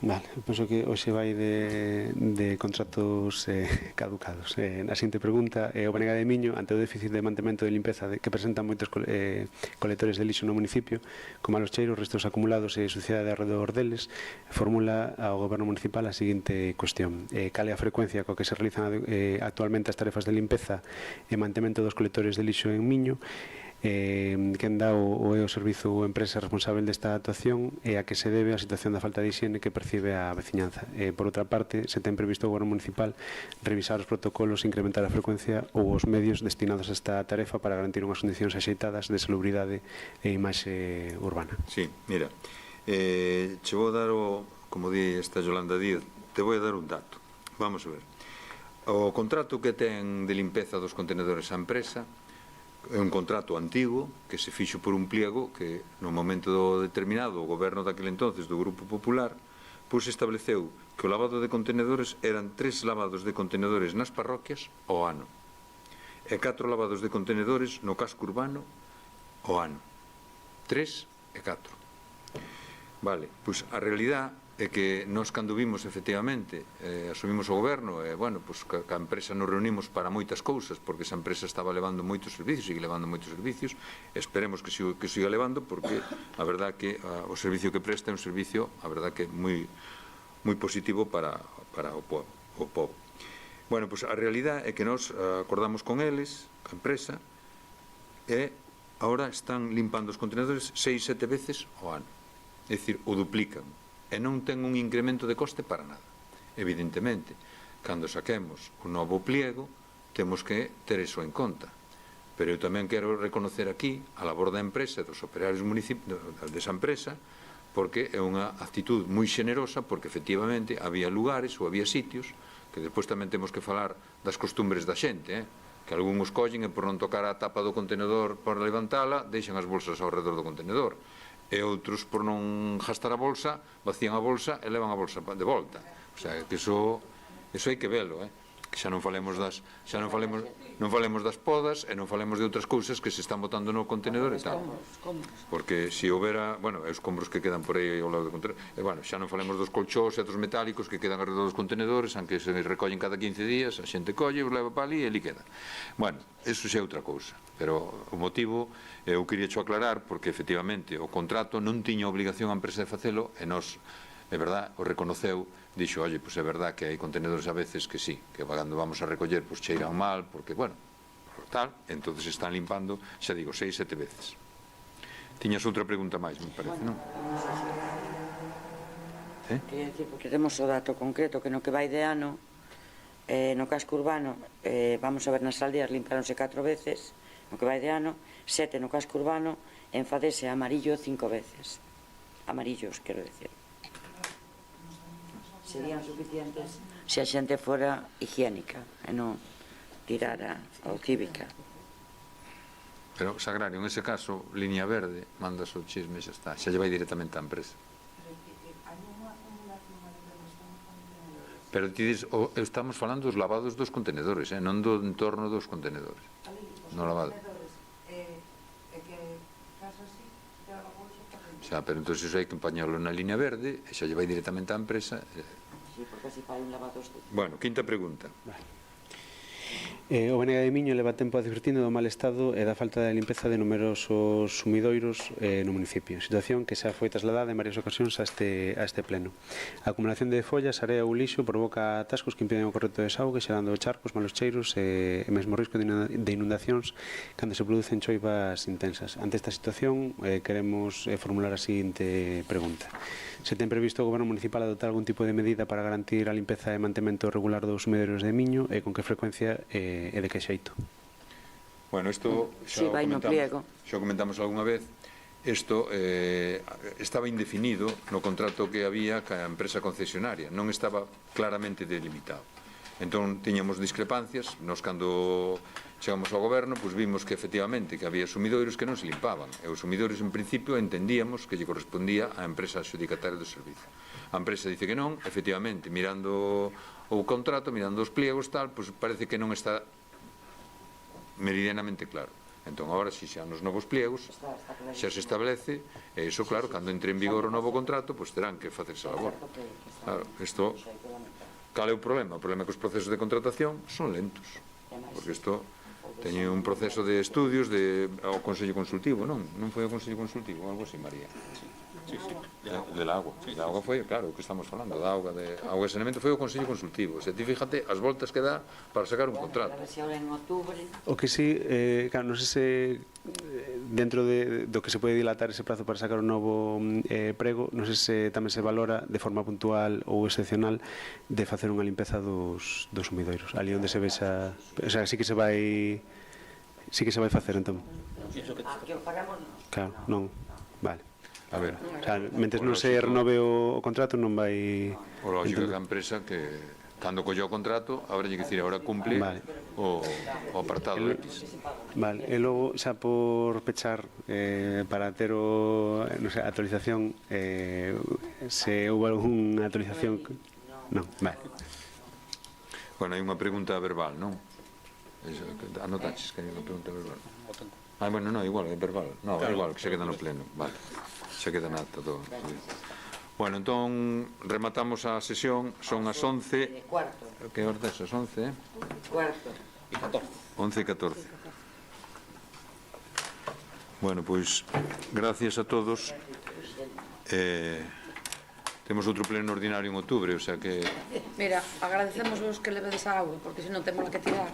Vale, penso que hoxe vai de contratos caducados. A seguinte pregunta é o Benega de Miño, ante o déficit de mantemento de limpeza que presentan moitos colectores de lixo no municipio, como malos cheiros, restos acumulados e suciedade alrededor deles, formula ao goberno municipal a seguinte cuestión: cal é a frecuencia coa que se realizan actualmente as tarefas de limpeza e mantemento dos colectores de lixo en Miño, quen dá o é o servizo ou empresa responsable desta actuación e a que se debe a situación da falta de higiene que percibe a veciñanza. Por outra parte, se ten previsto o goberno municipal revisar os protocolos e incrementar a frecuencia ou os medios destinados a esta tarefa para garantir unhas condicións axeitadas de salubridade e imaxe urbana. Sí, mira, che vou dar como di esta Yolanda Díaz, te vou dar un dato. Vamos a ver. O contrato que ten de limpeza dos contenedores a empresa é un contrato antigo que se fixo por un pliego que no momento determinado o goberno daquele entonces do Grupo Popular pois estableceu que o lavado de contenedores eran 3 lavados de contenedores nas parroquias ao ano e 4 lavados de contenedores no casco urbano ao ano. 3 e 4. Vale, pois a realidade é que nós cando vimos efectivamente asumimos o goberno e bueno, pois ca empresa nos reunimos para moitas cousas porque esa empresa estaba levando moitos servicios, sigue levando moitos servicios, esperemos que siga levando porque a verdad que o servicio que presta é un servicio a verdad que moi positivo para o povo. Bueno, pois a realidade é que nós acordamos con eles, a empresa, e agora están limpando os contenedores 6-7 veces ao ano. É dicir, o duplican. E non ten un incremento de coste para nada. Evidentemente, cando saquemos un novo pliego, temos que ter iso en conta. Pero eu tamén quero reconocer aquí a labor da empresa e dos operarios desa empresa, porque é unha actitud moi xenerosa, porque efectivamente había lugares ou había sitios que despois tamén temos que falar das costumbres da xente, que algúns collen e por non tocar a tapa do contenedor para levantala, deixan as bolsas ao redor do contenedor. E outros, por non gastar a bolsa, vacían a bolsa e levan a bolsa de volta. O sea, que iso hai que velo, que xa non falemos das podas e non falemos de outras cousas que se están botando no contenedor e tal. Porque se houbera, bueno, os escombros que quedan por aí ao lado do contenedor, e bueno, xa non falemos dos colchós e dos metálicos que quedan alrededor dos contenedores, aunque se recollen cada 15 días, a xente colle, os leva para ali e ali queda. Bueno, eso xa é outra cousa, pero o motivo eu queria xo aclarar porque efectivamente o contrato non tiña obligación a empresa de facelo e nós, é verdad, o reconoceu, dixo, oye, pois é verdad que hai contenedores a veces que sí, que cando vamos a recoller pois cheiran mal, porque, bueno, tal, entonces están limpando, xa digo, 6-7 veces. Tiñas outra pregunta máis, me parece, non? Quería dicir, porque temos o dato concreto que no que vai de ano no casco urbano vamos a ver nas aldeas limparonse 4 veces, no que vai de ano 7 no casco urbano, enfadese amarillo 5 veces, amarillos, quero decir. Serían suficientes se a xente fora higiénica e non tirara ou cívica. Pero, Sagrario, en ese caso, línea verde, mandas o chisme e xa está, xa lle vai directamente á empresa. Pero ti dis, estamos falando dos lavados dos contenedores, non do entorno dos contenedores. No lavado. Xa, pero entón iso hai que empañarlo na línea verde e xa lle vai directamente á empresa. Sí, porque así fai un lavado este. Bueno, quinta pregunta. O BNG de Miño leva tempo advertindo do mal estado e da falta de limpeza de numerosos sumidoiros no municipio, situación que xa foi trasladada en varias ocasións a este pleno. A acumulación de follas, area ou lixo provoca atascos que impiden o correcto desaugue, xerando charcos, malos cheiros e mesmo risco de inundacións cando se producen choivas intensas. Ante esta situación, queremos formular a seguinte pregunta. Se ten previsto o Goberno Municipal adoptar algún tipo de medida para garantir a limpeza e mantemento regular dos sumidoiros de Miño e con que frecuencia e de que xeito? Bueno, isto xa o comentamos algunha vez. Isto estaba indefinido no contrato que había ca empresa concesionaria, non estaba claramente delimitado. Entón, tiñamos discrepancias, nos cando chegamos ao goberno, pois vimos que efectivamente que había sumidoiros que non se limpaban, e os sumidoiros en principio entendíamos que lle correspondía á empresa adxudicataria do servicio. A empresa dice que non, efectivamente, mirando o contrato, mirando os pliegos, tal, pois parece que non está meridianamente claro. Entón, agora, se xa nos novos pliegos xa se establece, e iso, claro, cando entre en vigor o novo contrato, pois terán que facerse a labor. Claro, isto, cal é o problema? O problema é que os procesos de contratación son lentos, porque isto teñe un proceso de estudios ao Consello Consultivo, non? Non foi ao Consello Consultivo, algo así, María. Sí, sí. De la agua. Da auga foi, claro, o que estamos falando, da auga e saneamento foi o Consello Consultivo. Se ti fíjate as voltas que dá para sacar un contrato. O que sí, claro, non sei se dentro do que se pode dilatar ese prazo para sacar un novo prego, non sei se tamén se valora de forma puntual ou excepcional de facer unha limpeza dos sumidoiros, ali onde se vexa, o sea, sí que se vai facer entón. Claro, non, vale. A ver, o sea, mentes non se renove o contrato non vai... O lógico da empresa que cando colleu o contrato habrá que dicir agora cumple o apartado X. Vale, e logo xa por pechar para ter a actualización, se houve algunha actualización Non, vale. Bueno, hai unha pregunta verbal, non? Anotaches que hai unha pregunta verbal. Bueno, non, igual, é verbal. Non, é igual, que se queda no pleno. Vale, se queda na ata todo. Bueno, entón, rematamos a sesión. Son as 11. Que hora é? As 11, eh? Cuarto. 11 e 14. Bueno, pois, gracias a todos. Temos outro pleno ordinario en outubro, o sea que... Mira, agradecemos vos que levedes a agua, porque senón temos que tirar.